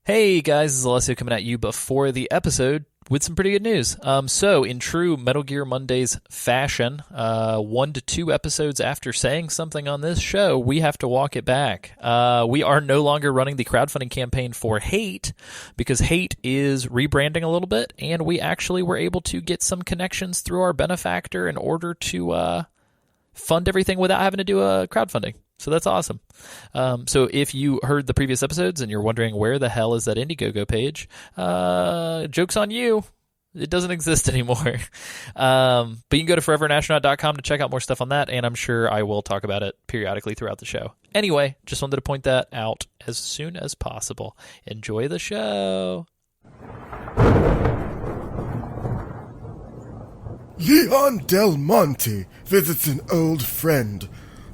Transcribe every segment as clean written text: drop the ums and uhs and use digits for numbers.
Hey guys, this is Alessio coming at you before the episode with some pretty good news. So in true Metal Gear Mondays fashion, 1 to 2 episodes after saying something on this show, we have to walk it back. We are no longer running the crowdfunding campaign for Hate because Hate is rebranding a little bit, and we actually were able to get some connections through our benefactor in order to fund everything without having to do a crowdfunding. So that's awesome. So if you heard the previous episodes and you're wondering where the hell is that Indiegogo page, joke's on you. It doesn't exist anymore. But you can go to forevernastronaut.com to check out more stuff on that, and I'm sure I will talk about it periodically throughout the show. Anyway, just wanted to point that out as soon as possible. Enjoy the show. Leon Del Monte visits an old friend.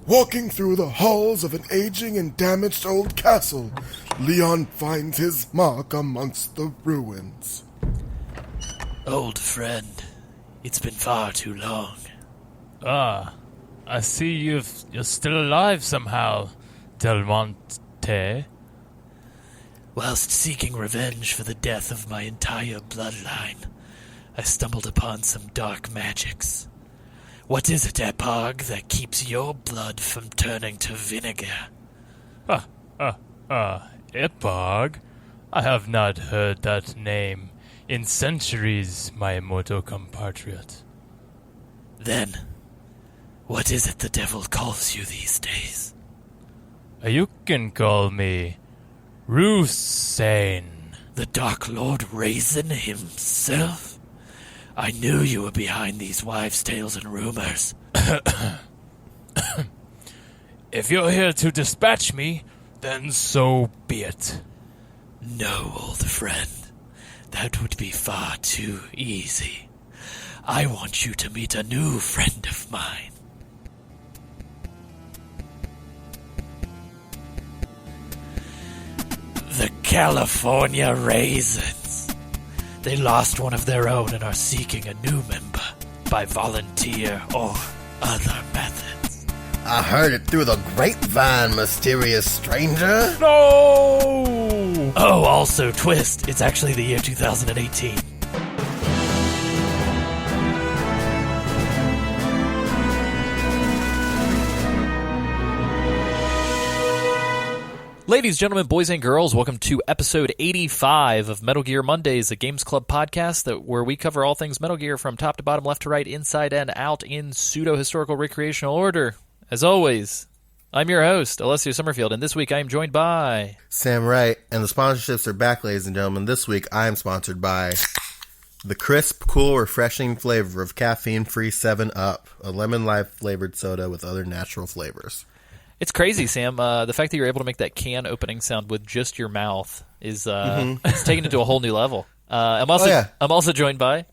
Walking through the halls of an aging and damaged old castle, Leon finds his mark amongst the ruins. Old friend, it's been far too long. Ah, I see you're still alive somehow, Del Monte. Whilst seeking revenge for the death of my entire bloodline, I stumbled upon some dark magics. What is it, Epog, that keeps your blood from turning to vinegar? Epog? I have not heard that name in centuries, my immortal compatriot. Then, what is it the devil calls you these days? You can call me Rusane. The Dark Lord Raisin himself? I knew you were behind these wives' tales and rumors. If you're here to dispatch me, then so be it. No, old friend. That would be far too easy. I want you to meet a new friend of mine. The California Raisins. They lost one of their own and are seeking a new member by volunteer or other methods. I heard it through the grapevine, mysterious stranger. No! Oh, also twist. It's actually the year 2018. Ladies, gentlemen, boys, and girls, welcome to episode 85 of Metal Gear Mondays, a Games Club podcast where we cover all things Metal Gear from top to bottom, left to right, inside and out in pseudo-historical recreational order. As always, I'm your host, Alessio Summerfield, and this week I am joined by... Sam Wright, and the sponsorships are back, ladies and gentlemen. This week I am sponsored by the crisp, cool, refreshing flavor of caffeine-free 7-Up, a lemon-lime-flavored soda with other natural flavors. It's crazy, Sam. The fact that you're able to make that can opening sound with just your mouth is it's taken it to a whole new level. I'm also joined by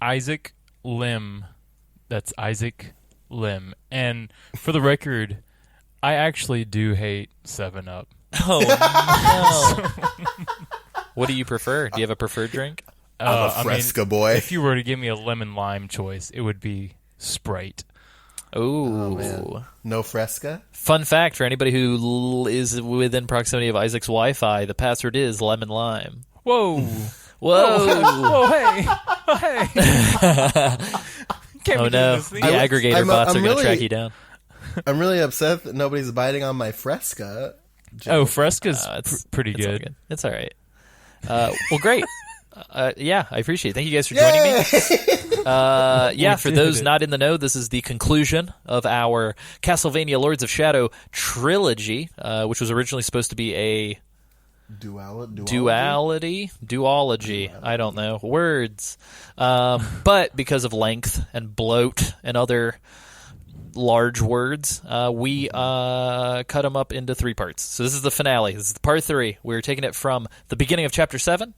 Isaac Lim. That's Isaac Lim. And for the record, I actually do hate 7-Up. Oh, no. What do you prefer? Do you have a preferred drink? I'm a Fresca boy. If you were to give me a lemon-lime choice, it would be Sprite. Ooh. Oh, man. No Fresca? Fun fact for anybody who is within proximity of Isaac's Wi-Fi, the password is lemon lime. Whoa. Whoa. Whoa, hey. Oh, hey. Oh, no. The aggregator bots are going to track you down. I'm really upset that nobody's biting on my Fresca. Oh, Fresca's pretty good. It's all right. Well, great. Yeah, I appreciate it. Thank you guys for joining me. For those not in the know, this is the conclusion of our Castlevania Lords of Shadow trilogy, which was originally supposed to be a duology. I don't know. Words. But because of length and bloat and other large words, we cut them up into 3 parts. So this is the finale. This is part 3. We're taking it from the beginning of Chapter 7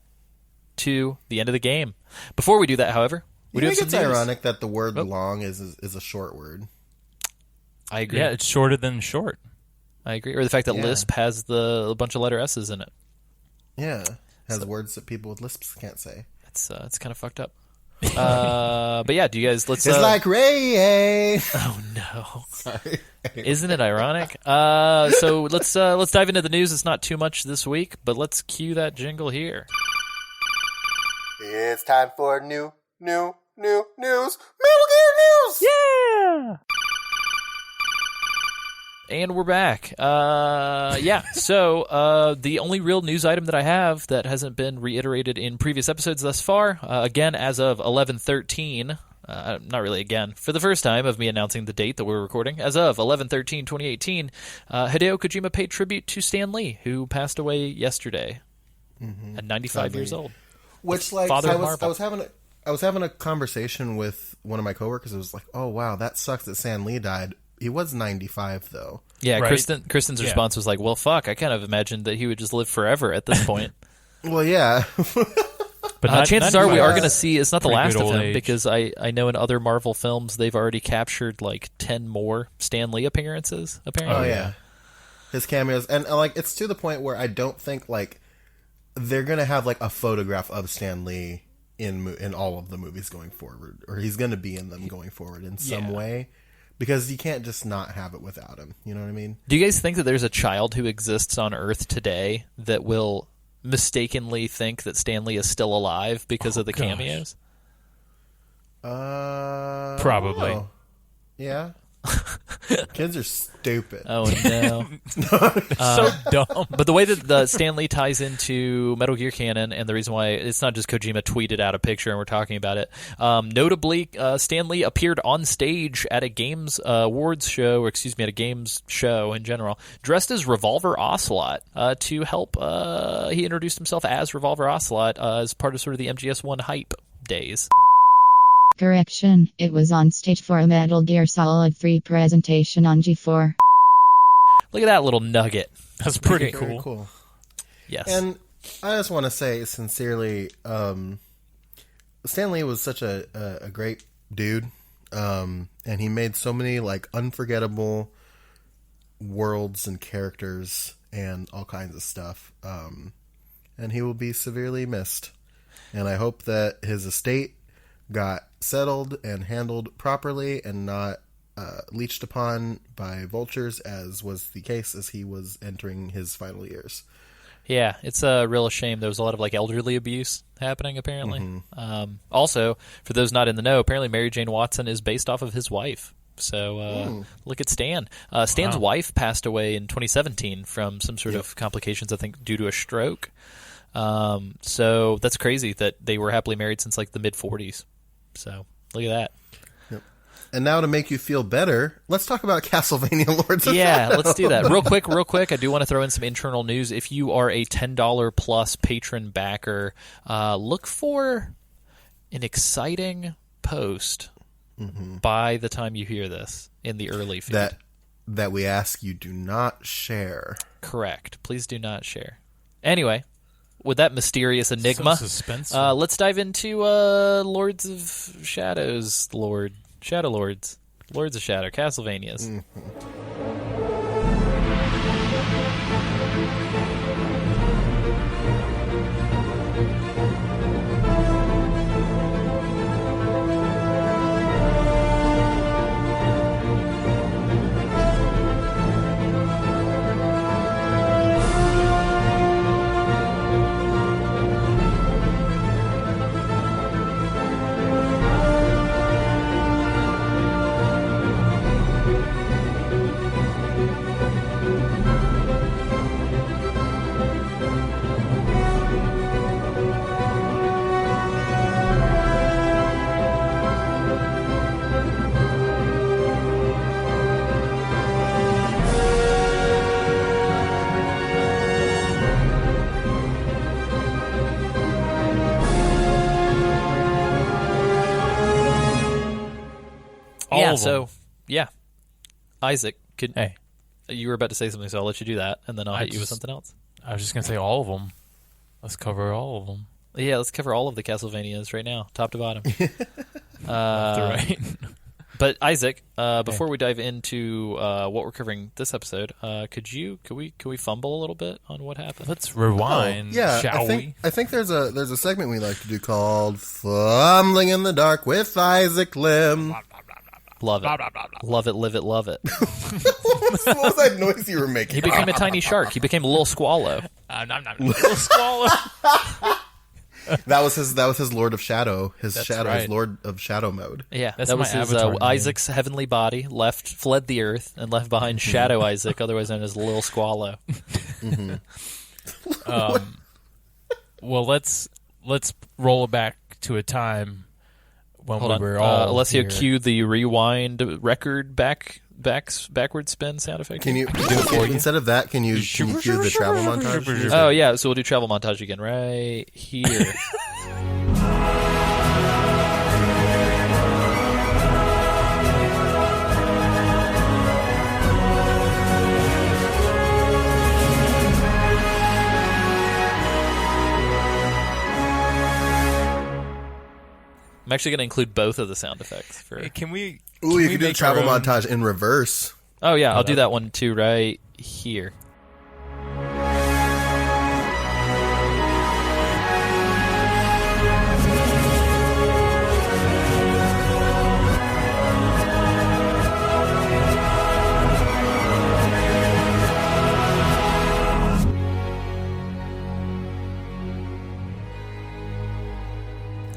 to the end of the game. Before we do that, however, we do have some it's news. ironic that the word long is a short word. I agree. Yeah, it's shorter than short. I agree. Or the fact that Lisp has a bunch of letter S's in it. Yeah. Has words that people with lisps can't say. It's kind of fucked up. But yeah, do you guys? Let's. It's like Ray. Oh no! Sorry. Isn't it ironic? So let's dive into the news. It's not too much this week, but let's cue that jingle here. It's time for new news. Metal Gear news. Yeah. And we're back. So the only real news item that I have that hasn't been reiterated in previous episodes thus far, again, as of 11/13, not really again, for the first time of me announcing the date that we're recording, as of 11/13/2018, Hideo Kojima paid tribute to Stan Lee, who passed away yesterday at 95 years old. Which, like, Father I of was Marvel. I was having a conversation with one of my coworkers. It was like, oh wow, that sucks that Stan Lee died. He was 95 though. Yeah, Right. Kristen's response was like, well, fuck, I kind of imagined that he would just live forever at this point. Well, yeah. But Chances are we are going to to see, it's not the pretty last good of old him, age. because I know in other Marvel films they've already captured like 10 more Stan Lee appearances, apparently. Oh yeah. His cameos, and like it's to the point where I don't think like they're gonna have like a photograph of Stan Lee in all of the movies going forward, or he's gonna be in them going forward in some way, because you can't just not have it without him. You know what I mean? Do you guys think that there's a child who exists on Earth today that will mistakenly think that Stan Lee is still alive because of the gosh. cameos? Probably. Oh. Yeah. Kids are stupid. Oh no! So dumb. But the way that the Stan Lee ties into Metal Gear canon, and the reason why it's not just Kojima tweeted out a picture and we're talking about it, notably, Stan Lee appeared on stage at a Games Awards show, or excuse me, at a games show in general, dressed as Revolver Ocelot to help. He introduced himself as Revolver Ocelot as part of sort of the MGS1 hype days. Correction, it was on stage for a Metal Gear Solid 3 presentation on G4. Look at that little nugget. That's pretty Very cool. cool. Yes. And I just want to say sincerely, Stan Lee was such a great dude, and he made so many like unforgettable worlds and characters and all kinds of stuff. And he will be severely missed. And I hope that his estate got settled and handled properly and not leached upon by vultures, as was the case as he was entering his final years. Yeah, it's a real shame. There was a lot of like elderly abuse happening, apparently. Also, for those not in the know, apparently Mary Jane Watson is based off of his wife. So look at Stan. Stan's wife passed away in 2017 from some sort of complications, I think, due to a stroke. So that's crazy that they were happily married since like the mid-40s. So look at that. Yep. And now to make you feel better, let's talk about Castlevania Lords of Yeah, Shadow. let's do that. Real quick, I do want to throw in some internal news. If you are a $10 plus patron backer, look for an exciting post by the time you hear this in the early feed. That we ask you do not share. Correct. Please do not share. Anyway, with that mysterious enigma, So suspenseful. let's dive into Lords of Shadows, Shadow Lords, Lords of Shadow, Castlevanias. All Yeah, of them. so, yeah. Isaac, Hey, you were about to say something, so I'll let you do that, and then I'll I hit you with just- something else. I was just going to say all of them. Let's cover all of them. Yeah, let's cover all of the Castlevanias right now, top to bottom. Right. But Isaac, before we dive into what we're covering this episode, could we fumble a little bit on what happened? Let's rewind, shall we? I think there's a segment we like to do called Fumbling in the Dark with Isaac Lim. Love it. Love it, live it, love it. What was that noise you were making? He became a tiny shark. He became a little swallow. Little swallow. That was his Lord of Shadow. His right. Lord of Shadow mode. Yeah, That's that was my his avatar name. Isaac's heavenly body fled the earth and left behind Shadow Isaac, otherwise known as Little Squallow. Well, let's roll it back to a time when Hold on, we were all Alessio, here. cue the rewind record backward spin sound effect. Can you do it for you. instead of that? Can you cue the travel montage? Oh yeah, so we'll do travel montage again right here. I'm actually going to include both of the sound effects for. Can we? Ooh, you we can do the make travel our own- montage in reverse. Oh yeah, I'll do that one too right here.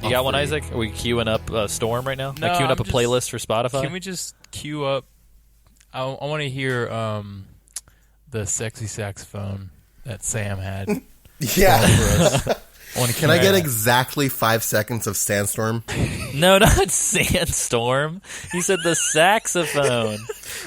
You got one, Isaac? Are we queuing up Storm right now? No, Like queuing up I'm a playlist for Spotify? Can we just queue up? I want to hear the sexy saxophone that Sam had. Yeah. Can I get exactly 5 seconds of Sandstorm? No, not Sandstorm. He said the saxophone.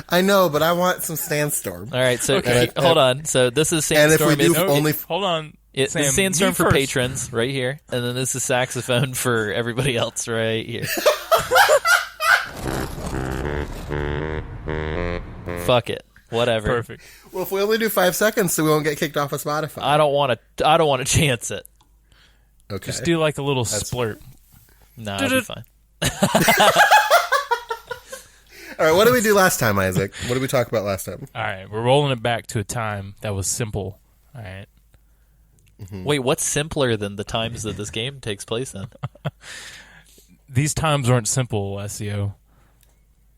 I know, but I want some Sandstorm. All right, so Okay. hold on. So this is And if Sandstorm. we do only Hold on. This Sam, is Sandstorm me for first. patrons right here, and then this is saxophone for everybody else right here. Fuck it, whatever. Perfect. well, if we only do 5 seconds, so we won't get kicked off of Spotify. I don't want to chance it. Okay. Just do like a little splurt. No, it'll be fine. All right. What did we do last time, Isaac? What did we talk about last time? All right, we're rolling it back to a time that was simple. All right. Wait, what's simpler than the times that this game takes place in? These times weren't simple, SEO.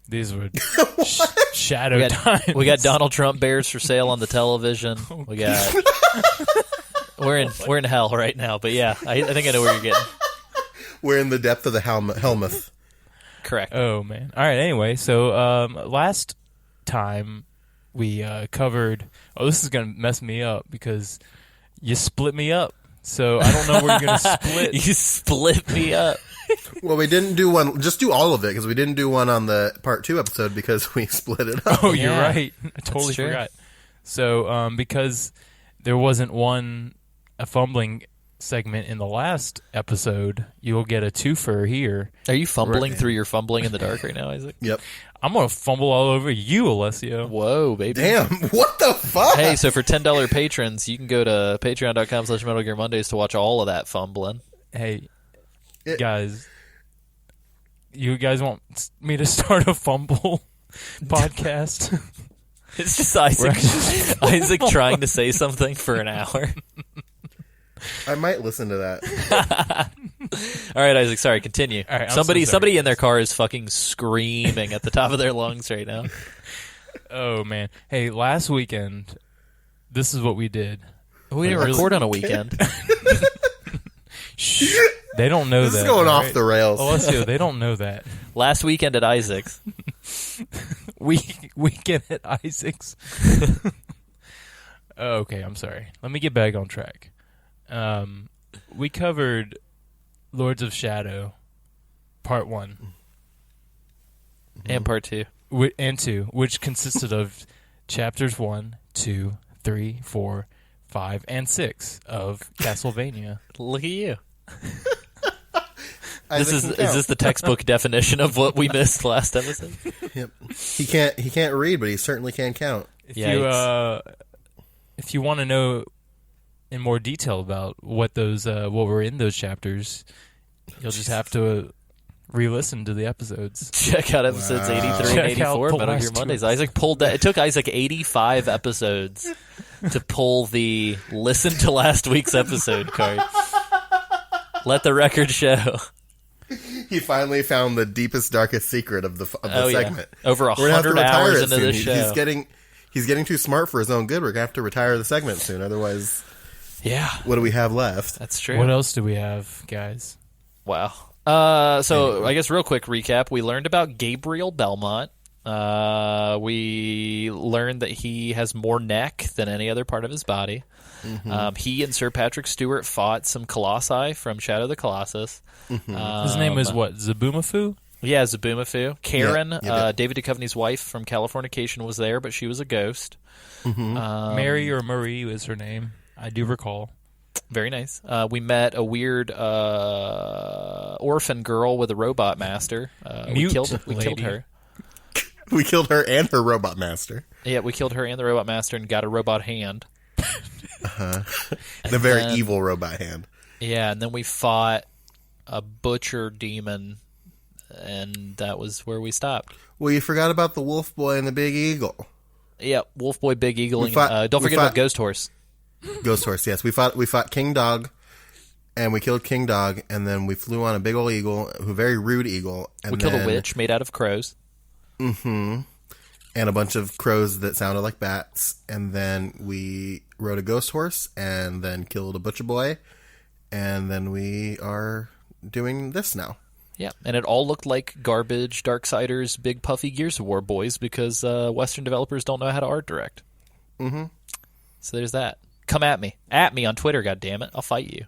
These were shadow We got, times. we got Donald Trump bears for sale on the television. We got we're in hell right now, but yeah, I think I know where you're getting. We're in the depth of the Helmuth. Correct. Oh man! All right. Anyway, so last time we covered. Oh, this is gonna mess me up because you split me up. So I don't know where you're gonna split. You split me up. Well, we didn't do one. Just do all of it because we didn't do one on the part 2 episode because we split it up. Oh, you're Yeah. right. I totally true. forgot. So because there wasn't a fumbling segment in the last episode, you'll get a twofer here. Are you fumbling through your fumbling in the dark right now, Isaac? Yep. I'm gonna fumble all over you, Alessio. Whoa, baby. Damn. What the fuck? Hey, so for $10 patrons, you can go to patreon.com/Metal Gear Mondays to watch all of that fumbling. Hey, guys, you guys want me to start a fumble podcast? It's just Isaac trying to say something for an hour. I might listen to that. All right, Isaac, sorry, continue. All right, I'm so sorry. Somebody in their car is fucking screaming at the top of their lungs right now. Oh man! Hey, last weekend, this is what we did. We didn't record on a weekend. Shh, they don't know This that. is going off right? the rails. Alessio, they don't know that. Last weekend at Isaac's. Weekend at Isaac's. Okay, I'm sorry. Let me get back on track. We covered Lords of Shadow, Part 1 And part 2. and 2, which consisted of chapters 1, 2, 3, 4, 5, and 6 of Castlevania. Look at you. Isaac Is can count. this the textbook definition of what we missed last episode? Yep. He can't read, but he certainly can count. If you want to know in more detail about what those what were in those chapters, you'll just have to re-listen to the episodes. Check out episodes 83 and Check 84 out the Metal Gear last two Mondays. Isaac pulled that. It took Isaac 85 episodes to pull the listen to last week's episode card. Let the record show. He finally found the deepest, darkest secret of the segment. Yeah. Over We're gonna have to 100 retire hours it into soon. this show. He's getting too smart for his own good. We're gonna have to retire the segment soon. Otherwise, Yeah, what do we have left? that's true. What else do we have, guys? Wow. So I guess real quick recap. We learned about Gabriel Belmont. We learned that he has more neck than any other part of his body. He and Sir Patrick Stewart fought some colossi from Shadow of the Colossus. His name was what? Zabumafu? Yeah, Zabumafu. Karen, yeah. David Duchovny's wife from Californication, was there, but she was a ghost. Mary or Marie was her name. I do recall. Very nice. We met a weird orphan girl with a robot master. Mute we killed lady. her. We killed her and her robot master. Yeah, we killed her and the robot master and got a robot hand. The very evil robot hand. Yeah, and then we fought a butcher demon, and that was where we stopped. Well, you forgot about the wolf boy and the big eagle. Yeah, Wolf Boy, Big Eagle, We fought- and don't we forget fought- about Ghost Horse. Ghost horse, yes. We fought King Dog, and we killed King Dog, and then we flew on a big old eagle, a very rude eagle. And We killed a witch made out of crows. And a bunch of crows that sounded like bats, and then we rode a ghost horse, and then killed a butcher boy, and then we are doing this now. Yeah, and it all looked like garbage Darksiders, big puffy Gears of War boys because Western developers don't know how to art direct. So there's that. Come at me on Twitter. God damn it, I'll fight you.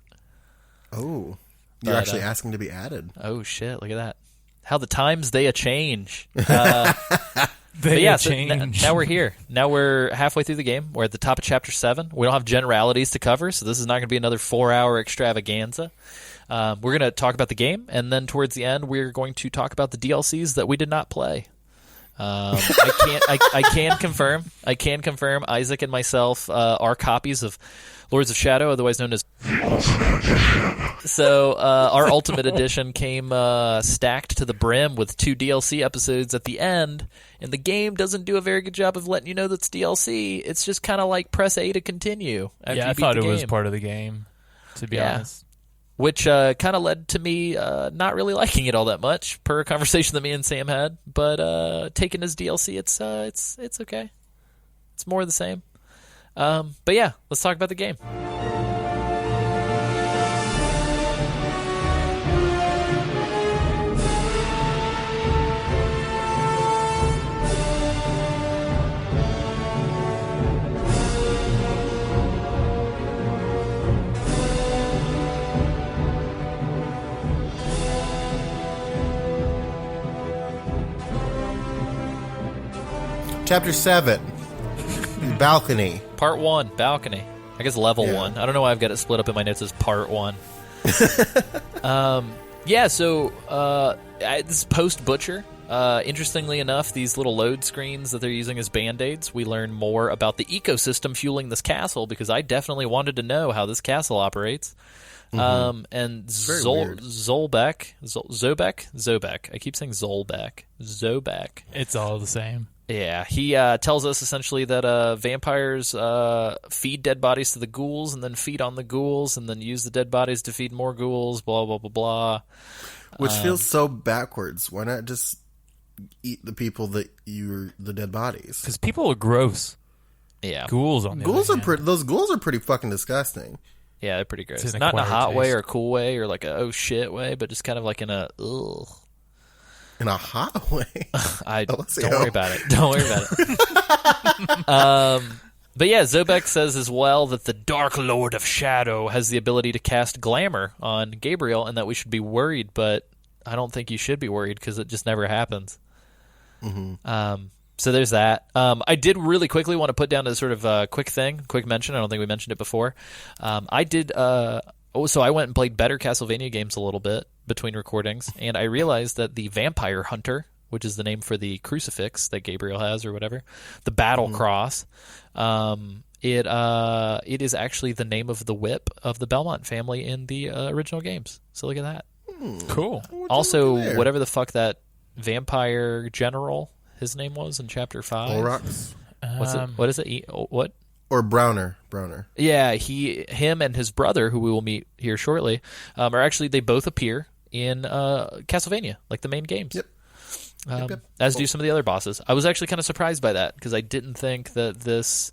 Oh, you're actually asking to be added. Oh shit, look at that. How the times they a change. They So changed. now we're here. Now we're halfway through the game. We're at the top of Chapter 7. We don't have generalities to cover, so this is not going to be another 4-hour extravaganza. We're going to talk about the game, and then towards the end, we're going to talk about the DLCs that we did not play. I can confirm Isaac and myself are copies of Lords of Shadow, otherwise known as... So our Ultimate Edition came stacked to the brim with 2 DLC episodes at the end, and the game doesn't do a very good job of letting you know that's DLC. It's just kind of like press A to continue after Yeah, you I beat thought the it was game. part of the game, to be honest. Which kind of led to me not really liking it all that much, per a conversation that me and Sam had. But taken as DLC, it's okay. It's more of the same. But yeah, let's talk about the game. Chapter 7. Balcony. Part 1, balcony. I guess level Yeah. 1. I don't know why I've got it split up in my notes as part 1. So this is post-Butcher. Interestingly enough, these little load screens that they're using as Band-Aids, we learn more about the ecosystem fueling this castle, because I definitely wanted to know how this castle operates. And very weird. Zobek. I keep saying Zobek. It's all the same. Yeah, he tells us essentially that vampires feed dead bodies to the ghouls and then feed on the ghouls and then use the dead bodies to feed more ghouls, blah, blah, blah, blah. Which feels so backwards. Why not just eat the people that you're the dead bodies? Because people are gross. Yeah. Ghouls on the Ghouls other are hand. those ghouls are pretty fucking disgusting. Yeah, they're pretty gross. It's an Not in a acquired hot way taste. or a cool way or like a oh shit way, but just kind of like in a ugh. In a hot way. Don't worry about it. Don't worry about it. But yeah, Zobek says as well that the Dark Lord of Shadow has the ability to cast glamour on Gabriel and that we should be worried, but I don't think you should be worried because it just never happens. So there's that. I did really quickly want to put down a sort of quick mention. I don't think we mentioned it before. So I went and played better Castlevania games a little bit between recordings, and I realized that the Vampire Hunter, which is the name for the crucifix that Gabriel has or whatever, the Battle Cross, it is actually the name of the whip of the Belmont family in the original games. So look at that. Cool. Also, there. whatever the fuck that vampire general, his name was in chapter 5. Olrox? What's it? What is it? What? Or Browner. Yeah, him and his brother, who we will meet here shortly, are actually, they both appear in Castlevania, like the main games. Yep. As do some of the other bosses. I was actually kind of surprised by that because I didn't think that this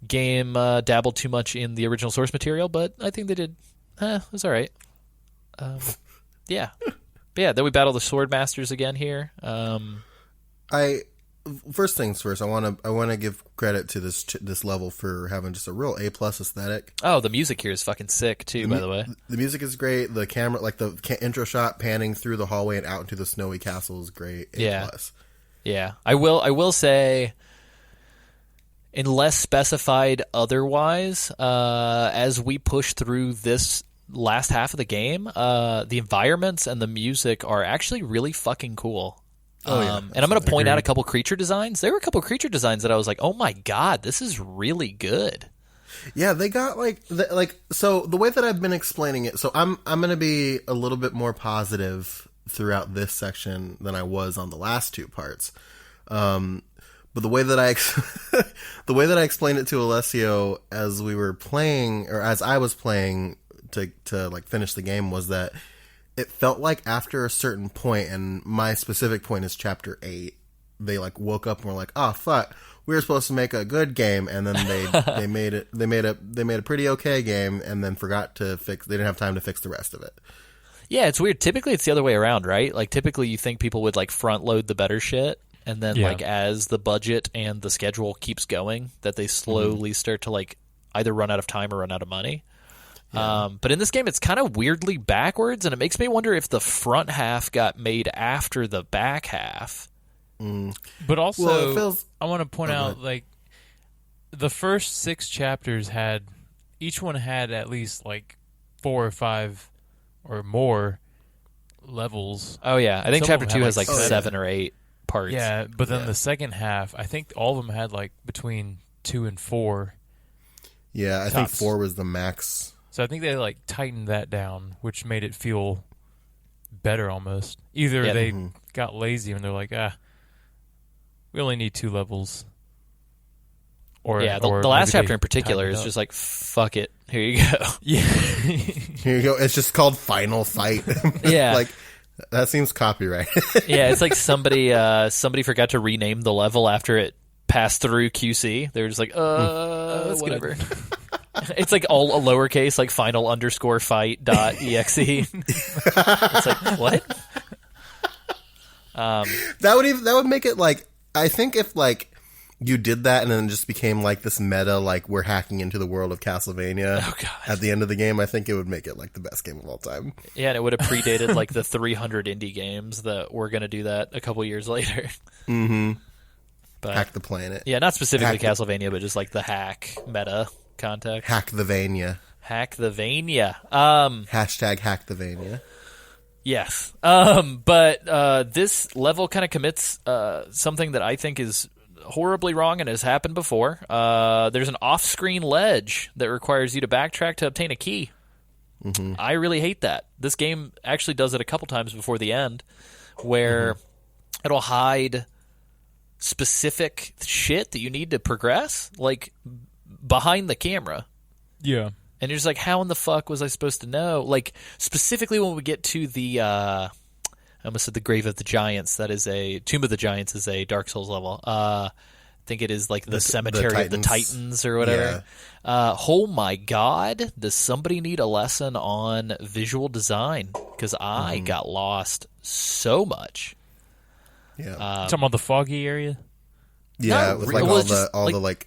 game dabbled too much in the original source material, but I think they did. It was all right. Yeah. But yeah, then we battle the Sword Masters again here. First things first, I want to give credit to this level for having just a real A+ aesthetic. Oh, the music here is fucking sick too, by the way. The music is great. The camera, like the intro shot panning through the hallway and out into the snowy castle is great. A+. Yeah. I will say, unless specified otherwise, as we push through this last half of the game, the environments and the music are actually really fucking cool. And I'm going to point out a couple creature designs. There were a couple creature designs that I was like, oh my god, this is really good. Yeah, they got so the way that I've been explaining it. So I'm going to be a little bit more positive throughout this section than I was on the last two parts. But the way that I explained it to Alessio as we were playing, or as I was playing to like finish the game, was that it felt like after a certain point, and my specific point is chapter 8, they like woke up and were like, "Oh fuck, we were supposed to make a good game," and then they made a pretty okay game, and then forgot to fix. They didn't have time to fix the rest of it. Yeah, it's weird. Typically, it's the other way around, right? Like typically, you think people would like front load the better shit, and then like as the budget and the schedule keeps going, that they slowly start to like either run out of time or run out of money. Yeah. But in this game, it's kind of weirdly backwards, and it makes me wonder if the front half got made after the back half. But also, well, I want to point out, like, the first 6 chapters each one had at least, like, 4 or 5 or more levels. Oh, yeah. I think Some chapter of 2 them has, had, like, like, 7 or 8 parts. Yeah, but then the second half, I think all of them had, like, between 2 and 4. Yeah, I think 4 was the max. So I think they like tightened that down, which made it feel better almost. Either they got lazy and they're like, we only need 2 levels. Or the last chapter in particular is just like, fuck it, here you go. Yeah. Here you go. It's just called Final Fight. Yeah. Like, that seems copyright. Yeah, it's like somebody forgot to rename the level after it passed through QC. They were just like, whatever. It's like all a lowercase, like final_fight.exe. It's like, what? That would make it like, I think if like you did that and then it just became like this meta, like we're hacking into the world of Castlevania at the end of the game, I think it would make it like the best game of all time. Yeah, and it would have predated like the 300 indie games that were going to do that a couple years later. But, Hack the planet. Yeah, not specifically Castlevania, but just like the hack meta context. Hack the Vania. Hack the Vania. Hashtag hack the Vania. Yes. But this level kind of commits something that I think is horribly wrong and has happened before. There's an off-screen ledge that requires you to backtrack to obtain a key. I really hate that. This game actually does it a couple times before the end, where it'll hide specific shit that you need to progress, like behind the camera. Yeah. And you're just like, how in the fuck was I supposed to know? Like, specifically when we get to the, I almost said the Grave of the Giants. That is Tomb of the Giants is a Dark Souls level. I think it is like the Cemetery of the Titans or whatever. Yeah. Oh my god, does somebody need a lesson on visual design? Because I got lost so much. Yeah. Talking about the foggy area? Yeah, with like all the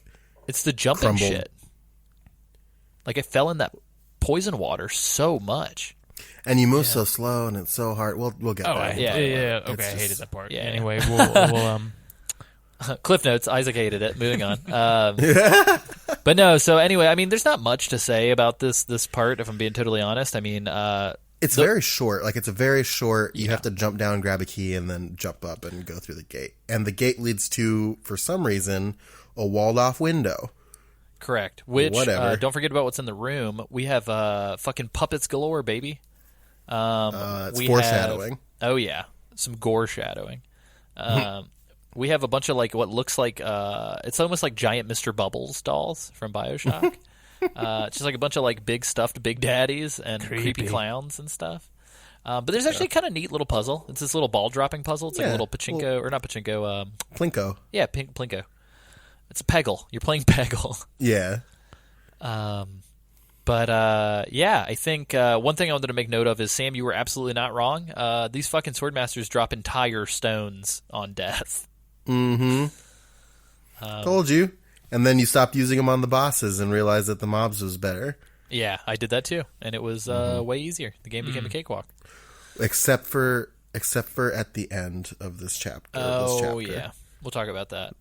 it's the jumping crumbled shit. Like, I fell in that poison water so much. And you move so slow, and it's so hard. We'll get there. Yeah. Okay, I hated that part. Yeah. Anyway, we'll Cliff notes, Isaac hated it. Moving on. But no, so anyway, I mean, there's not much to say about this part, if I'm being totally honest. I mean, it's very short. Like, it's a very short, you have to jump down, grab a key, and then jump up and go through the gate. And the gate leads to, for some reason, a walled-off window. Correct. Which, don't forget about what's in the room. We have fucking puppets galore, baby. It's foreshadowing. Oh yeah, some gore shadowing. We have a bunch of like what looks like it's almost like giant Mr. Bubbles dolls from BioShock. It's just like a bunch of like big stuffed Big Daddies and creepy clowns and stuff. But there's actually kind of neat little puzzle. It's this little ball dropping puzzle. It's like a little pachinko or not pachinko. Plinko. Yeah, Plinko. It's a Peggle. You're playing Peggle. Yeah. But I think one thing I wanted to make note of is, Sam, you were absolutely not wrong. These fucking Swordmasters drop entire stones on death. Mm-hmm. Told you. And then you stopped using them on the bosses and realized that the mobs was better. Yeah, I did that too, and it was way easier. The game became a cakewalk. Except for at the end of this chapter. Oh yeah, we'll talk about that.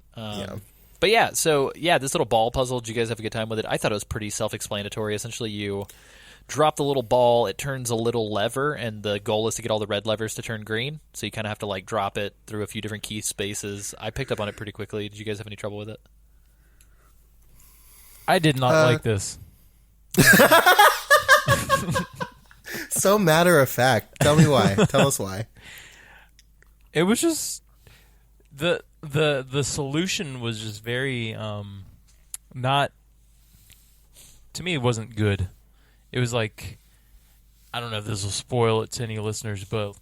But yeah, so this little ball puzzle. Did you guys have a good time with it? I thought it was pretty self-explanatory. Essentially, you drop the little ball, it turns a little lever, and the goal is to get all the red levers to turn green. So you kind of have to like drop it through a few different key spaces. I picked up on it pretty quickly. Did you guys have any trouble with it? I did not like this. So matter of fact. Tell me why. Tell us why. It was just the solution was just very not, to me it wasn't good. It was like, I don't know if this will spoil it to any listeners, but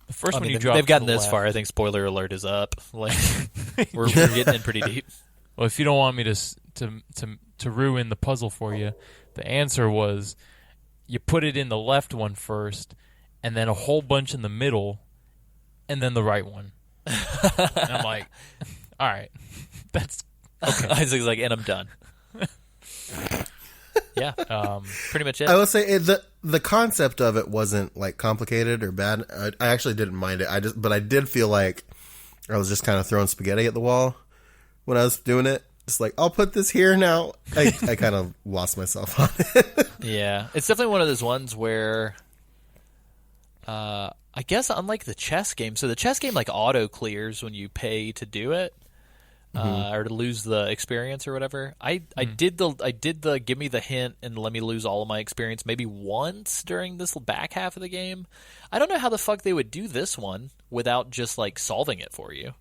the first one you drop, they've gotten to the this left, far. I think spoiler alert is up. Like we're getting in pretty deep. Well, if you don't want me to ruin the puzzle for you, the answer was you put it in the left one first, and then a whole bunch in the middle, and then the right one. And I'm like, all right, that's okay. Isaac's like, and I'm done. Yeah, pretty much it. I will say the concept of it wasn't like complicated or bad. I actually didn't mind it. But I did feel like I was just kind of throwing spaghetti at the wall when I was doing it. Just like, I'll put this here now. I kind of lost myself on it. Yeah, it's definitely one of those ones where, I guess unlike the chess game, so the chess game like auto clears when you pay to do it, or to lose the experience or whatever. I did the give me the hint and let me lose all of my experience maybe once during this back half of the game. I don't know how the fuck they would do this one without just like solving it for you.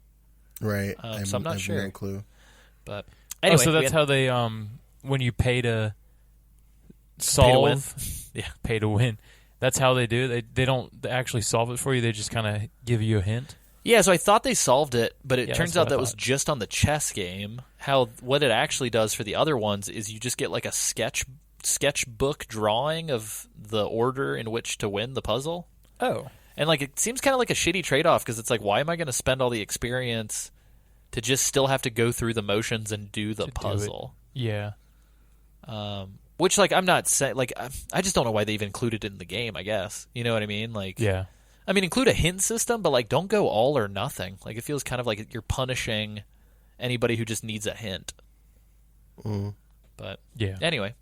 Right. So I'm not sure. No clue. But anyway, so that's how they when you pay to solve, pay to win. That's how they do it. They don't actually solve it for you. They just kind of give you a hint. Yeah, so I thought they solved it, but it turns out that was just on the chess game. What it actually does for the other ones is you just get like a sketchbook drawing of the order in which to win the puzzle. Oh. And like it seems kind of like a shitty trade-off because it's like, why am I going to spend all the experience to just still have to go through the motions and do the puzzle? Yeah. Which, like, I'm not saying, like, I just don't know why they even included it in the game, I guess. You know what I mean? Like, yeah. I mean, include a hint system, but, like, don't go all or nothing. Like, it feels kind of like you're punishing anybody who just needs a hint. But, yeah. Anyway,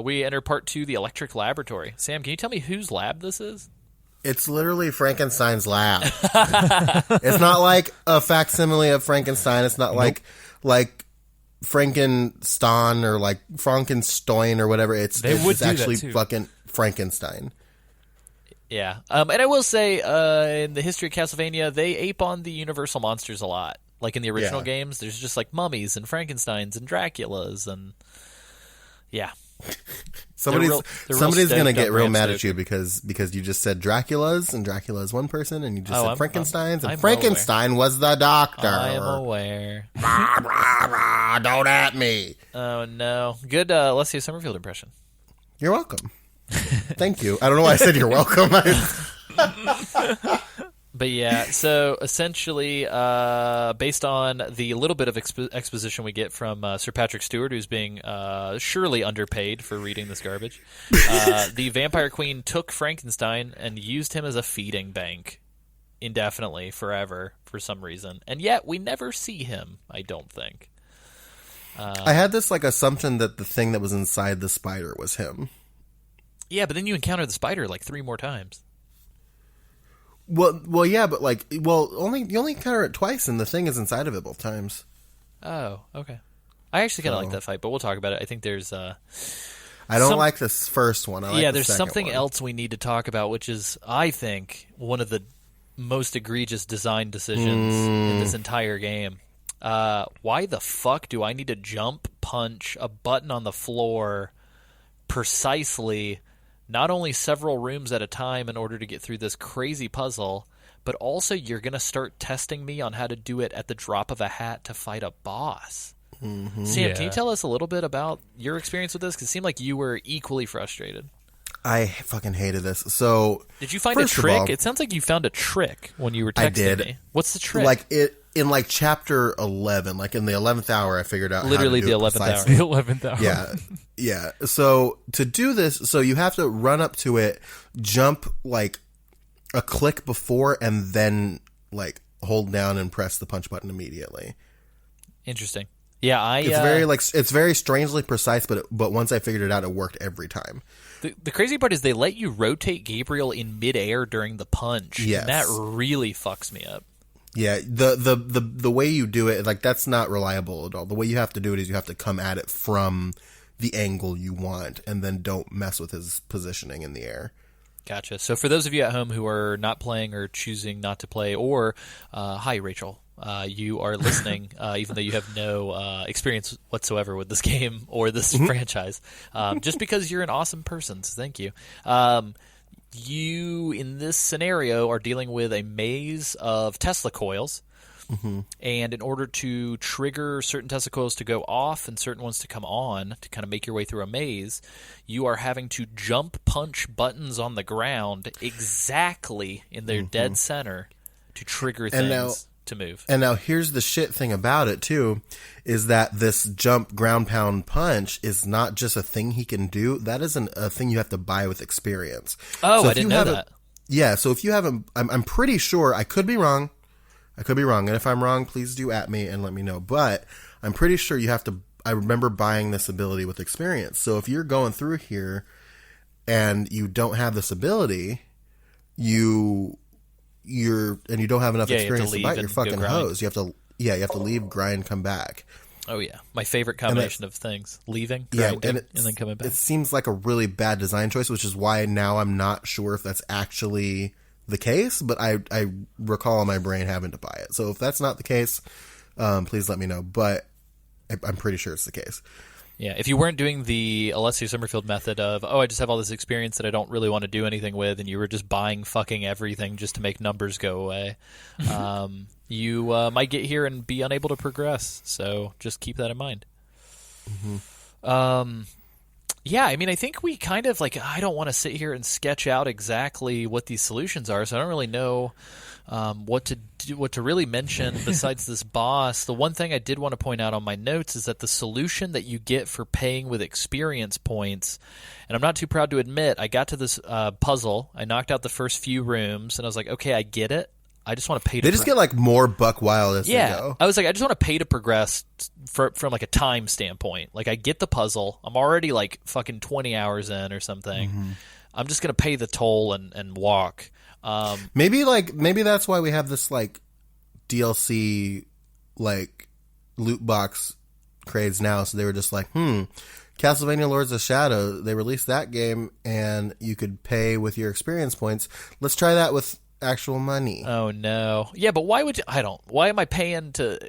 we enter part 2, the Electric Laboratory. Sam, can you tell me whose lab this is? It's literally Frankenstein's lab. It's not like a facsimile of Frankenstein. It's not like Frankenstein or like Frankenstein or whatever. It's actually fucking Frankenstein. Yeah. And I will say, in the history of Castlevania, they ape on the Universal monsters a lot. Like in the original games, there's just like mummies and Frankensteins and Draculas and yeah. Somebody's going to get real mad at you because you just said Dracula's and Dracula is one person and you just said Frankenstein's and Frankenstein was the doctor. I am aware. Don't at me. Oh, no. Good Alessia Summerfield impression. You're welcome. Thank you. I don't know why I said you're welcome. But yeah, so essentially, based on the little bit of exposition we get from Sir Patrick Stewart, who's being surely underpaid for reading this garbage, the Vampire Queen took Frankenstein and used him as a feeding bank indefinitely, forever, for some reason. And yet, we never see him, I don't think. I had this like assumption that the thing that was inside the spider was him. Yeah, but then you encounter the spider like 3 more times. Well, yeah, but like, you only encounter it twice, and the thing is inside of it both times. Oh, okay. I actually kind of like that fight, but we'll talk about it. I think there's. I don't like this first one. I like the there's second something one. else we need to talk about, which is, I think, one of the most egregious design decisions in this entire game. Why the fuck do I need to jump punch a button on the floor precisely, not only several rooms at a time in order to get through this crazy puzzle, but also you're going to start testing me on how to do it at the drop of a hat to fight a boss. Sam, can you tell us a little bit about your experience with this? Because it seemed like you were equally frustrated. I fucking hated this. So, did you find a trick? It sounds like you found a trick when you were texting me. What's the trick? Like in like chapter 11, like in the 11th hour, I figured out literally how to do the it 11th hour. The 11th hour. Yeah, yeah. So to do this, so you have to run up to it, jump like a click before, and then like hold down and press the punch button immediately. Interesting. Yeah, it's very strangely precise, but once I figured it out, it worked every time. The crazy part is they let you rotate Gabriel in midair during the punch. Yes. And that really fucks me up. Yeah, the way you do it, like, that's not reliable at all. The way you have to do it is you have to come at it from the angle you want, and then don't mess with his positioning in the air. Gotcha. So for those of you at home who are not playing or choosing not to play, or hi Rachel, you are listening, even though you have no experience whatsoever with this game or this franchise, just because you're an awesome person. So thank you. You, in this scenario, are dealing with a maze of Tesla coils. And in order to trigger certain Tesla coils to go off and certain ones to come on, to kind of make your way through a maze, you are having to jump punch buttons on the ground exactly in their dead center to trigger things to move. And now here's the shit thing about it, too, is that this jump ground pound punch is not just a thing he can do. That isn't a thing you have to buy with experience. Oh, so I didn't know that. Yeah, so if you haven't, I'm pretty sure, I could be wrong. And if I'm wrong, please do at me and let me know. But I'm pretty sure you have to, I remember buying this ability with experience. So if you're going through here and you don't have this ability, and you don't have enough experience to buy it, you're fucking hosed. You have to leave, grind, come back. Oh yeah, my favorite combination of things: leaving, grinding, and then coming back. It seems like a really bad design choice, which is why now I'm not sure if that's actually the case. But I recall in my brain having to buy it. So if that's not the case, please let me know. But I'm pretty sure it's the case. Yeah, if you weren't doing the Alessio Summerfield method of, I just have all this experience that I don't really want to do anything with, and you were just buying fucking everything just to make numbers go away, you might get here and be unable to progress. So just keep that in mind. Yeah, I mean, I think we kind of, like, I don't want to sit here and sketch out exactly what these solutions are, so I don't really know what to really mention besides this boss. The one thing I did want to point out on my notes is that the solution that you get for paying with experience points, and I'm not too proud to admit, I got to this puzzle, I knocked out the first few rooms, and I was like, okay, I get it. I just want to pay to They just get like more buck wild as they go. I was like, I just want to pay to progress from like a time standpoint. Like, I get the puzzle. I'm already like fucking 20 hours in or something. I'm just going to pay the toll and walk. Maybe that's why we have this like DLC like loot box craze now. So they were just like, Castlevania Lords of Shadow, they released that game and you could pay with your experience points. Let's try that with actual money. Oh no. Yeah, but why would you, why am I paying to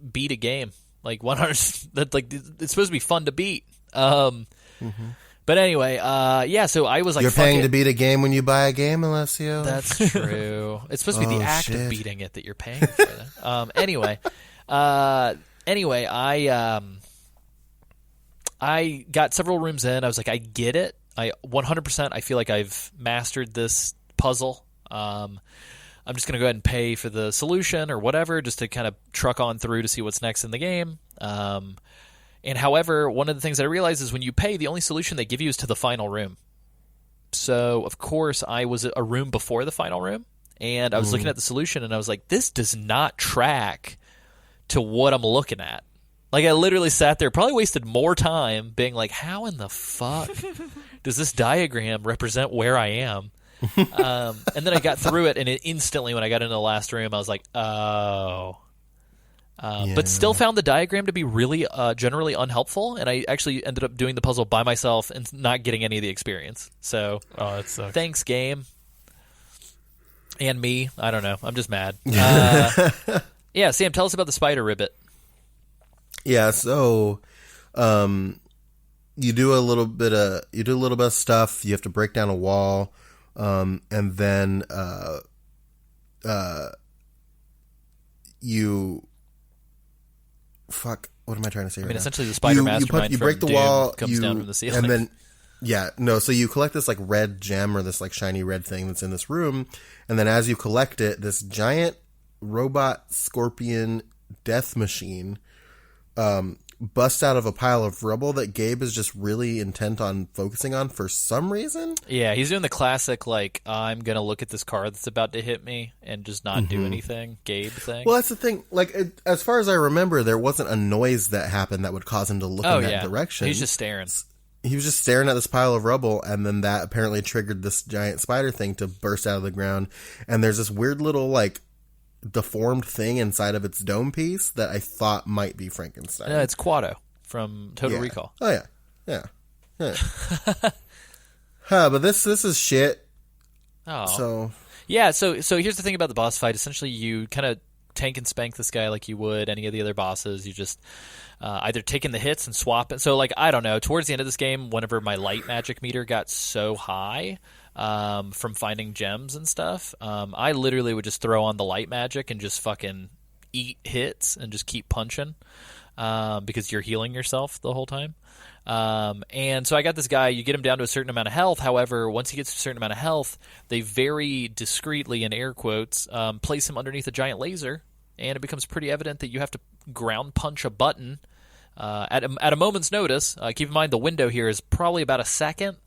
beat a game? Like 100, that, like, it's supposed to be fun to beat. But anyway, so I was like, you're paying to beat a game when you buy a game, Alessio. That's true. It's supposed to be the act of beating it that you're paying for. Anyway, I got several rooms in. I was like, I get it. I 100%. I feel like I've mastered this puzzle. I'm just going to go ahead and pay for the solution or whatever, just to kind of truck on through to see what's next in the game. And however, one of the things that I realized is when you pay, the only solution they give you is to the final room. So, of course, I was a room before the final room, and I was looking at the solution, and I was like, this does not track to what I'm looking at. Like, I literally sat there, probably wasted more time being like, how in the fuck does this diagram represent where I am? And then I got through it, and instantly when I got into the last room, I was like, oh, But still found the diagram to be really generally unhelpful, and I actually ended up doing the puzzle by myself and not getting any of the experience. So that sucks. thanks, game. And me. I don't know. I'm just mad. Yeah, Sam, tell us about the spider ribbit. Yeah, so you do a little bit of stuff. You have to break down a wall, and then you what am I trying to say? Essentially, the spider mastermind you from break the Doom wall, comes down from the ceiling, and then so you collect this like red gem or this like shiny red thing that's in this room, and then as you collect it, this giant robot scorpion death machine busts out of a pile of rubble that Gabe is just really intent on focusing on for some reason. Yeah, he's doing the classic, like, I'm going to look at this car that's about to hit me and just not do anything, Gabe thing. Well, that's the thing. Like, as far as I remember, there wasn't a noise that happened that would cause him to look in that direction. He's just staring. He was just staring at this pile of rubble, and then that apparently triggered this giant spider thing to burst out of the ground. And there's this weird little, like, deformed thing inside of its dome piece that I thought might be Frankenstein. It's Quado from Total Recall. Oh yeah. But this is shit. Oh, so yeah. So here's the thing about the boss fight. Essentially, you kind of tank and spank this guy like you would any of the other bosses. You just either taking the hits and swap it. So like I don't know. Towards the end of this game, whenever my light magic meter got so high. From finding gems and stuff, I literally would just throw on the light magic and just fucking eat hits and just keep punching because you're healing yourself the whole time. And so I got this guy, you get him down to a certain amount of health. However, once he gets to a certain amount of health, they very discreetly, in air quotes, place him underneath a giant laser, and it becomes pretty evident that you have to ground punch a button at a moment's notice. Keep in mind the window here is probably about a second.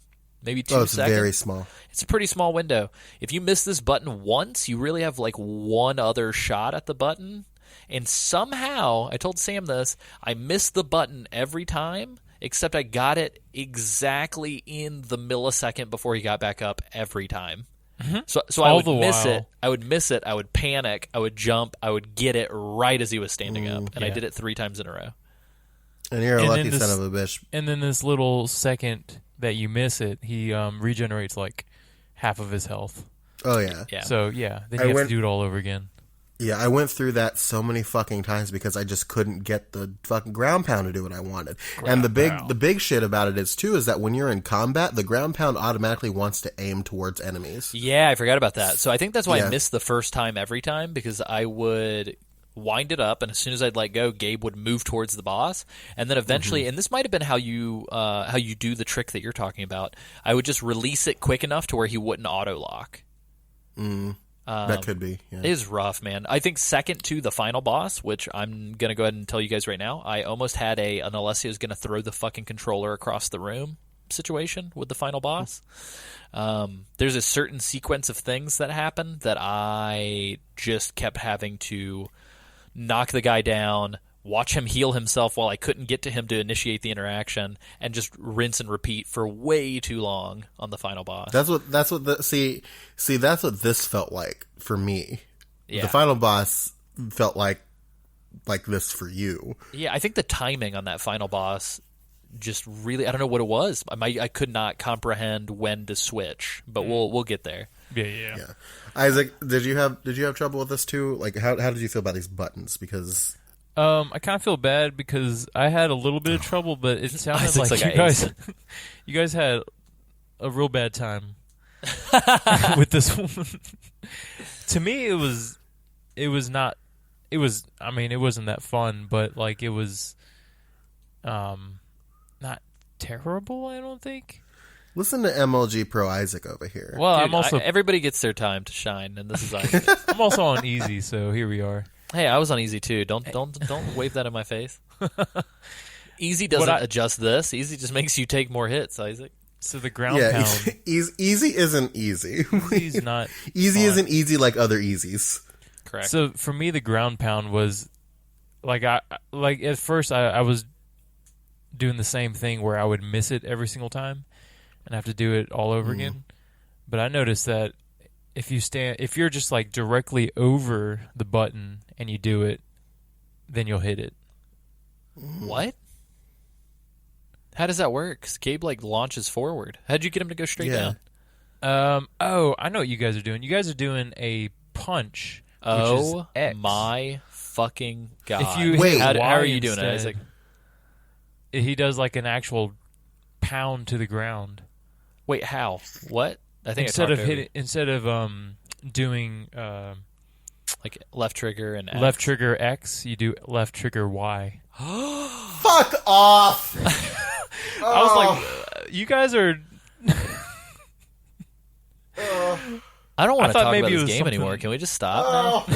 Maybe 2 seconds. It's very small. It's a pretty small window. If you miss this button once, you really have like one other shot at the button. And somehow, I told Sam this, I missed the button every time, except I got it exactly in the millisecond before he got back up every time. Mm-hmm. So I would miss it. I would miss it. I would panic. I would jump. I would get it right as he was standing up. And I did it 3 times in a row. And you're a lucky son of a bitch. And then this little second that you miss it, he regenerates like half of his health. Oh yeah. So then you have to do it all over again. Yeah, I went through that so many fucking times because I just couldn't get the fucking ground pound to do what I wanted. And the big shit about it is that when you're in combat, the ground pound automatically wants to aim towards enemies. Yeah, I forgot about that. So I think that's why I missed the first time every time, because I would wind it up, and as soon as I'd let go, Gabe would move towards the boss, and then eventually, and this might have been how you do the trick that you're talking about, I would just release it quick enough to where he wouldn't auto lock. That could be. Yeah. It is rough, man. I think second to the final boss, which I'm gonna go ahead and tell you guys right now, I almost had an Alessia's gonna throw the fucking controller across the room situation with the final boss. There's a certain sequence of things that happen that I just kept having to knock the guy down, watch him heal himself while I couldn't get to him to initiate the interaction, and just rinse and repeat for way too long on the final boss. That's what that's what this felt like for me. Yeah. The final boss felt like this for you. Yeah, I think the timing on that final boss just really, I don't know what it was. I could not comprehend when to switch, but we'll get there. Yeah. Isaac, did you have trouble with this too? Like, how did you feel about these buttons? Because I kind of feel bad because I had a little bit of trouble, but it sounded like you guys had a real bad time with this one. To me, it wasn't that fun, but like it was not terrible, I don't think. Listen to MLG Pro Isaac over here. Well, Dude, I'm also everybody gets their time to shine, and this is Isaac. I'm also on easy, so here we are. Hey, I was on easy too. Don't wave that in my face. Easy doesn't adjust this. Easy just makes you take more hits, Isaac. So the ground pound. Easy isn't easy. Easy's not easy fun. Isn't easy like other easies. Correct. So for me, the ground pound was like at first I was doing the same thing where I would miss it every single time and have to do it all over again. But I noticed that if you're just like directly over the button and you do it, then you'll hit it. What? How does that work? 'Cause Gabe launches forward. How'd you get him to go straight down? Oh, I know what you guys are doing. You guys are doing a punch. Oh which is X. my fucking god! If you Wait, hit how Y are you doing it, instead, Isaac? He does an actual pound to the ground. Wait, how? What? I think Instead of doing left trigger and X. left trigger X, you do left trigger Y. Fuck off! I was like, you guys are. I don't want to thought talk maybe about it this was game something- anymore. Can we just stop now?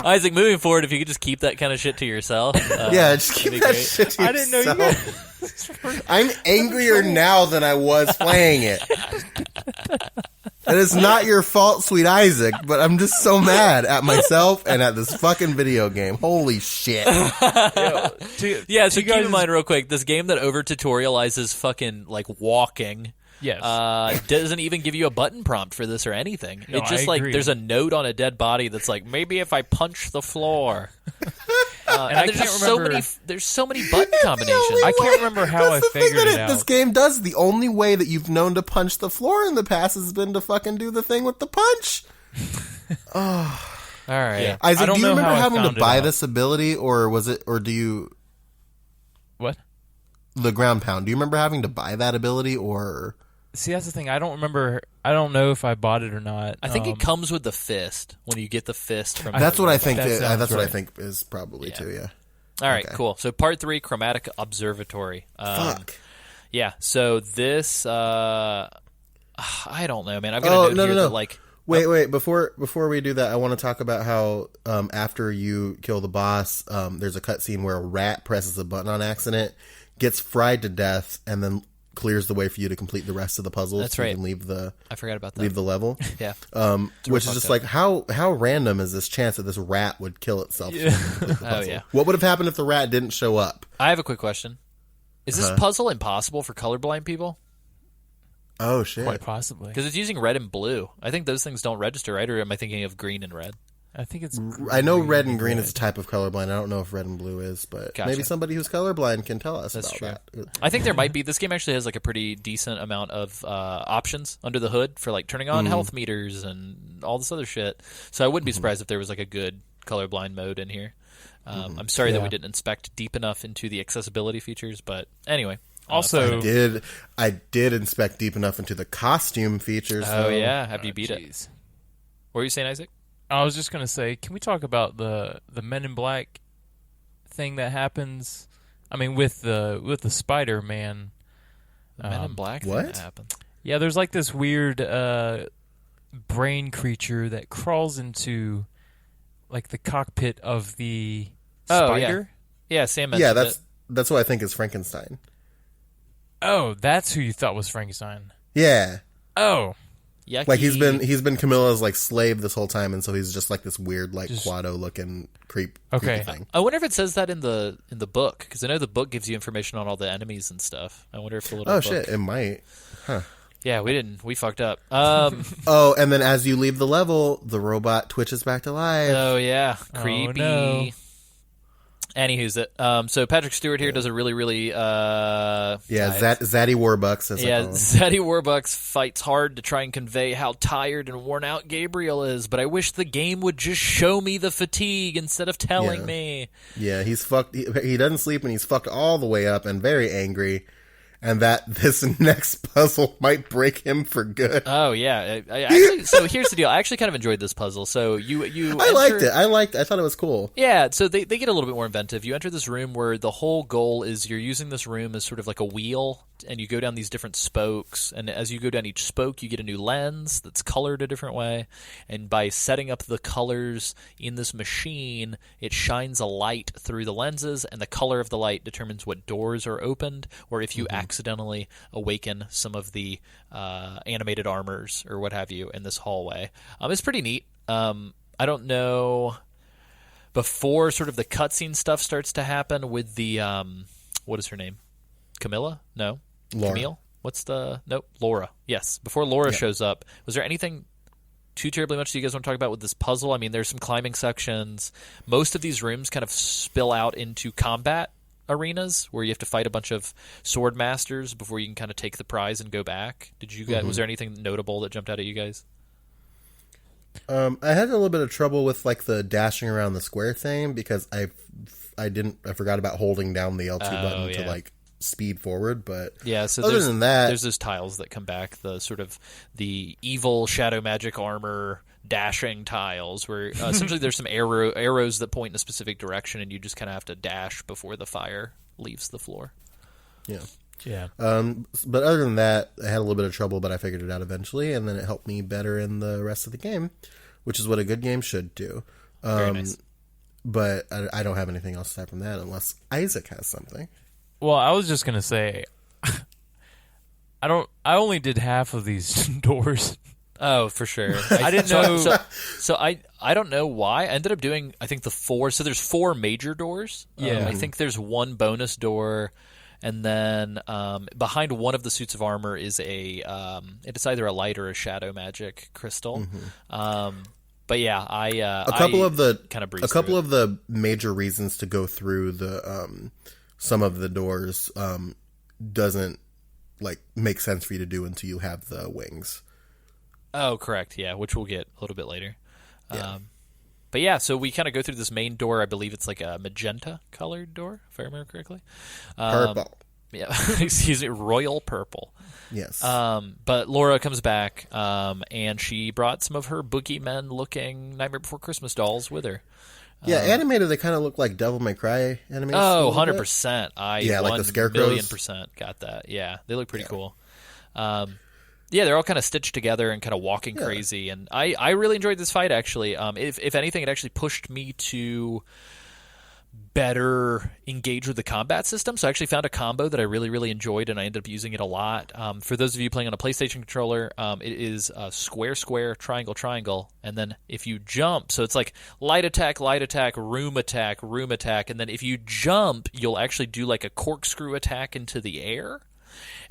Isaac, moving forward, if you could just keep that kind of shit to yourself. Yeah, just keep that'd be that great. shit to I didn't know you yourself. guys. I'm angrier now than I was playing it. It is not your fault, sweet Isaac, but I'm just so mad at myself and at this fucking video game. Holy shit. Yeah, so keep in mind real quick, this game that over-tutorializes fucking, walking... Yes. Doesn't even give you a button prompt for this or anything. No, It's just I agree. there's a note on a dead body that's maybe if I punch the floor. And I there's can't just remember. there's so many button combinations. I can't remember how That's I the thing figured that it out. this game does. The only way that you've known to punch the floor in the past has been to fucking do the thing with the punch. All right. Yeah. Isaac, I don't do you know remember how I having to found it buy out. this ability, or do you What? the ground pound? Do you remember having to buy that ability, or See, that's the thing. I don't remember. I don't know if I bought it or not. I think it comes with the fist when you get the fist from. that's what I think. That sounds That's what I right. think is probably too. Yeah. All right, Okay. cool. So part 3, chromatic observatory. Fuck. Yeah. So this, I don't know, man. I've got a note here that Wait. Before we do that, I want to talk about how after you kill the boss, there's a cutscene where a rat presses a button on accident, gets fried to death, and then clears the way for you to complete the rest of the puzzles. That's so you right. can leave the I forgot about that. leave the level. Yeah. Which is just fucked how random is this chance that this rat would kill itself? Yeah. Oh yeah. What would have happened if the rat didn't show up? I have a quick question. Is this puzzle impossible for colorblind people? Oh shit! Quite possibly. Because it's using red and blue. I think those things don't register, right? Or am I thinking of green and red? I think it's. I know red and green is a type of colorblind. I don't know if red and blue is, but Gotcha. maybe somebody who's colorblind can tell us That's about true. that. I think there might be. This game actually has a pretty decent amount of options under the hood for turning on health meters and all this other shit. So I wouldn't be surprised if there was a good colorblind mode in here. I'm sorry that Yeah. we didn't inspect deep enough into the accessibility features, but anyway. Also, I did inspect deep enough into the costume features. Oh though. yeah, have you beat it? jeez. What were you saying, Isaac? I was just gonna say, can we talk about the Men in Black thing that happens? I mean, with the Spider-Man. The Men in Black. what? Thing that happened. Yeah, there's this weird brain creature that crawls into the cockpit of the Oh, yeah. spider. Yeah, Sam mentioned Yeah, it. that's what I think is Frankenstein. Oh, that's who you thought was Frankenstein. Yeah, Oh, Yucky. he's been Camilla's slave this whole time, and so he's just this weird Quado looking creepy Okay. thing. I wonder if it says that in the book, because I know the book gives you information on all the enemies and stuff. I wonder if the little Oh book... shit, it might. Yeah, we fucked up. Oh, and then as you leave the level, the robot twitches back to life. Oh yeah, creepy. no. Anywho's it. So Patrick Stewart here does a really, really Zaddy Warbucks. As I yeah, call him. Zaddy Warbucks fights hard to try and convey how tired and worn out Gabriel is, but I wish the game would just show me the fatigue instead of telling Yeah. me. Yeah, he's fucked. He doesn't sleep, and he's fucked all the way up, and very angry. And that this next puzzle might break him for good. Oh yeah, I actually, so here's the deal. I actually kind of enjoyed this puzzle. So you I liked it. I thought it was cool. Yeah, so they get a little bit more inventive. You enter this room where the whole goal is you're using this room as sort of like a wheel, and you go down these different spokes, and as you go down each spoke, you get a new lens that's colored a different way, and by setting up the colors in this machine, it shines a light through the lenses, and the color of the light determines what doors are opened, or if you accidentally awaken some of the animated armors or what have you in this hallway. It's pretty neat. I don't know... Before sort of the cutscene stuff starts to happen with the, what is her name? Camilla? No. Laura. Camille? What's the... Nope, Laura. Yes. Before Laura shows up, was there anything... too terribly much do you guys want to talk about with this puzzle? I mean, there's some climbing sections. Most of these rooms kind of spill out into combat arenas where you have to fight a bunch of sword masters before you can kind of take the prize and go back. Did you guys? Was there anything notable that jumped out at you guys? I had a little bit of trouble with like the dashing around the square thing because I forgot about holding down the L2 button to like speed forward. But yeah, so other than that, there's those tiles that come back, the sort of the evil shadow magic armor dashing tiles where essentially there's some arrows that point in a specific direction and you just kind of have to dash before the fire leaves the floor. Yeah. But other than that, I had a little bit of trouble, but I figured it out eventually, and then it helped me better in the rest of the game, which is what a good game should do. Very nice. But I don't have anything else aside from that unless Isaac has something. Well, I was just gonna say, I only did half of these doors. Oh, for sure. I didn't know. So I don't know why. I ended up doing, I think, the 4. So there's 4 major doors. Yeah. I think there's 1 bonus door. And then behind one of the suits of armor is it's either a light or a shadow magic crystal. But yeah, a couple of the major reasons to go through the some of the doors doesn't like make sense for you to do until you have the wings. Oh, correct. Yeah, which we'll get a little bit later. Yeah. But yeah, so we kind of go through this main door. I believe it's like a magenta colored door, if I remember correctly. Purple. Yeah, excuse me, royal purple. Yes. But Laura comes back, and she brought some of her boogeymen-looking Nightmare Before Christmas dolls with her. Yeah, animated, they kind of look like Devil May Cry animated. Oh, 100%. Like the scarecrows. 1,000,000% got that. Yeah, they look pretty cool. Yeah, they're all kind of stitched together and kind of walking crazy, and I really enjoyed this fight, actually. If anything, it actually pushed me to better engage with the combat system, so I actually found a combo that I really, really enjoyed, and I ended up using it a lot. For those of you playing on a PlayStation controller, it is square, square, triangle, triangle, and then if you jump, so it's like light attack, room attack, and then if you jump, you'll actually do like a corkscrew attack into the air.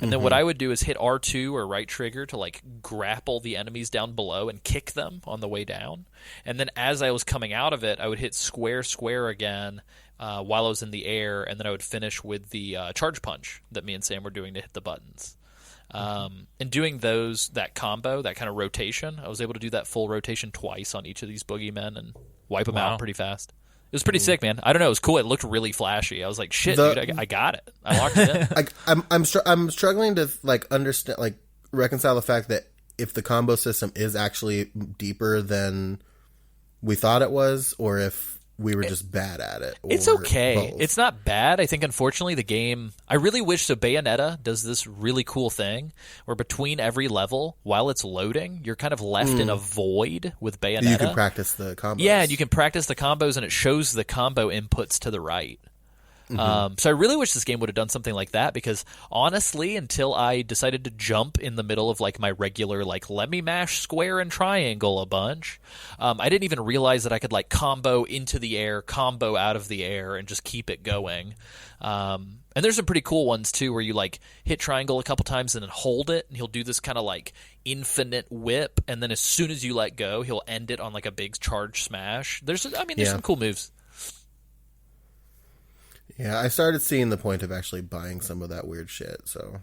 And then what I would do is hit R2 or right trigger to like grapple the enemies down below and kick them on the way down. And then as I was coming out of it, I would hit square, square again while I was in the air, and then I would finish with the charge punch that me and Sam were doing to hit the buttons. And doing that combo, that kind of rotation, I was able to do that full rotation twice on each of these boogeymen and wipe them out pretty fast. It was pretty sick, man. I don't know. It was cool. It looked really flashy. I was like, "Shit, dude, I got it. I locked it in." I'm struggling to like understand, like reconcile the fact that if the combo system is actually deeper than we thought it was, or if we were just bad at it. It's okay. Both. It's not bad. I think, unfortunately, the game... I really wish... So Bayonetta does this really cool thing where between every level, while it's loading, you're kind of left in a void with Bayonetta. You can practice the combos. Yeah, and you can practice the combos, and it shows the combo inputs to the right. So I really wish this game would have done something like that, because honestly, until I decided to jump in the middle of like my regular, like, let me mash square and triangle a bunch, I didn't even realize that I could like combo into the air, combo out of the air, and just keep it going. And there's some pretty cool ones too, where you like hit triangle a couple times and then hold it, and he'll do this kind of like infinite whip, and then as soon as you let go, he'll end it on like a big charge smash. There's some cool moves. Yeah, I started seeing the point of actually buying some of that weird shit, so...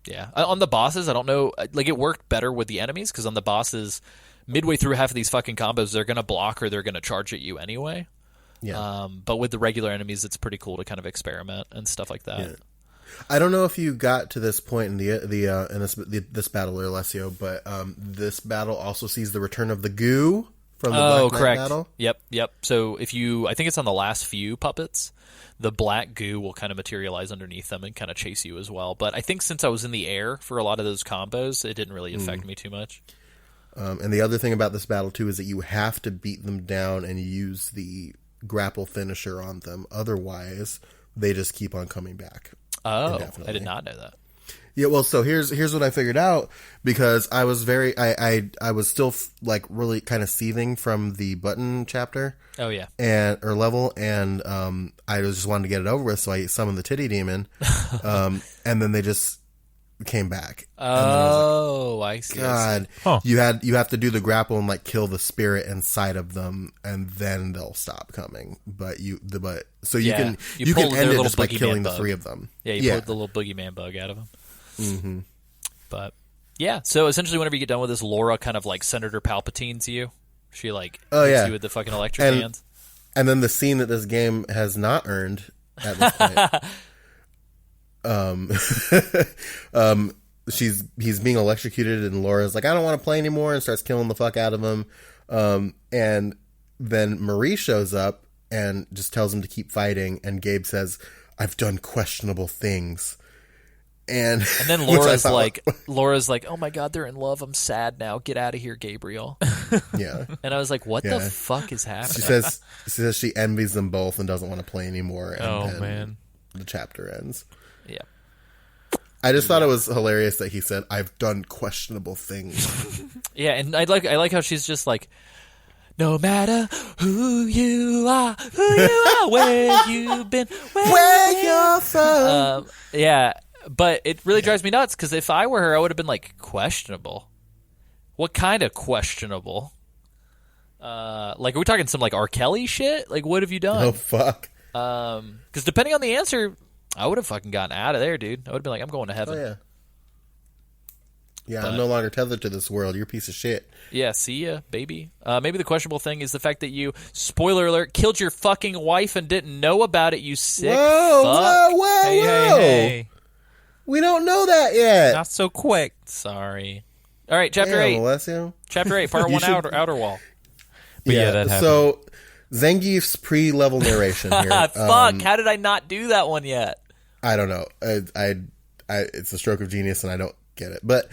Yeah. On the bosses, I don't know... Like, it worked better with the enemies, because on the bosses, midway through half of these fucking combos, they're going to block or they're going to charge at you anyway. Yeah. But with the regular enemies, it's pretty cool to kind of experiment and stuff like that. Yeah. I don't know if you got to this point in this battle, Alessio, but this battle also sees the return of the goo from the Black Knight correct. battle. Yep. So if you... I think it's on the last few puppets... The black goo will kind of materialize underneath them and kind of chase you as well. But I think since I was in the air for a lot of those combos, it didn't really affect me too much. And the other thing about this battle, too, is that you have to beat them down and use the grapple finisher on them. Otherwise, they just keep on coming back. Oh, I did not know that. Yeah, well, so here's what I figured out, because I was I was still like really kind of seething from the button chapter. Oh yeah, or level, and I just wanted to get it over with, so I summoned the titty demon, and then they just came back. Oh, I see. God, Huh. you have to do the grapple and like kill the spirit inside of them, and then they'll stop coming. But you can pull end their it little just by boogeyman killing the bug. 3 of them. Yeah, you pulled the little boogeyman bug out of him. Mm-hmm. But yeah, so essentially, whenever you get done with this, Laura kind of like Senator Palpatine's you. She like hits you with the fucking electric hands. And then the scene that this game has not earned at this point. He's being electrocuted, and Laura's like, I don't want to play anymore, and starts killing the fuck out of him. And then Marie shows up and just tells him to keep fighting, and Gabe says, I've done questionable things. And then Laura's like, oh my God, they're in love. I'm sad now. Get out of here, Gabriel. Yeah. And I was like, what the fuck is happening? She says she envies them both and doesn't want to play anymore. And then man. The chapter ends. Yeah. I just thought it was hilarious that he said, I've done questionable things. Yeah, and I like how she's just like, no matter who you are, where you've been, Where you're from. Yeah, but it really drives me nuts, because if I were her, I would have been like, questionable? What kind of questionable? Like, are we talking some like R. Kelly shit? Like, what have you done? Oh, fuck. Because depending on the answer, I would have fucking gotten out of there, dude. I would have been like, I'm going to heaven. Oh, yeah. Yeah, I'm no longer tethered to this world. You're a piece of shit. Yeah, see ya, baby. Maybe the questionable thing is the fact that you, spoiler alert, killed your fucking wife and didn't know about it, you sick fuck. Whoa. Hey. We don't know that yet. Not so quick. Sorry. All right, Chapter Damn, 8. Alessio. Chapter 8, Part 1, outer Wall. But yeah, that happened. So, Zangief's pre-level narration here. Fuck, how did I not do that one yet? I don't know. It's a stroke of genius, and I don't get it. But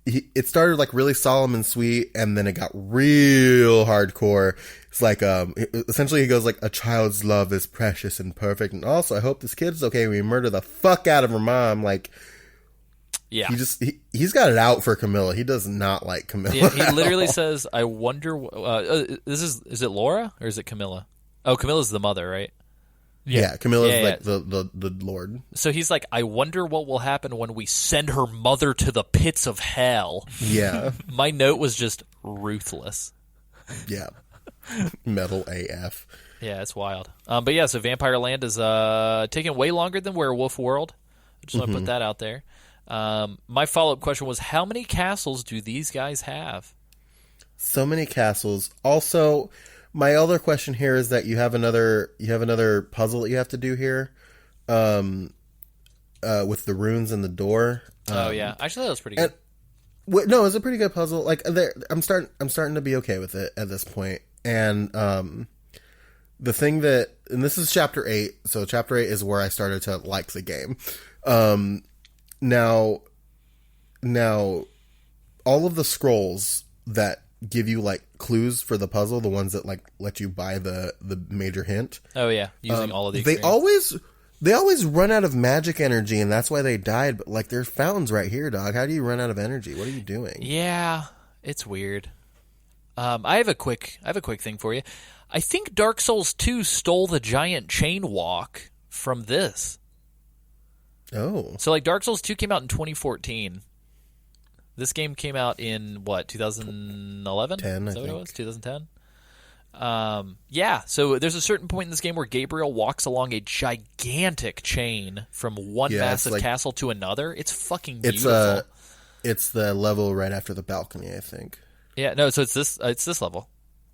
it started like really solemn and sweet, and then it got real hardcore. It's like essentially he goes like, a child's love is precious and perfect, and also I hope this kid's okay when we murder the fuck out of her mom. Like, yeah, he's got it out for Camilla. He does not like Camilla. Yeah, he literally says, I wonder is it Laura or is it Camilla? Oh, Camilla's the mother, right? Yeah, Camilla's like the lord. So he's like, I wonder what will happen when we send her mother to the pits of hell. Yeah. My note was just ruthless. Yeah. Metal AF. Yeah, it's wild. But yeah, so Vampire Land is taking way longer than Werewolf World. I just want to put that out there. My follow-up question was, how many castles do these guys have? So many castles. Also, my other question here is that you have another puzzle that you have to do here, with the runes and the door. Oh yeah, actually that was pretty good. No, it's a pretty good puzzle. Like, I'm starting to be okay with it at this point. And the thing that, and this is chapter 8, so chapter 8 is where I started to like the game. Now, all of the scrolls that give you like clues for the puzzle, the ones that like let you buy the major hint. Oh yeah, using all of the experience. They always run out of magic energy, and that's why they died. But like, there's fountains right here, dog. How do you run out of energy? What are you doing? Yeah, it's weird. I have a quick thing for you. I think Dark Souls 2 stole the giant chain walk from this. Oh. So like Dark Souls 2 came out in 2014. This game came out in what, 2011? 10, Is that I what it think. was? 2010? Yeah, so there's a certain point in this game where Gabriel walks along a gigantic chain from one massive castle to another. It's fucking beautiful. It's the level right after the balcony, I think. Yeah, no, so it's this level.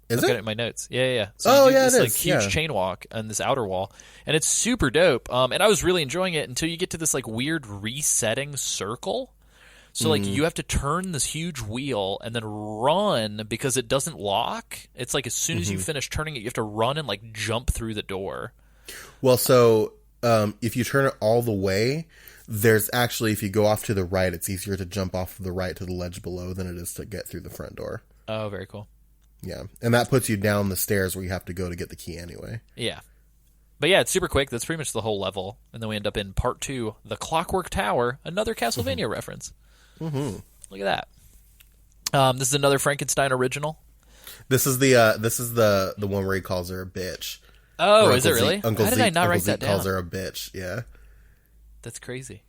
Is Looking it? at my notes. Yeah. So you do this, it like, is. huge chain walk on this outer wall, and it's super dope. And I was really enjoying it until you get to this like weird resetting circle. So like you have to turn this huge wheel and then run because it doesn't lock. It's like as soon as you finish turning it, you have to run and like jump through the door. Well, so if you turn it all the way, there's actually, if you go off to the right, it's easier to jump off the right to the ledge below than it is to get through the front door. Oh, very cool. Yeah, and that puts you down the stairs where you have to go to get the key anyway. Yeah. But yeah, it's super quick. That's pretty much the whole level. And then we end up in part 2, The Clockwork Tower, another Castlevania reference. Mm-hmm. Look at that. This is another Frankenstein original. This is the one where he calls her a bitch. Oh, is it really? Uncle How did Zeke, I not Uncle write Zeke that down? calls her a bitch, yeah. That's crazy.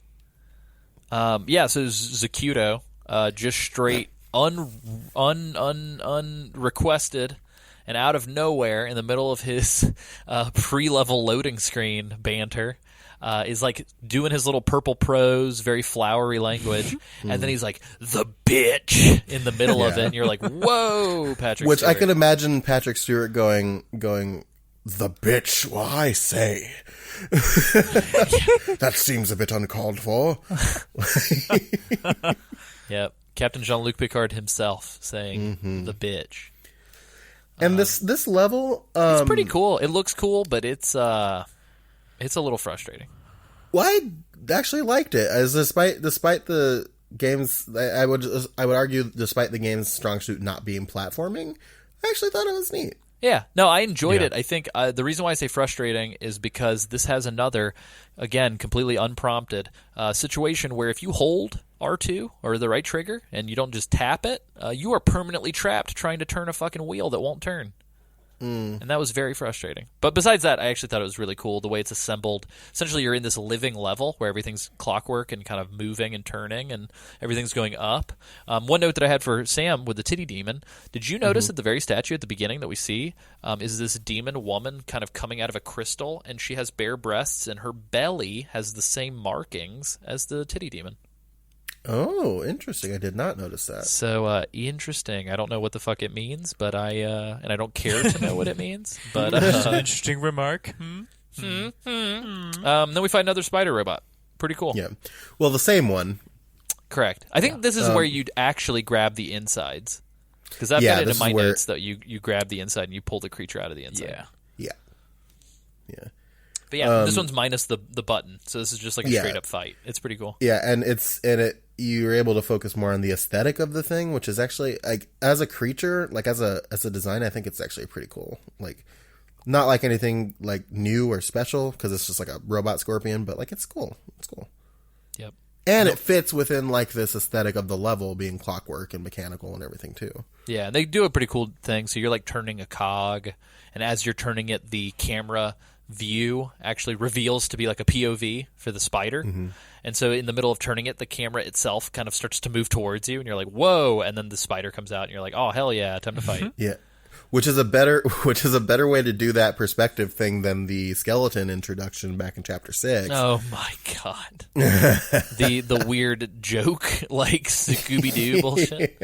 Yeah, so Zacuto, just straight unrequested and out of nowhere in the middle of his pre-level loading screen banter, is like doing his little purple prose, very flowery language, and then he's like, the bitch, in the middle of it, and you're like, whoa, Patrick Which Stewart. I could imagine Patrick Stewart going, the bitch, well, I say. That seems a bit uncalled for. Yep. Captain Jean-Luc Picard himself saying the bitch. And this level, It's pretty cool. It looks cool, but it's a little frustrating. well, I actually liked it. As despite the game's, I would argue, despite the game's strong suit not being platforming, I actually thought it was neat. Yeah, no, I enjoyed it. I think the reason why I say frustrating is because this has another, again, completely unprompted situation where if you hold R2 or the right trigger and you don't just tap it, you are permanently trapped trying to turn a fucking wheel that won't turn. And that was very frustrating. But besides that, I actually thought it was really cool the way it's assembled. Essentially, you're in this living level where everything's clockwork and kind of moving and turning and everything's going up. One note that I had for Sam with the titty demon, did you notice that the very statue at the beginning that we see is this demon woman kind of coming out of a crystal, and she has bare breasts and her belly has the same markings as the titty demon. Oh, interesting. I did not notice that. So interesting. I don't know what the fuck it means, but and I don't care to know what it means. But That's an interesting remark. then we find another spider robot. Pretty cool. Yeah. Well, the same one. Correct. I think this is where you'd actually grab the insides, because I've Yeah, got it this in my is where- notes that you grab the inside and you pull the creature out of the inside. Yeah. But yeah, this one's minus the button, so this is just like a Yeah. straight up fight. It's pretty cool. Yeah, and you're able to focus more on the aesthetic of the thing, which is actually, like, as a creature, like as a design, I think it's actually pretty cool. Like, not like anything like new or special, because it's just like a robot scorpion, but like it's cool. It's cool. Yep. And it fits within like this aesthetic of the level being clockwork and mechanical and everything too. Yeah, and they do a pretty cool thing. So you're like turning a cog, and as you're turning it, the camera view actually reveals to be like a POV for the spider. And so in the middle of turning it, the camera itself kind of starts to move towards you, and you're like, whoa, and then the spider comes out and you're like, oh hell yeah, time to fight. Yeah. Which is a better way to do that perspective thing than the skeleton introduction back in chapter 6. Oh my god. the weird joke like Scooby Doo bullshit.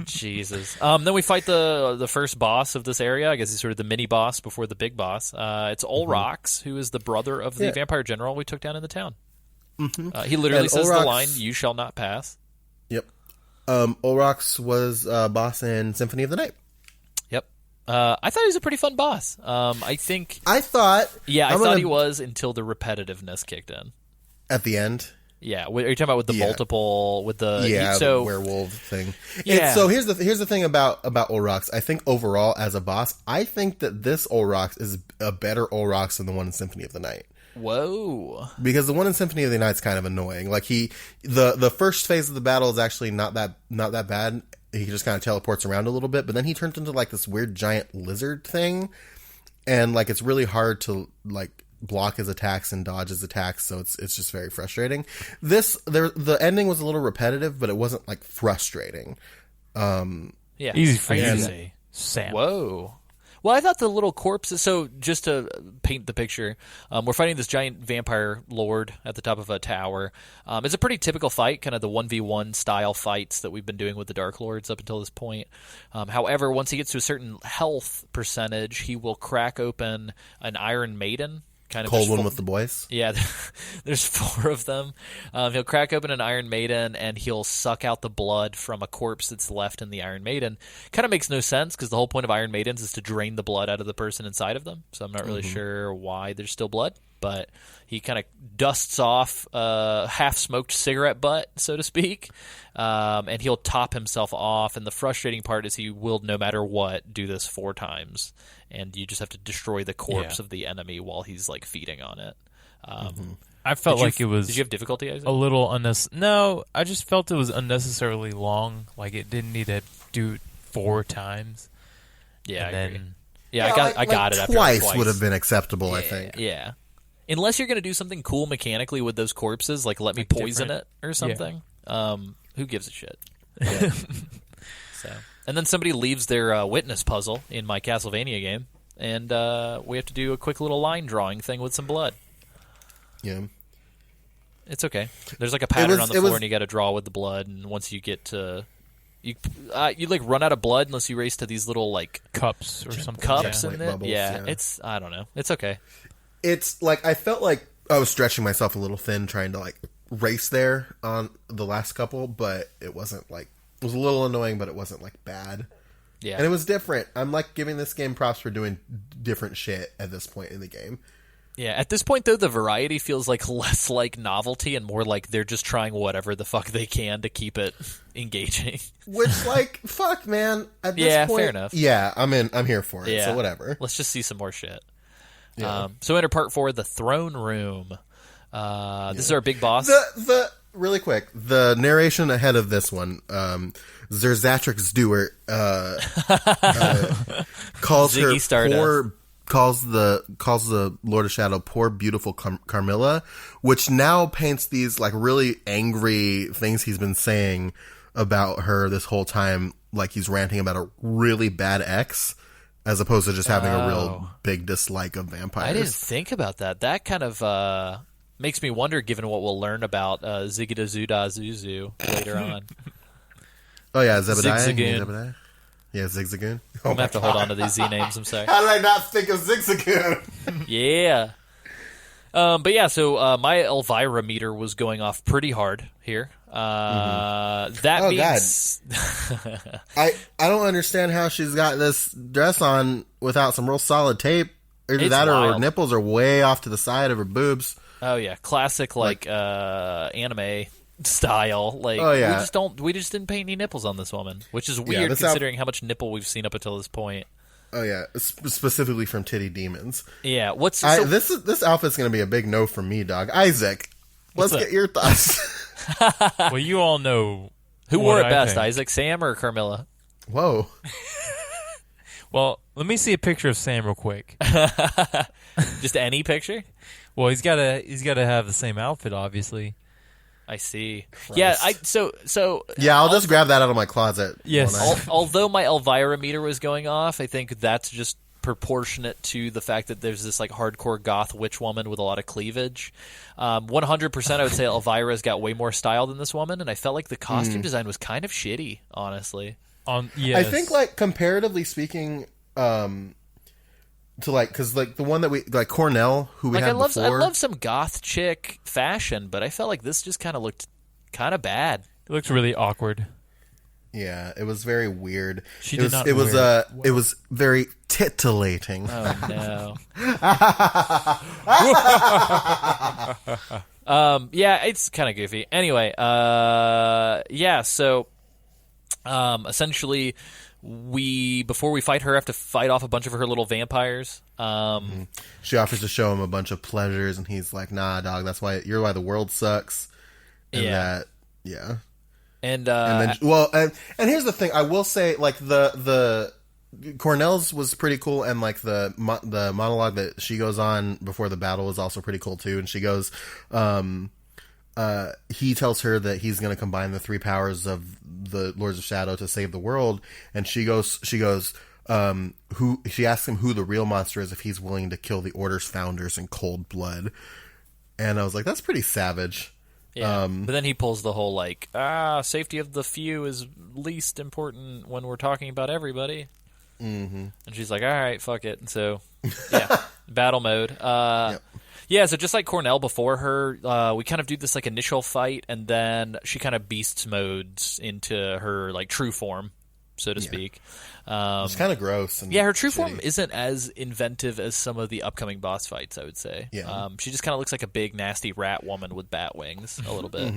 Jesus. Then we fight the first boss of this area. I guess he's sort of the mini boss before the big boss. It's Olrox, who is the brother of the vampire general we took down in the town. He literally says the line, "You shall not pass." Yep. Olrox was boss in Symphony of the Night. Yep. I thought he was a pretty fun boss. I thought he was until the repetitiveness kicked in. At the end? Yeah. Are you talking about with the multiple, with the... the werewolf thing. Yeah. So here's the thing about Olrox. I think overall, as a boss, I think that this Olrox is a better Olrox than the one in Symphony of the Night. Whoa. Because the one in Symphony of the Night is kind of annoying. Like the first phase of the battle is actually not that bad. He just kind of teleports around a little bit, but then he turns into like this weird giant lizard thing, and like it's really hard to like block his attacks and dodge his attacks, so it's just very frustrating. The ending was a little repetitive, but it wasn't like frustrating. Yeah. Easy for you to say, Sam. Whoa. Well, I thought the little corpses... So, just to paint the picture, we're fighting this giant vampire lord at the top of a tower. It's a pretty typical fight, kind of the 1v1 style fights that we've been doing with the Dark Lords up until this point. However, once he gets to a certain health percentage, he will crack open an Iron Maiden. Kind of cold one with the boys. Yeah, there's 4 of them. He'll crack open an Iron Maiden, and he'll suck out the blood from a corpse that's left in the Iron Maiden. Kind of makes no sense, because the whole point of Iron Maidens is to drain the blood out of the person inside of them. So I'm not really sure why there's still blood, but he kind of dusts off a half-smoked cigarette butt, so to speak, and he'll top himself off. And the frustrating part is he will, no matter what, do this 4 times. And you just have to destroy the corpse of the enemy while he's like feeding on it. I felt like it was... Did you have difficulty, Isaac? A little unnecessary. No, I just felt it was unnecessarily long. Like it didn't need to do it 4 times. Yeah, and I agree. then, Yeah, I got it after twice twice. would have been acceptable, I think. Yeah. unless you're going to do something cool mechanically with those corpses, like let me poison different- it or something. Who gives a shit? Yeah. So, and then somebody leaves their witness puzzle in my Castlevania game, and we have to do a quick little line drawing thing with some blood. Yeah. It's okay. There's like a pattern on the floor, was- and you got to draw with the blood. And once you get to you like run out of blood unless you race to these little like Cups or something. cups Yeah. in Like it. bubbles, Yeah, yeah. it's I don't know. It's okay. It's like I felt like I was stretching myself a little thin trying to like race there on the last couple, but it wasn't like it was a little annoying, but it wasn't like bad. Yeah, And it was different. I'm like giving this game props for doing different shit at this point in the game. yeah. At this point, though, the variety feels like less like novelty and more like they're just trying whatever the fuck they can to keep it engaging. Which like fuck man. At this Yeah, point, fair enough. Yeah, I'm here for it. Yeah, So whatever. Let's just see some more shit. Yeah. So enter part 4, the throne room. This is our big boss. The really quick, the narration ahead of this one, Zerzatrix Stewart calls her Ziggy Stardust. poor, calls the Lord of Shadow poor beautiful Carmilla, which now paints these like really angry things he's been saying about her this whole time, like he's ranting about a really bad ex, as opposed to just having a real big dislike of vampires. I didn't think about that. That kind of makes me wonder, given what we'll learn about Zigida Zuda Zuzu later on. Oh yeah, Zebediah. Zigzagoon. Zebediah? Yeah, Zigzagoon. I'm going to have to hold on to these Z names, I'm sorry. How did I not think of Zigzagoon? Yeah. But yeah, so my Elvira meter was going off pretty hard here. That Oh, means... I don't understand how she's got this dress on without some real solid tape. Either It's that or her wild. nipples are way off to the side of her boobs. Oh yeah, classic like anime style. Like Oh, yeah. we just didn't paint any nipples on this woman, which is weird this considering how much nipple we've seen up until this point. Oh yeah, specifically from Titty Demons. Yeah, what's so, This outfit's gonna be a big no from me, dog. Isaac, let's What's get your thoughts. Well, you all know who what wore it I best, think. Isaac, Sam or Carmilla? Whoa. Well, let me see a picture of Sam real quick. Just any picture? Well, he's gotta have the same outfit, obviously. I see. Yeah, so Yeah, I'll just grab that out of my closet. Yes. when I- although my Elvira meter was going off, I think that's just proportionate to the fact that there's this like hardcore goth witch woman with a lot of cleavage. 100% I would say Elvira's got way more style than this woman, and I felt like the costume design was kind of shitty, honestly. Yes. I think, like, comparatively speaking, to like, because like the one that we like Cornell, who we Like had I love before. some goth chick fashion, but I felt like this just kind of looked kind of bad. it looks really awkward. Yeah, it was very weird. She it did was, not It was wear it was very titillating. Oh no. Yeah, it's kind of goofy. Anyway, yeah, so essentially before we fight her have to fight off a bunch of her little vampires. She offers to show him a bunch of pleasures, and he's like, "Nah, dog. That's why the world sucks." And Yeah. yeah. And And then, and here's the thing. I will say, like the Cornell's was pretty cool, and like the monologue that she goes on before the battle is also pretty cool too. And she goes, he tells her that he's going to combine the three powers of the Lords of Shadow to save the world, and she goes, she asks him who the real monster is if he's willing to kill the Order's founders in cold blood. And I was like, that's pretty savage. yeah. But then he pulls the whole like, safety of the few is least important when we're talking about everybody. Mm-hmm. And she's like, all right, fuck it. And so, yeah, battle mode. Yep. Yeah, so just like Cornell before her, we kind of do this like initial fight, and then she kind of beasts modes into her like true form, so to speak. It's kind of gross. And Yeah, her true shitty. form isn't as inventive as some of the upcoming boss fights, I would say. Yeah. She just kind of looks like a big, nasty rat woman with bat wings a little bit.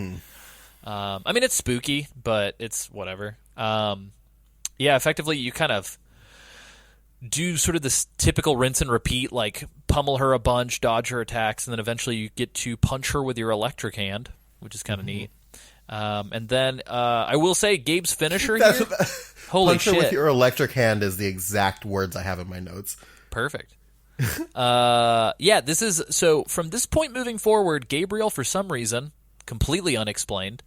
I mean, it's spooky, but it's whatever. Yeah, effectively, you kind of do sort of this typical rinse and repeat, like pummel her a bunch, dodge her attacks, and then eventually you get to punch her with your electric hand, which is kind of neat. And then I will say Gabe's finisher here. Holy Punch her shit. with your electric hand is the exact words I have in my notes. Perfect. Yeah, this is so. From this point moving forward, Gabriel, for some reason, completely unexplained,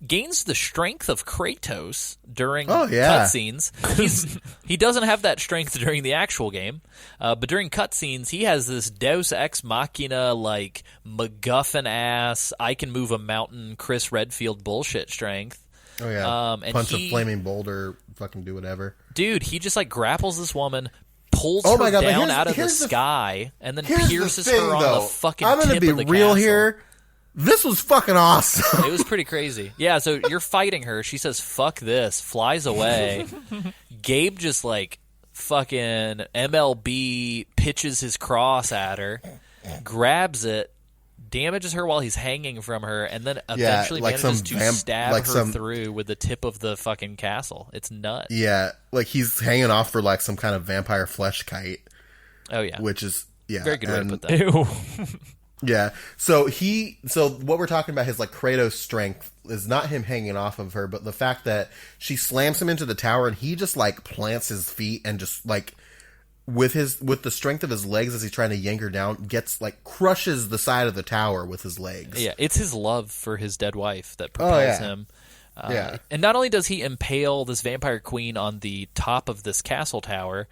gains the strength of Kratos during cutscenes. He doesn't have that strength during the actual game, but during cutscenes, he has this Deus Ex Machina, like MacGuffin ass, I can move a mountain, Chris Redfield bullshit strength. Oh yeah, and punch a flaming boulder, fucking do whatever. Dude, he just like grapples this woman, pulls her down out of the sky, and then pierces her on the fucking I'm gonna be of the real castle. Here. This was fucking awesome. It was pretty crazy. Yeah, so you're fighting her. She says, fuck this, flies away. Gabe just, like, fucking MLB pitches his cross at her, grabs it, damages her while he's hanging from her, and then eventually manages to stab her through with the tip of the fucking castle. It's nuts. Yeah, like he's hanging off for, like, some kind of vampire flesh kite. Oh, yeah. Which is, yeah. Very good way to put that. Ew. Yeah, so what we're talking about, his like Kratos strength is not him hanging off of her, but the fact that she slams him into the tower and he just like plants his feet and just like with the strength of his legs as he's trying to yank her down, gets like crushes the side of the tower with his legs. Yeah, it's his love for his dead wife that propels him. And not only does he impale this vampire queen on the top of this castle tower,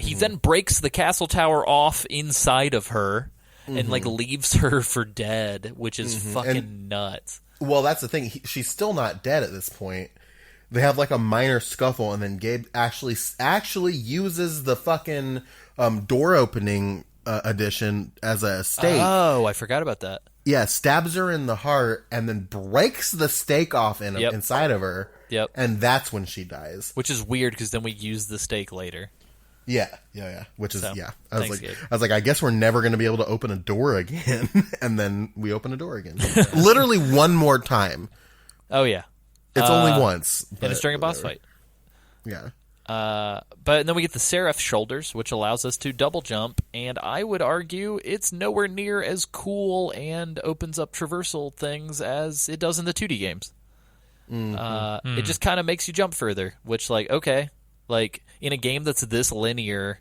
he then breaks the castle tower off inside of her. And, like, leaves her for dead, which is fucking nuts. Well, that's the thing. She's still not dead at this point. They have, like, a minor scuffle, and then Gabe actually uses the fucking door opening edition as a stake. Oh, I forgot about that. Yeah, stabs her in the heart, and then breaks the stake off inside of her. Yep. And that's when she dies. Which is weird, because then we use the stake later. Yeah. Which is, I was like, I guess we're never going to be able to open a door again. And then we open a door again. Literally one more time. Oh, yeah. It's only once. And it's during a boss fight. Yeah. But then we get the Seraph shoulders, which allows us to double jump. And I would argue it's nowhere near as cool and opens up traversal things as it does in the 2D games. It just kind of makes you jump further, which, like, okay. Like, in a game that's this linear,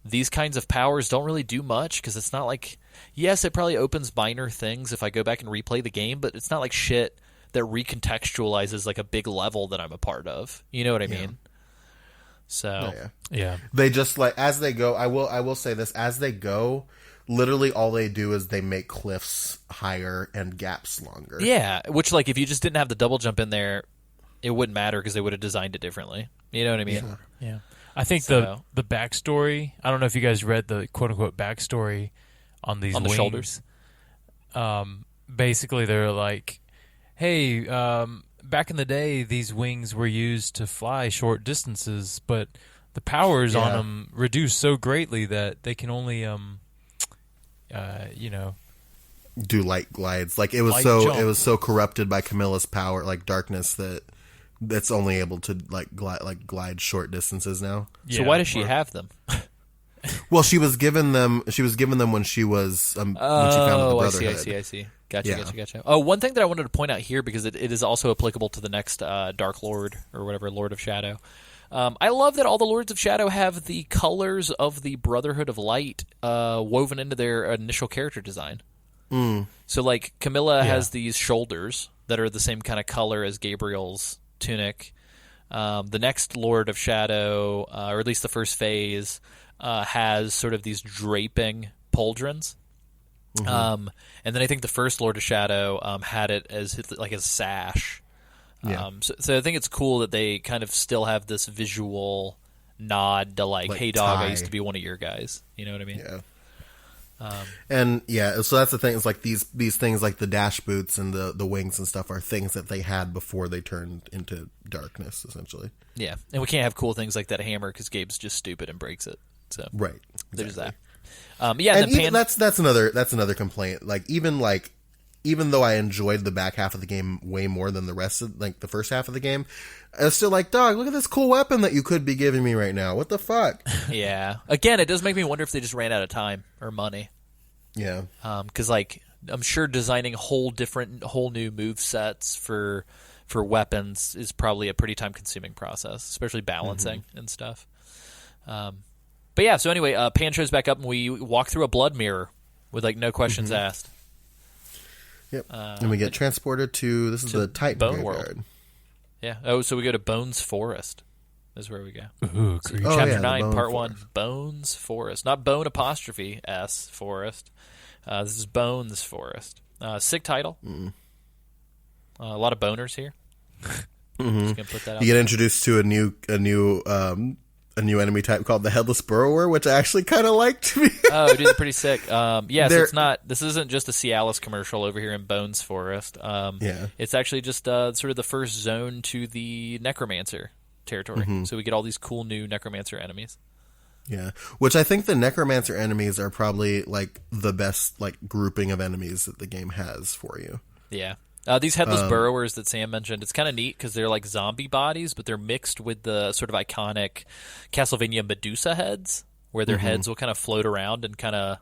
these kinds of powers don't really do much, because it's not like... Yes, it probably opens minor things if I go back and replay the game, but it's not like shit that recontextualizes, like, a big level that I'm a part of. You know what I mean? So... Yeah. They just, like, as they go... I will say this. As they go, literally all they do is they make cliffs higher and gaps longer. Yeah, which, like, if you just didn't have the double jump in there, it wouldn't matter, because they would have designed it differently. You know what I mean? Yeah. I think the backstory, I don't know if you guys read the quote-unquote backstory on these wings. The shoulders? Basically, they're like, hey, back in the day, these wings were used to fly short distances, but the powers on them reduced so greatly that they can only, do light glides. Like, it was so corrupted by Camilla's power, like darkness, that's only able to glide short distances now. So why does she have them? Well, she was given them when she was when she founded the Brotherhood. I see. Gotcha. Oh, one thing that I wanted to point out here, because it is also applicable to the next Dark Lord or whatever, Lord of Shadow. I love that all the Lords of Shadow have the colors of the Brotherhood of Light woven into their initial character design. So, like, Camilla has these shoulders that are the same kind of color as Gabriel's tunic. The next Lord of Shadow, or at least the first phase, has sort of these draping pauldrons. And then I think the first Lord of Shadow had it as like a sash. So I think it's cool that they kind of still have this visual nod to like hey dog, I used to be one of your guys. You know what I mean? Yeah. So that's the thing. It's like these things, like the dash boots and the wings and stuff, are things that they had before they turned into darkness, essentially. Yeah, and we can't have cool things like that hammer because Gabe's just stupid and breaks it. So right, exactly. There's that. That's another complaint. Even though I enjoyed the back half of the game way more than the rest of the first half of the game, I was still like, dog, look at this cool weapon that you could be giving me right now. What the fuck? Yeah. Again, it does make me wonder if they just ran out of time or money. Yeah. Because I'm sure designing whole new move sets for weapons is probably a pretty time consuming process, especially balancing and stuff. But yeah, so anyway, Pan shows back up, and we walk through a blood mirror with like no questions asked. Yep. And we get transported to the Titan Bone Graveyard. World. Yeah. Oh, so we go to Bones Forest. Is where we go. Ooh, So creepy. Chapter the 9, Bone Part Forest. 1, Bones Forest. Not Bone apostrophe S Forest. This is Bones Forest. Sick title. A lot of boners here. Just gonna put that out. You get introduced to a new enemy type called the Headless Burrower, which I actually kind of liked. Oh, dude, they're pretty sick. So They're- it's not. This isn't just a Cialis commercial over here in Bones Forest. Yeah. It's actually just sort of the first zone to the Necromancer territory. So we get all these cool new Necromancer enemies. Yeah, which I think the Necromancer enemies are probably like the best like grouping of enemies that the game has for you. Yeah. These headless burrowers that Sam mentioned, it's kind of neat because they're like zombie bodies, but they're mixed with the sort of iconic Castlevania Medusa heads, where their heads will kind of float around and kind of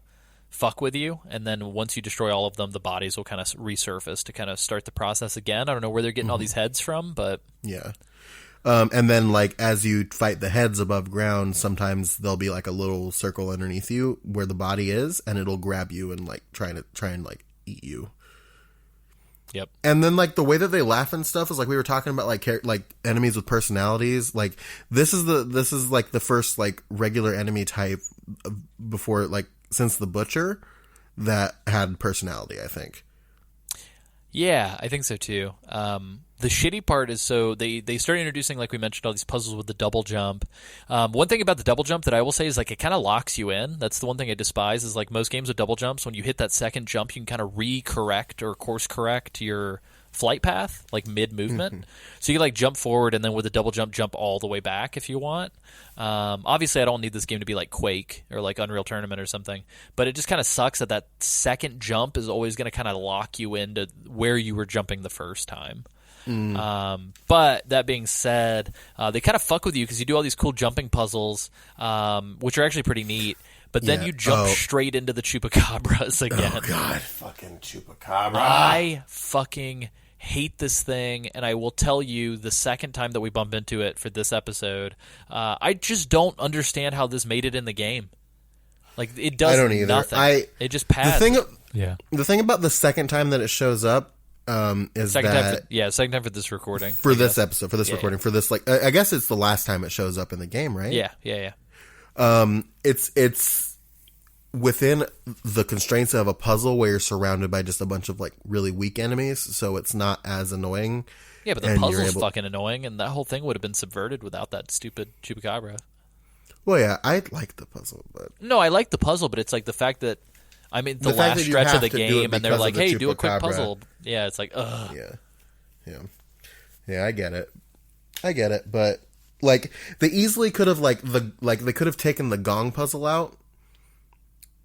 fuck with you. And then once you destroy all of them, the bodies will kind of resurface to kind of start the process again. I don't know where they're getting all these heads from, but... Yeah. And then like as you fight the heads above ground, sometimes there'll be like a little circle underneath you where the body is, and it'll grab you and like try and like eat you. Yep. And then like the way that they laugh and stuff is like we were talking about like enemies with personalities. Like this is like the first like regular enemy type before like since the Butcher that had personality, I think. Yeah, I think so too. The shitty part is so they started introducing, like we mentioned, all these puzzles with the double jump. One thing about the double jump that I will say is like it kind of locks you in. That's the one thing I despise is like most games with double jumps, when you hit that second jump, you can kind of recorrect or course correct your flight path like mid movement. So you can like jump forward and then with a double jump all the way back if you want. Obviously I don't need this game to be like Quake or like Unreal Tournament or something, but it just kind of sucks that second jump is always going to kind of lock you into where you were jumping the first time. But that being said, they kind of fuck with you because you do all these cool jumping puzzles, which are actually pretty neat. But then Yeah. you jump straight into the chupacabras again. Oh God, fucking Chupacabra! I fucking hate this thing, and I will tell you the second time that we bump into it for this episode, I just don't understand how this made it in the game. Like it does I don't either. nothing. It just pads. The thing about the second time that it shows up is second that time for this recording. for this episode, for this recording, for this like I guess it's the last time it shows up in the game, right? Yeah. It's within the constraints of a puzzle where you're surrounded by just a bunch of like really weak enemies, so it's not as annoying. Yeah, but the and puzzle's you're able- fucking annoying, and that whole thing would have been subverted without that stupid chupacabra. Well, yeah, I like the puzzle, but No, I like the puzzle, but it's like the fact that I'm in the fact last that you stretch of have the to do it game, and they're because like, of the "Hey, do a quick chupacabra." puzzle." Yeah, it's like, ugh. yeah, I get it, but like they easily could have they could have taken the gong puzzle out,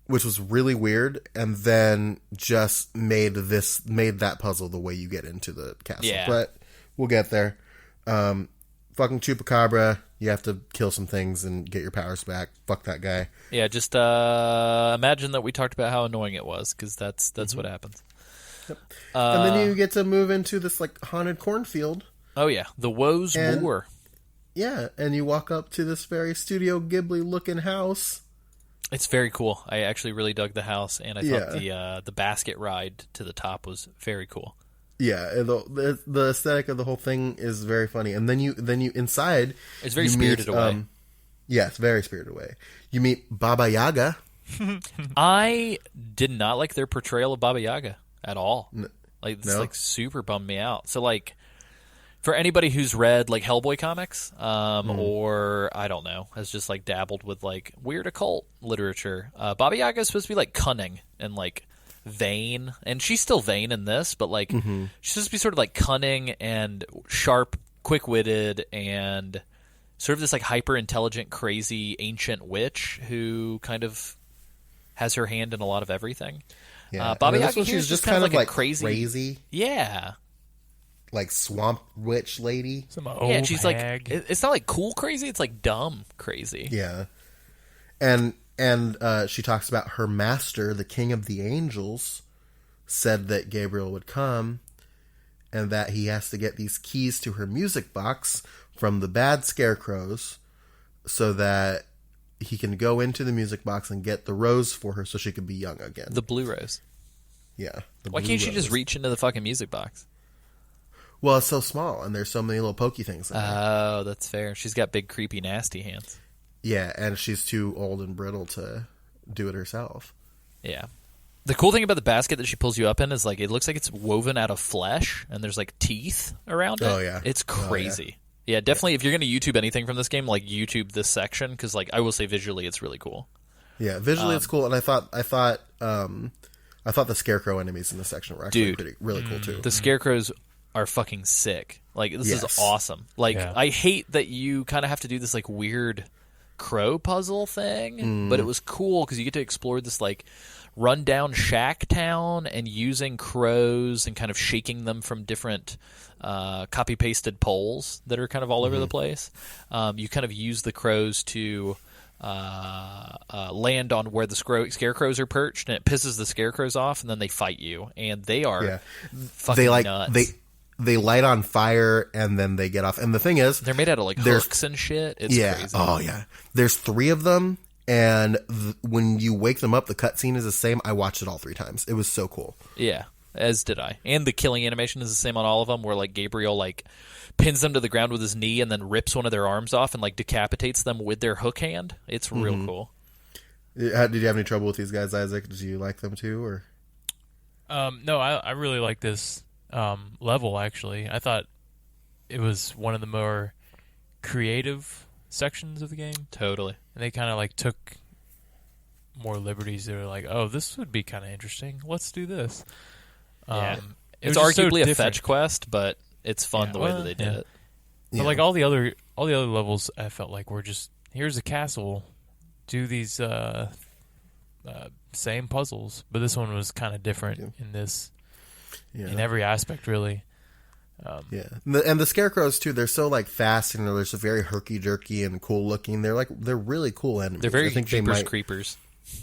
which was really weird, and then just made that puzzle the way you get into the castle. Yeah. But we'll get there. Fucking Chupacabra, you have to kill some things and get your powers back. Fuck that guy. Yeah, just imagine that we talked about how annoying it was, because that's what happens. And then you get to move into this like haunted cornfield. Oh yeah, the Woes And- War. Yeah, and you walk up to this very Studio Ghibli looking house. It's very cool. I actually really dug the house, and I thought the basket ride to the top was very cool. Yeah, and the aesthetic of the whole thing is very funny. And then you inside, It's very you Spirited Away. Yeah, it's very Spirited Away. You meet Baba Yaga. I did not like their portrayal of Baba Yaga at all. Like this No? like super bummed me out. So like for anybody who's read like Hellboy comics, or I don't know, has just like dabbled with like weird occult literature, Baba Yaga is supposed to be like cunning and like vain, and she's still vain in this, but like she's supposed to be sort of like cunning and sharp, quick-witted, and sort of this like hyper intelligent, crazy ancient witch who kind of has her hand in a lot of everything. Yeah, Baba and this Yaga one here she's is just kind of kind of like like a crazy, yeah, like swamp witch lady. Some yeah. old And she's like, hag. it's not like cool crazy; it's like dumb crazy. Yeah, and she talks about her master, the king of the angels, said that Gabriel would come, and that he has to get these keys to her music box from the bad scarecrows, so that he can go into the music box and get the rose for her so she could be young again. The blue rose. Yeah. Why can't she just reach into the fucking music box? Well, it's so small, and there's so many little pokey things in there. Oh, that's fair. She's got big, creepy, nasty hands. Yeah, and she's too old and brittle to do it herself. Yeah. The cool thing about the basket that she pulls you up in is, like, it looks like it's woven out of flesh, and there's, like, teeth around it. Oh, yeah. It's crazy. Yeah, definitely, if you're going to YouTube anything from this game, like, YouTube this section, because, like, I will say visually it's really cool. Yeah, visually it's cool, and I thought the scarecrow enemies in this section were actually really cool, too. The scarecrows are fucking sick. Like, this is awesome. Like, I hate that you kind of have to do this, like, weird crow puzzle thing, but it was cool because you get to explore this, like, rundown shack town and using crows and kind of shaking them from different copy-pasted poles that are kind of all over the place. You kind of use the crows to land on where the scarecrows are perched, and it pisses the scarecrows off, and then they fight you, and they are fucking nuts. They light on fire, and then they get off. And the thing is, they're made out of, like, hooks and shit. It's crazy. Oh, yeah. There's 3 of them, and when you wake them up, the cutscene is the same. I watched it all 3 times. It was so cool. Yeah, as did I. And the killing animation is the same on all of them, where, like, Gabriel, like, pins them to the ground with his knee and then rips one of their arms off and, like, decapitates them with their hook hand. It's real cool. Did you have any trouble with these guys, Isaac? Did you like them too, or? No, I really like this level, actually. I thought it was one of the more creative sections of the game. Totally. And they kind of, like, took more liberties. They were like, oh, this would be kind of interesting. Let's do this. Yeah. It It's was just arguably so a fetch quest, but it's fun the way that they did it. But like all the other levels, I felt like were just, here's a castle, do these same puzzles. But this one was kind of different in this, in every aspect, really. And the scarecrows too. They're so, like, fast, and they're just very herky jerky and cool looking. They're really cool enemies. They're very Jeepers creepers.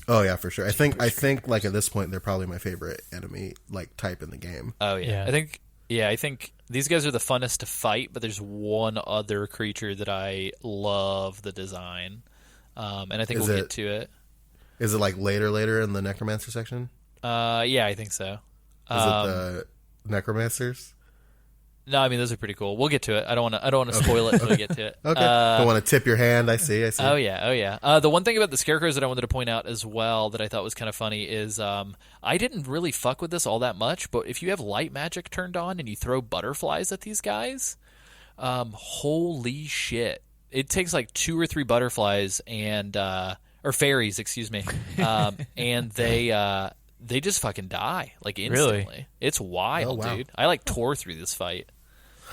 Oh yeah, for sure. I think like at this point they're probably my favorite enemy, like, type in the game. Oh yeah. I think these guys are the funnest to fight, but there's one other creature that I love the design. And I think we'll get to it. Is it, like, later in the necromancer section? Yeah, I think so. Is it the necromancers? No, I mean, those are pretty cool. We'll get to it. I don't want to spoil it until we get to it. Okay. Don't want to tip your hand. I see. Oh yeah. The one thing about the scarecrows that I wanted to point out as well that I thought was kind of funny is I didn't really fuck with this all that much, but if you have light magic turned on and you throw butterflies at these guys, holy shit! It takes like 2 or 3 butterflies and or fairies, excuse me, and they just fucking die, like, instantly. Really? It's wild, wow. dude. I, like, tore through this fight.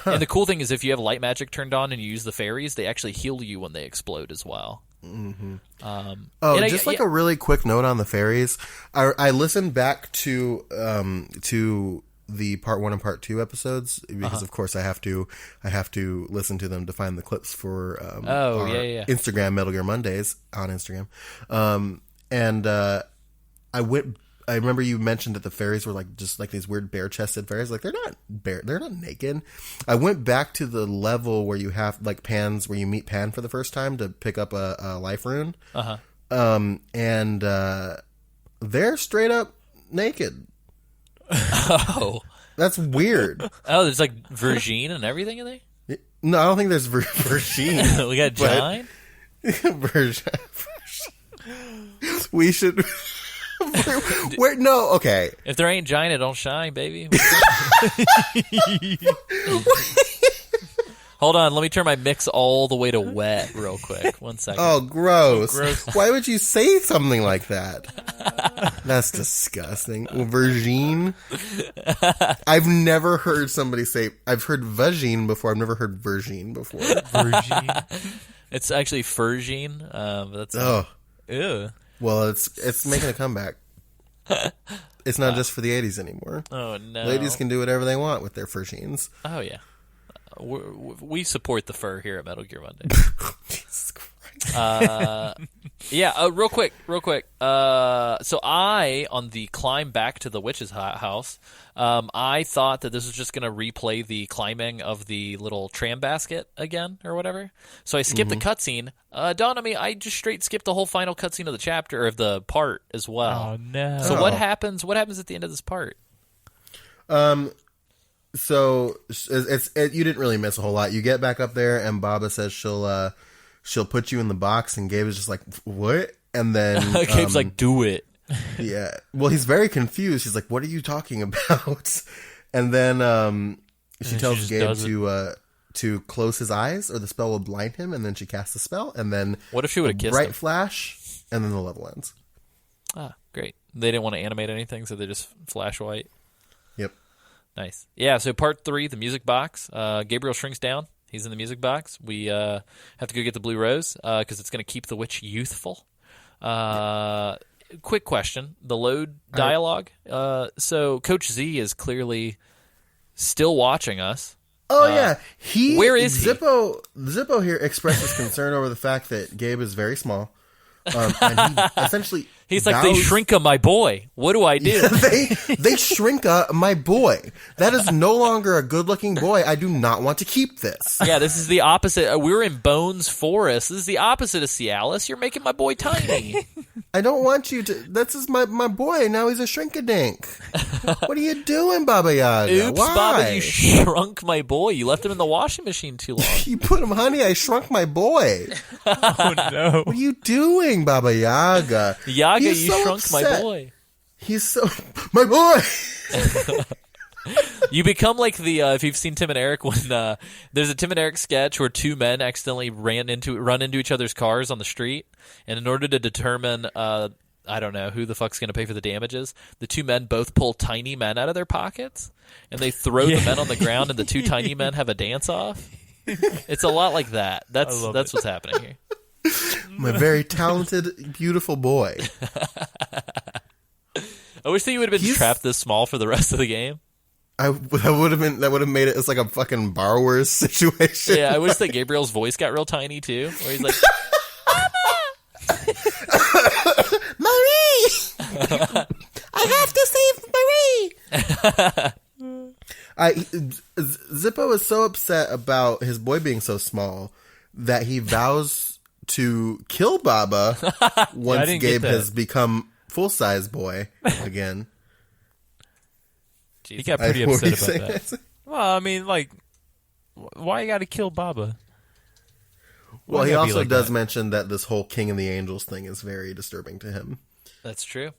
And the cool thing is if you have light magic turned on and you use the fairies, they actually heal you when they explode as well. Mm-hmm. A really quick note on the fairies. I listened back to the part 1 and part 2 episodes because of course I have to listen to them to find the clips for our Instagram, Metal Gear Mondays on Instagram. I remember you mentioned that the fairies were, like, just like these weird bare-chested fairies. Like, they're not naked. I went back to the level where you have, like, Pan's, where you meet Pan for the first time to pick up a life rune. And they're straight up naked. Oh. That's weird. Oh, there's, like, Virgin and everything in there? No, I don't think there's Virgin. We got Jine? Virgin. We should... No, okay. If there ain't giant, it don't shine, baby. Hold on, let me turn my mix all the way to wet real quick. 1 second. Oh, gross. Why would you say something like that? That's disgusting. Virgin? I've never heard somebody say... I've heard vagine before. I've never heard virgin before. Virgin. It's actually Furgine. That's ew. Well, it's making a comeback. It's not just for the 80s anymore. Oh, no. Ladies can do whatever they want with their furgines. Oh, yeah. We support the fur here at Metal Gear Monday. Jesus Christ. Real quick. So on the climb back to the witch's house, I thought that this was just going to replay the climbing of the little tram basket again or whatever. So I skipped the cutscene. Dawned on me, I just straight skipped the whole final cutscene of the chapter, or of the part as well. Oh, no. So what happens at the end of this part? So you didn't really miss a whole lot. You get back up there, and Baba says she'll put you in the box, and Gabe is just like, what? And then Gabe's like, do it. Yeah. Well, he's very confused. He's like, what are you talking about? And then she tells Gabe to close his eyes, or the spell will blind him, and then she casts the spell, and then what if she would have kissed bright him? flash, and then the level ends. Ah, great. They didn't want to animate anything, so they just flash white. Yep. Nice. Yeah, so part 3, the music box. Gabriel shrinks down. He's in the music box. We have to go get the blue rose because it's going to keep the witch youthful. Quick question. The load dialogue. So Coach Z is clearly still watching us. Oh, yeah. Where is he? Zippo here expresses concern over the fact that Gabe is very small. And he essentially... He's like, they shrink my boy. What do I do? Yeah, they shrink my boy. That is no longer a good-looking boy. I do not want to keep this. Yeah, this is the opposite. We're in Bones Forest. This is the opposite of Cialis. You're making my boy tiny. I don't want you to... This is my boy. Now he's a shrink-a-dink. What are you doing, Baba Yaga? Oops, Why? Baba, you shrunk my boy. You left him in the washing machine too long. You put him, honey, I shrunk my boy. Oh, no. What are you doing, Baba Yaga? Yaga, He's you so shrunk upset. my boy. He's so... My boy! You become like the if you've seen Tim and Eric, when there's a Tim and Eric sketch where two men accidentally run into each other's cars on the street, and in order to determine I don't know who the fuck's going to pay for the damages, the two men both pull tiny men out of their pockets and they throw the men on the ground, and the two tiny men have a dance off. It's a lot like that. That's what's happening here. My very talented, beautiful boy. I wish that you would have been trapped this small for the rest of the game. That would have made it as like a fucking borrower's situation. Yeah, I wish that Gabriel's voice got real tiny too, where he's like, Marie! I have to save Marie! Zippo is so upset about his boy being so small that he vows to kill Baba once Gabe has become full-size boy again. He got pretty upset about that. Well, I mean, like, why you got to kill Baba? Well, he also does mention that this whole King and the Angels thing is very disturbing to him. That's true.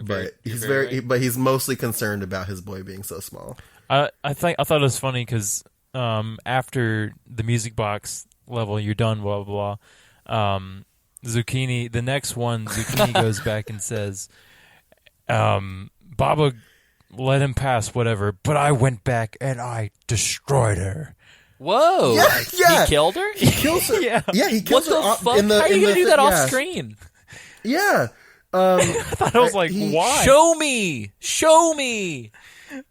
But he's mostly concerned about his boy being so small. I thought it was funny because after the music box level, you're done. Blah blah blah. Zucchini. The next one, Zucchini goes back and says, "Baba let him pass, whatever. But I went back and I destroyed her." Whoa! Yeah. He killed her. He kills her. Yeah, he kills her. What the fuck? How are you gonna do that off screen? Yeah. I thought I was like, why? Show me.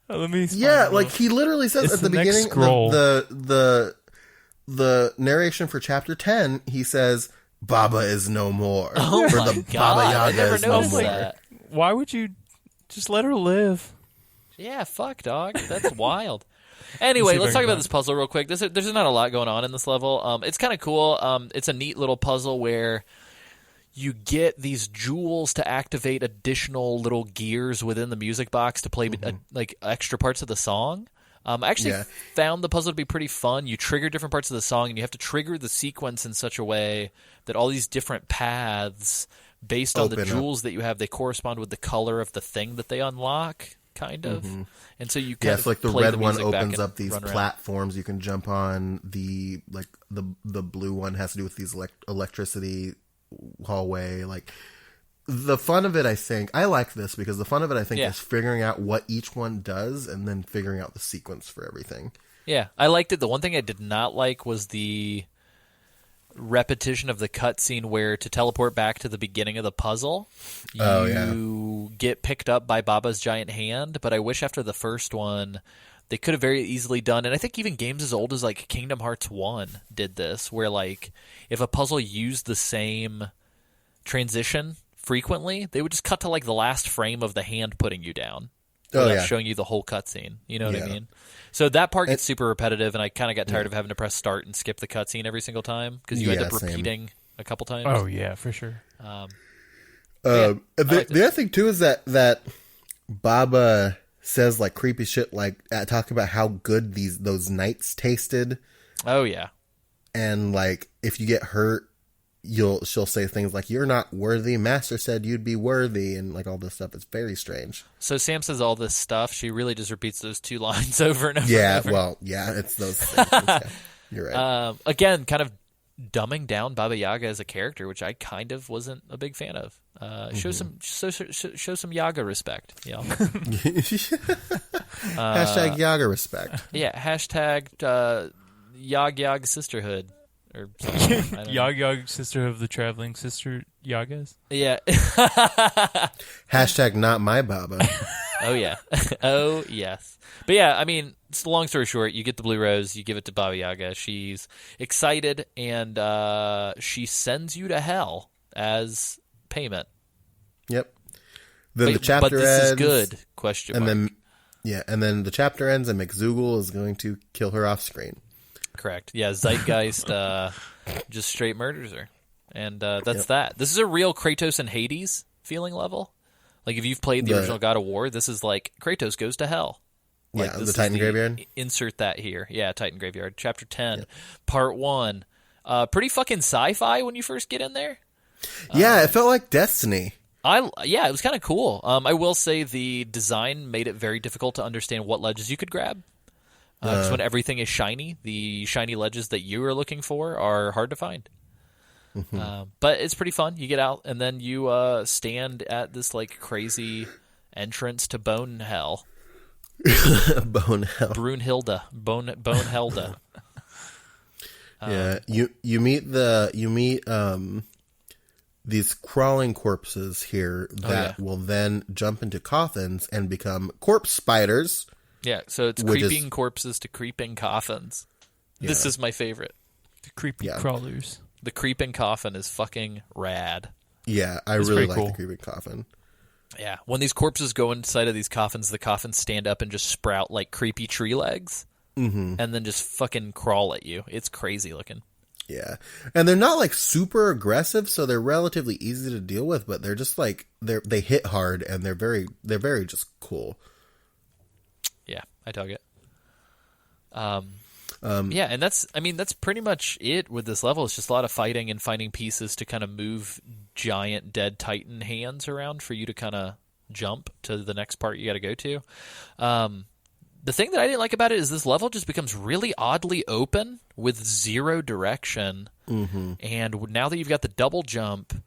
Let me. Yeah, like he literally says at the beginning the narration for chapter 10. He says, "Baba is no more." Oh or my the God! Baba I Yaga never is no noticed more. that. Why would you just let her live? Yeah, fuck, dog. That's wild. Anyway, let's talk about this puzzle real quick. There's not a lot going on in this level. It's kind of cool. It's a neat little puzzle where you get these jewels to activate additional little gears within the music box to play like extra parts of the song. I actually found the puzzle to be pretty fun. You trigger different parts of the song, and you have to trigger the sequence in such a way that all these different paths, based on the jewels that you have, they correspond with the color of the thing that they unlock, kind of. And so you kind of like the play red the one music back opens and up these run around. platforms you can jump on. The blue one has to do with these electricity hallway. Like the fun of it, I like this because the fun of it, is figuring out what each one does and then figuring out the sequence for everything. Yeah, I liked it. The one thing I did not like was the repetition of the cutscene where to teleport back to the beginning of the puzzle, you get picked up by Baba's giant hand. But I wish after the first one they could have very easily done, and I think even games as old as like Kingdom Hearts 1 did this, where like if a puzzle used the same transition frequently, they would just cut to like the last frame of the hand putting you down. Showing you the whole cutscene. You know what I mean? So that part gets super repetitive, and I kind of got tired of having to press start and skip the cutscene every single time because you end up repeating a couple times. Oh yeah, for sure. The other thing too is that Baba says like creepy shit, like talking about how good those nights tasted. Oh yeah, and like if you get hurt, she'll say things like "You're not worthy. Master said you'd be worthy," and like all this stuff. It's very strange. So Sam says all this stuff. She really just repeats those 2 lines over and over. Yeah, and over. well, yeah, it's those things. Yeah, you're right. Again, kind of dumbing down Baba Yaga as a character, which I kind of wasn't a big fan of. Show some Yaga respect. Yeah. Hashtag Yaga respect. Yeah. Hashtag Yag sisterhood. Or something. Yag sister of the traveling sister Yagas. Yeah. Hashtag not my Baba. Oh yeah. Oh yes. But yeah, I mean, long story short, you get the blue rose, you give it to Baba Yaga. She's excited, and she sends you to hell as payment. Yep. Then the chapter ends. But this is good? Question and mark. And then the chapter ends, and McZoogle is going to kill her off screen. Correct. Yeah, Zeitgeist just straight murders her. And that's that. This is a real Kratos and Hades feeling level. Like, if you've played the original God of War, this is like Kratos goes to hell. Like, the Titan Graveyard? Insert that here. Yeah, Titan Graveyard. Chapter 10, Part 1. Pretty fucking sci-fi when you first get in there. Yeah, it felt like Destiny. It was kind of cool. I will say the design made it very difficult to understand what ledges you could grab. Because when everything is shiny, the shiny ledges that you are looking for are hard to find. Mm-hmm. But it's pretty fun. You get out, and then you stand at this like crazy entrance to Bone Hell. Bone Hell. Brunhilde. Bonehilde. Yeah, you meet these crawling corpses here that will then jump into coffins and become corpse spiders. Yeah, so it's creeping corpses to creeping coffins. Yeah. This is my favorite. The creepy crawlers. The creeping coffin is fucking rad. Yeah, I really like the creeping coffin. Yeah, when these corpses go inside of these coffins, the coffins stand up and just sprout like creepy tree legs, and then just fucking crawl at you. It's crazy looking. Yeah, and they're not like super aggressive, so they're relatively easy to deal with. But they're just like they hit hard, and they're very just cool. Yeah, I dug it. Yeah, and that's pretty much it with this level. It's just a lot of fighting and finding pieces to kind of move giant dead Titan hands around for you to kind of jump to the next part you got to go to. The thing that I didn't like about it is this level just becomes really oddly open with zero direction. Mm-hmm. And now that you've got the double jump,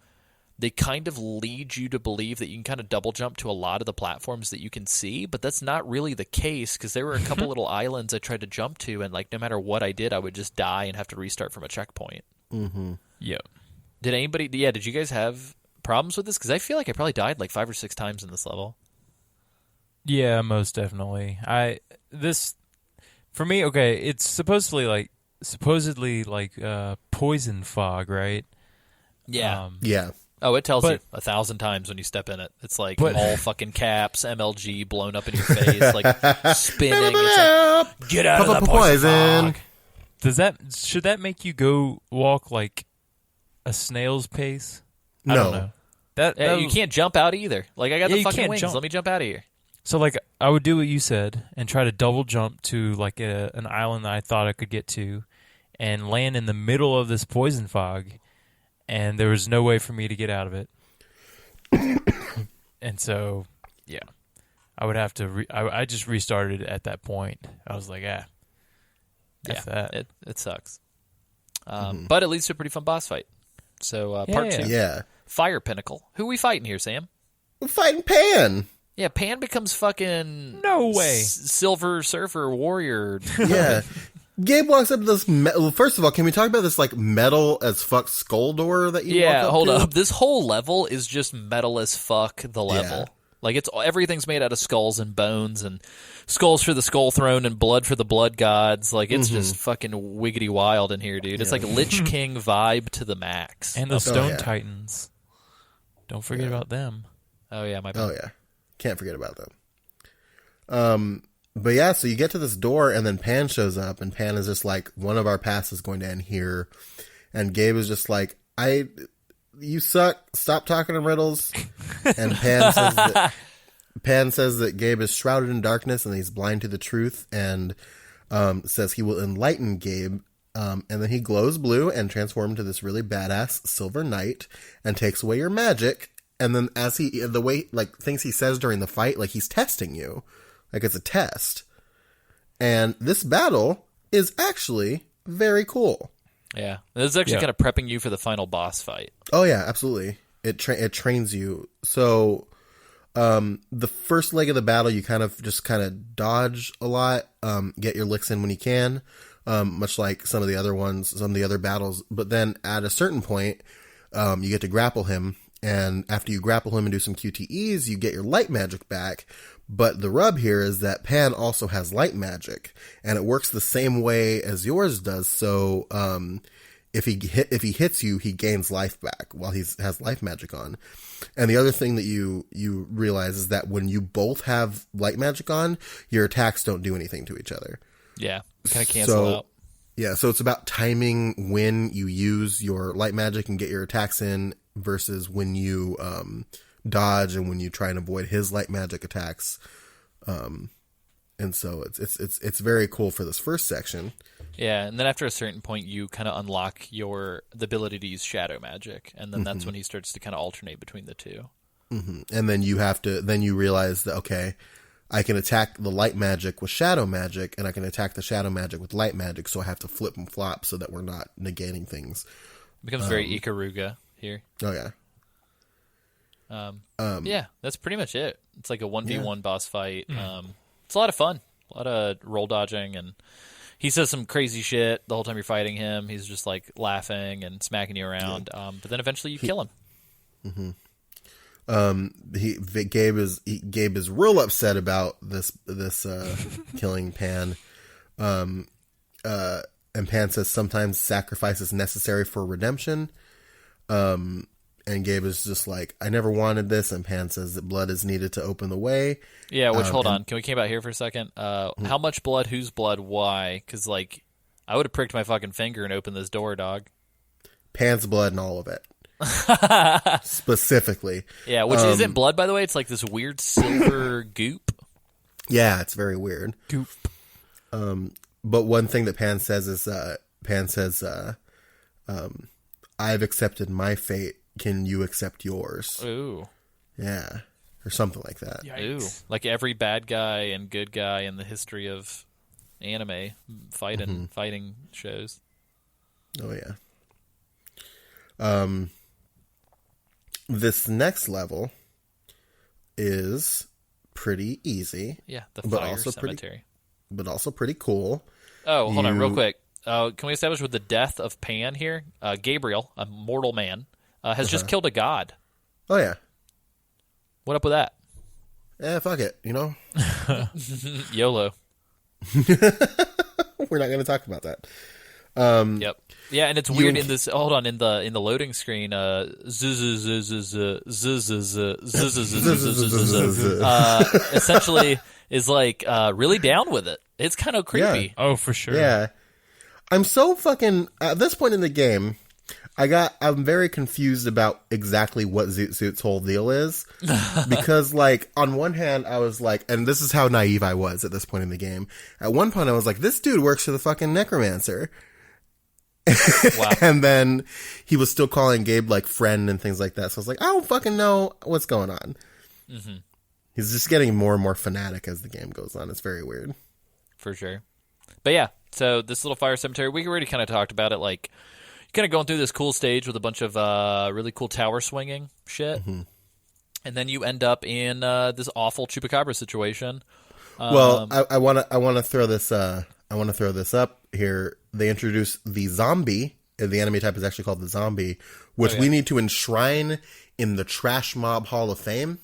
they kind of lead you to believe that you can kind of double jump to a lot of the platforms that you can see, but that's not really the case because there were a couple little islands I tried to jump to, and like no matter what I did, I would just die and have to restart from a checkpoint. Mm-hmm. Yeah. Did you guys have problems with this? Because I feel like I probably died like 5 or 6 times in this level. Yeah, most definitely. For me, okay, it's supposedly like poison fog, right? Yeah. Yeah. Oh, it tells you 1,000 times when you step in it. It's like all fucking caps, MLG blown up in your face, like spinning. It's like, get out of the poison fog. Should that make you go walk like a snail's pace? No. I don't know. You can't jump out either. Like I got the fucking wings. Jump. Let me jump out of here. So like I would do what you said and try to double jump to like an island that I thought I could get to, and land in the middle of this poison fog. And there was no way for me to get out of it. And so, yeah. I would have to... I just restarted at that point. I was like, that. It sucks. But it leads to a pretty fun boss fight. So, part 2. Yeah. Fire Pinnacle. Who are we fighting here, Sam? We're fighting Pan. Yeah, Pan becomes fucking... No way. Silver Surfer Warrior. Yeah. Gabe walks up to this. Well, first of all, can we talk about this like metal as fuck skull door that you? Yeah, walk up hold to? up. This whole level is just metal as fuck. The level. Like everything's made out of skulls and bones, and skulls for the skull throne and blood for the blood gods. Like it's just fucking wiggity wild in here, dude. It's like Lich King vibe to the max. And the Stone Titans. Don't forget about them. Oh yeah, my bad. Oh yeah, can't forget about them. But yeah, so you get to this door, and then Pan shows up, and Pan is just like, one of our paths is going to end here, and Gabe is just like, you suck. Stop talking in riddles. And Pan says that Gabe is shrouded in darkness and he's blind to the truth, and says he will enlighten Gabe. And then he glows blue and transforms into this really badass silver knight and takes away your magic. And then the way, like, things he says during the fight, like, he's testing you. Like, it's a test. And this battle is actually very cool. Yeah. This is actually kind of prepping you for the final boss fight. Oh, yeah, absolutely. It trains you. So, the first leg of the battle, you kind of dodge a lot, get your licks in when you can, much like some of the other battles. But then at a certain point, you get to grapple him. And after you grapple him and do some QTEs, you get your light magic back. But the rub here is that Pan also has light magic, and it works the same way as yours does. So, if he hits you, he gains life back while he has life magic on. And the other thing that you realize is that when you both have light magic on, your attacks don't do anything to each other. Yeah, kind of cancel out. Yeah, so it's about timing when you use your light magic and get your attacks in versus when you dodge and when you try and avoid his light magic attacks. And so it's very cool for this first section. Yeah, and then after a certain point, you kind of unlock the ability to use shadow magic, and then that's when he starts to kind of alternate between the two. Mm-hmm. And then you realize that, okay, I can attack the light magic with shadow magic, and I can attack the shadow magic with light magic, so I have to flip and flop so that we're not negating things. It becomes very Ikaruga here. Oh, yeah. Yeah, that's pretty much it. It's like a 1v1 boss fight. It's a lot of fun. A lot of roll dodging, and he says some crazy shit the whole time you're fighting him. He's just like laughing and smacking you around. But then eventually you kill him. Mm-hmm. Gabe is real upset about this killing Pan. And Pan says sometimes sacrifice is necessary for redemption. And Gabe is just like, I never wanted this. And Pan says that blood is needed to open the way. Yeah, which, hold on. Can we camp out here for a second? How much blood? Whose blood? Why? Because, like, I would have pricked my fucking finger and opened this door, dog. Pan's blood and all of it. Specifically. Yeah, which isn't blood, by the way. It's like this weird silver goop. Yeah, it's very weird. Goop. But one thing that Pan says is, I've accepted my fate. Can you accept yours? Ooh. Yeah. Or something like that. Yikes. Ooh. Like every bad guy and good guy in the history of anime fighting shows. Oh, yeah. This next level is pretty easy. Yeah, the fire cemetery. But also pretty cool. Oh, hold on real quick. Can we establish with the death of Pan here? Gabriel, a mortal man, has just killed a god. Oh, yeah. What up with that? Fuck it, you know? YOLO. We're not going to talk about that. Yep. Yeah, and it's weird in this. Hold on, in the loading screen, essentially is like really down with it. It's kind of creepy. Yeah. Oh, for sure. Yeah, I'm so fucking at this point in the game. I'm very confused about exactly what Zoot Suit's whole deal is. Because, like, on one hand, I was like, and this is how naive I was at this point in the game. At one point, I was like, this dude works for the fucking Necromancer. Wow. And then he was still calling Gabe, like, friend and things like that. So I was like, I don't fucking know what's going on. Mm-hmm. He's just getting more and more fanatic as the game goes on. It's very weird. For sure. But yeah, so this little fire cemetery, we already kind of talked about it, like, kind of going through this cool stage with a bunch of really cool tower swinging shit, and then you end up in this awful chupacabra situation. Well, I want to throw this. I want to throw this up here. They introduced the zombie. The enemy type is actually called the zombie, which we need to enshrine in the Trash Mob Hall of Fame.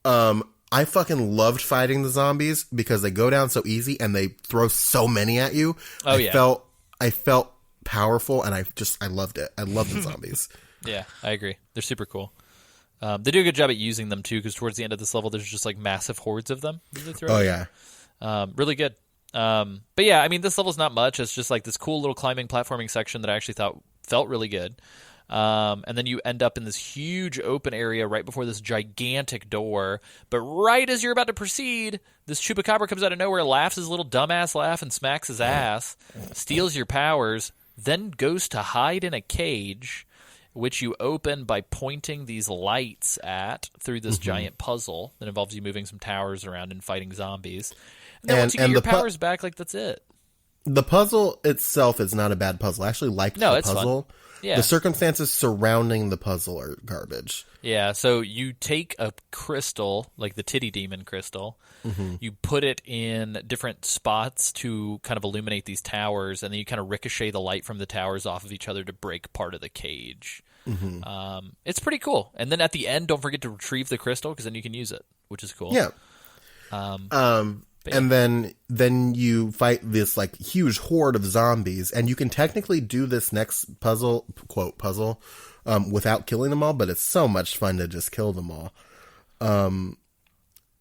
I fucking loved fighting the zombies because they go down so easy and they throw so many at you. Oh, I felt powerful, and I loved it. I love the zombies. Yeah, I agree. They're super cool. They do a good job at using them too, because towards the end of this level, there's just like massive hordes of them that they throw. Oh at yeah, you. Really good. But yeah, I mean, this level's not much. It's just like this cool little climbing, platforming section that I actually thought felt really good. And then you end up in this huge open area right before this gigantic door. But right as you're about to proceed, this chupacabra comes out of nowhere, laughs his little dumbass laugh, and smacks his ass, steals your powers, then goes to hide in a cage, which you open by pointing these lights at through this giant puzzle that involves you moving some towers around and fighting zombies. And then once you get your powers back, like, that's it. The puzzle itself is not a bad puzzle. I actually liked the puzzle. Fun. Yeah. The circumstances surrounding the puzzle are garbage. Yeah, so you take a crystal, like the titty demon crystal, you put it in different spots to kind of illuminate these towers, and then you kind of ricochet the light from the towers off of each other to break part of the cage. It's pretty cool. And then at the end, don't forget to retrieve the crystal, because then you can use it, which is cool. Yeah. And then you fight this like huge horde of zombies, and you can technically do this next puzzle, quote puzzle, without killing them all, but it's so much fun to just kill them all.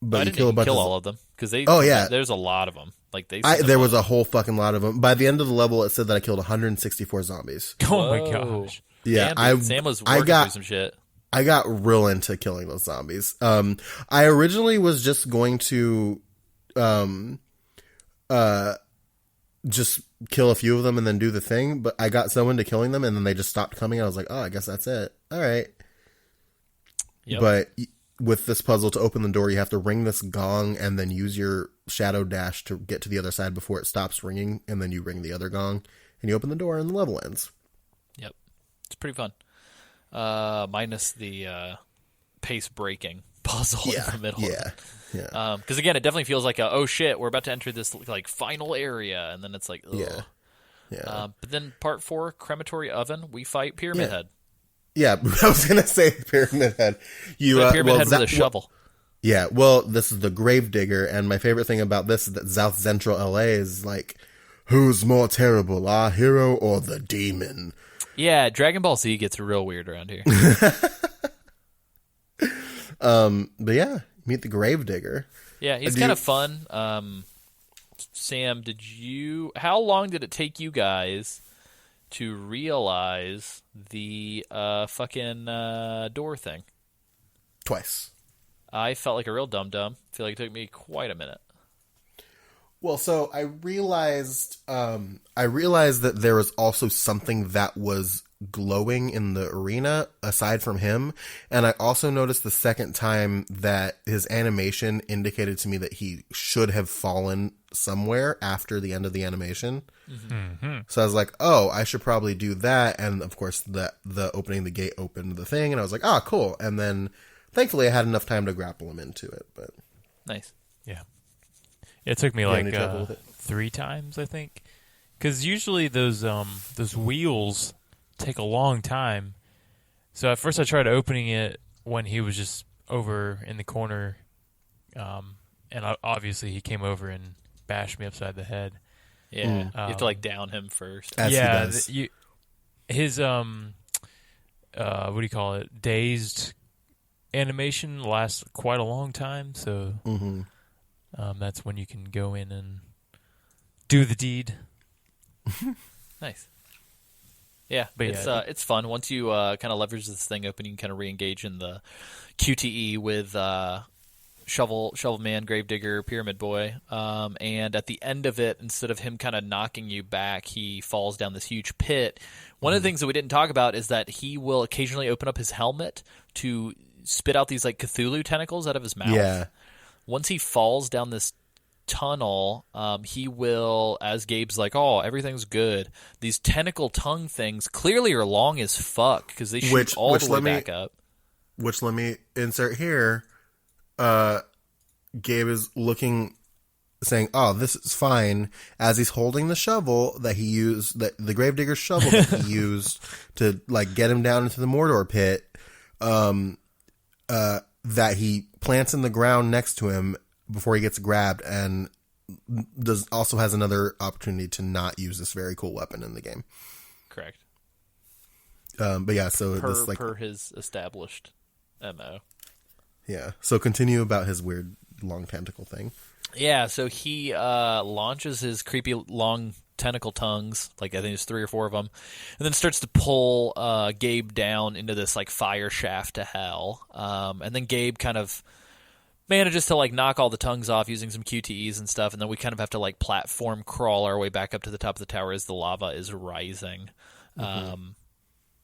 But I didn't kill all of them, because there's a lot of them. Like there was a whole fucking lot of them. By the end of the level, it said that I killed 164 zombies. Oh my gosh! Yeah, damn, Sam was working through some shit. I got real into killing those zombies. I originally was just going to just kill a few of them and then do the thing, but I got so into killing them and then they just stopped coming. I was like, oh, I guess that's it. All right. Yep. But with this puzzle, to open the door, you have to ring this gong and then use your shadow dash to get to the other side before it stops ringing, and then you ring the other gong and you open the door and the level ends. Yep. It's pretty fun. Minus the pace breaking puzzle in the middle. Yeah. Because again, it definitely feels like oh shit, we're about to enter this like final area, and then it's like, ugh. Yeah. But then part 4, crematory oven, we fight Pyramid Head. Yeah, I was gonna say Pyramid Head. Pyramid Head with a shovel. Yeah, well, this is the Gravedigger, and my favorite thing about this is that South Central LA is like, who's more terrible, our hero or the demon? Yeah, Dragon Ball Z gets real weird around here. But yeah, meet the Gravedigger. Yeah, he's kind of fun. Sam, how long did it take you guys to realize the fucking door thing? Twice. I felt like a real dum-dum. I feel like it took me quite a minute. Well, so I realized that there was also something that was glowing in the arena aside from him, and I also noticed the second time that his animation indicated to me that he should have fallen somewhere after the end of the animation. So I was like, oh, I should probably do that, and of course the opening the gate opened the thing, and I was like, ah, cool. And then thankfully I had enough time to grapple him into it. But nice. Yeah. It took me like 3 times, I think, because usually those wheels take a long time. So at first I tried opening it when he was just over in the corner, and obviously he came over and bashed me upside the head. Yeah, you have to like down him first. As he does. His what do you call it? Dazed animation lasts quite a long time, so. That's when you can go in and do the deed. Nice. Yeah, but it's fun. Once you kind of leverage this thing open, you can kind of re-engage in the QTE with Shovel Man, Gravedigger, Pyramid Boy. And at the end of it, instead of him kind of knocking you back, he falls down this huge pit. One of the things that we didn't talk about is that he will occasionally open up his helmet to spit out these like Cthulhu tentacles out of his mouth. Yeah. Once he falls down this tunnel, he will, as Gabe's like, oh, everything's good. These tentacle tongue things clearly are long as fuck because they shoot all the way back up. Which let me insert here. Gabe is looking, saying, oh, this is fine, as he's holding the shovel that he used, the Gravedigger's shovel that he used to like get him down into the Mordor pit. that he plants in the ground next to him before he gets grabbed, and also has another opportunity to not use this very cool weapon in the game. Correct. But yeah, so per his established MO. Yeah. So continue about his weird long tentacle thing. Yeah, so he launches his creepy long tentacle tongues, like I think there's 3 or 4 of them, and then starts to pull Gabe down into this like fire shaft to hell. And then Gabe kind of manages to like knock all the tongues off using some QTEs and stuff, and then we kind of have to like platform crawl our way back up to the top of the tower as the lava is rising.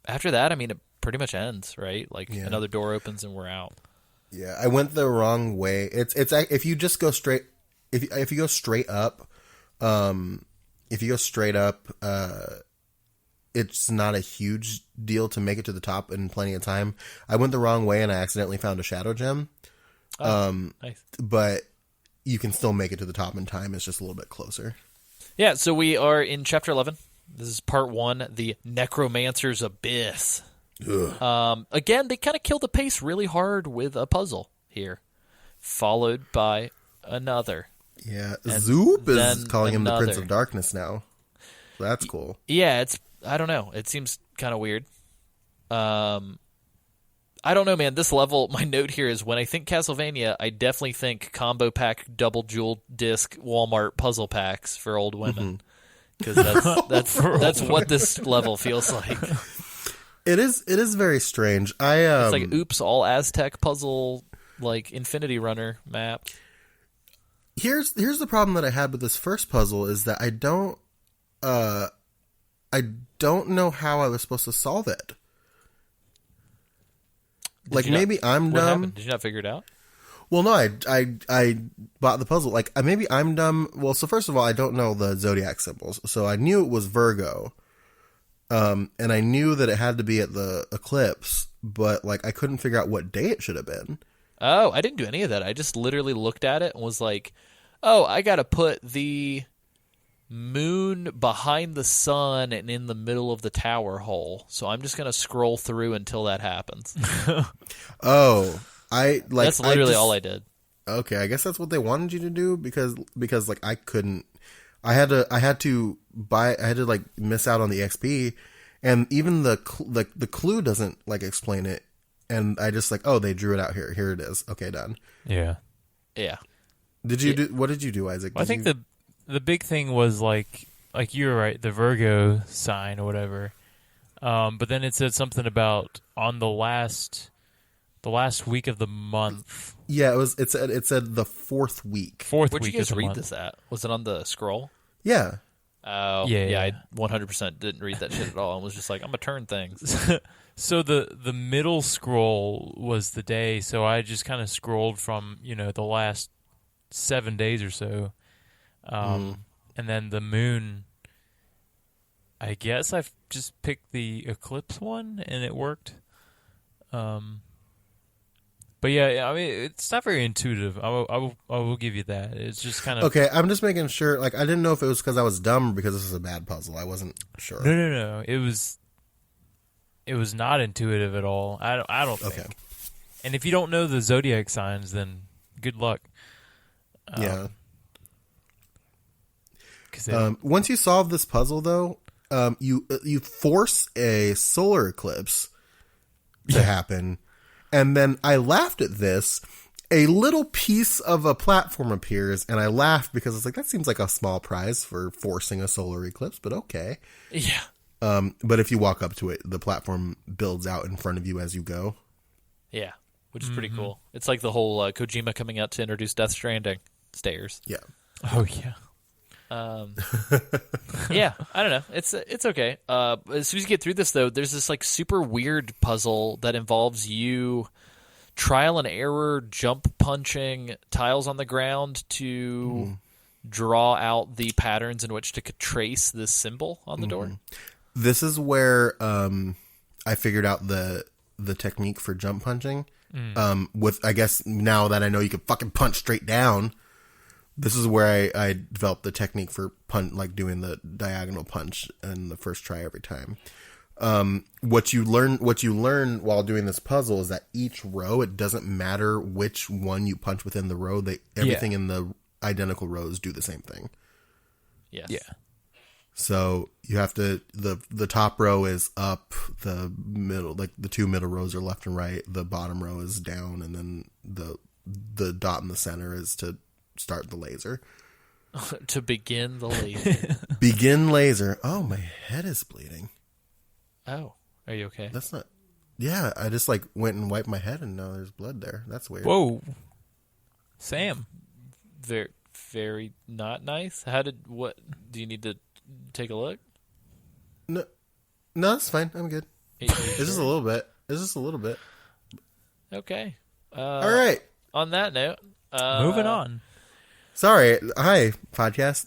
After that, I mean, it pretty much ends, right? Like another door opens and we're out. Yeah, I went the wrong way. It's if you just go straight, if you go straight up, it's not a huge deal to make it to the top in plenty of time. I went the wrong way and I accidentally found a shadow gem. Nice. But you can still make it to the top in time. It's just a little bit closer. Yeah, so we are in Chapter 11. This is Part 1, the Necromancer's Abyss. Again, they kind of kill the pace really hard with a puzzle here, followed by another. Yeah, Zoop is calling him the Prince of Darkness now. That's cool. Yeah, I don't know. It seems kind of weird. I don't know, man. This level, my note here is when I think Castlevania, I definitely think combo pack, double jewel disc, Walmart puzzle packs for old women. Because that's what this level feels like. It is very strange. It's like oops, all Aztec puzzle, like Infinity Runner map. Here's the problem that I had with this first puzzle is that I don't know how I was supposed to solve it. Maybe I'm dumb. Happened? Did you not figure it out? Well, no, I bought the puzzle. Like, maybe I'm dumb. Well, so first of all, I don't know the zodiac symbols, so I knew it was Virgo, and I knew that it had to be at the eclipse, but like I couldn't figure out what day it should have been. Oh, I didn't do any of that. I just literally looked at it and was like, "Oh, I got to put the moon behind the sun and in the middle of the tower hole. So I'm just gonna scroll through until that happens." Oh. That's literally all I did. Okay, I guess that's what they wanted you to do because like I couldn't. I had to like miss out on the XP, and even the clue doesn't like explain it, and I just like, oh, they drew it out here. Here it is. Okay, done. Yeah. Did you do? What did you do, Isaac? I think the big thing was like you were right, the Virgo sign or whatever. But then it said something about on the last week of the month. Yeah, it said the fourth week. Where'd week you guys of the read month. this at? Was it on the scroll? Yeah. Oh, yeah. I 100% didn't read that shit at all and was just like, I'm gonna turn things. So the middle scroll was the day, so I just kind of scrolled from, the last 7 days or so. And then the moon, I guess I've just picked the eclipse one and it worked. But yeah, I mean, it's not very intuitive. I will give you that. It's just kind of okay. I'm just making sure. Like, I didn't know if it was because I was dumb or because this is a bad puzzle. I wasn't sure. No. It was not intuitive at all. I don't think. Okay. And if you don't know the zodiac signs, then good luck. Yeah. Once you solve this puzzle, though, you force a solar eclipse to happen. And then I laughed at this. A little piece of a platform appears, and I laughed because it's like, that seems like a small prize for forcing a solar eclipse, but okay. Yeah. But if you walk up to it, the platform builds out in front of you as you go. Yeah, which is pretty cool. It's like the whole Kojima coming out to introduce Death Stranding stairs. Yeah. Oh, yeah. Yeah, I don't know. It's okay. As soon as you get through this, though, there's this like super weird puzzle that involves you trial and error jump punching tiles on the ground to draw out the patterns in which to trace this symbol on the door. This is where I figured out the technique for jump punching. With, I guess now that I know you can fucking punch straight down. This is where I developed the technique for doing the diagonal punch in the first try every time. What you learn while doing this puzzle is that each row, it doesn't matter which one you punch within the row. Everything in the identical rows do the same thing. Yes. Yeah. So you have to, the top row is up, the middle, like the two middle rows are left and right, the bottom row is down, and then the dot in the center is to start the laser. To begin the laser. Begin laser. Oh, my head is bleeding. Oh, are you okay? That's not, yeah, I just like went and wiped my head and now there's blood there. That's weird. Whoa. Sam. Very, very not nice. What, do you need to take a look? No, it's fine. I'm good. It's just a little bit. Okay. All right. On that note, Moving on. Sorry. Hi, podcast.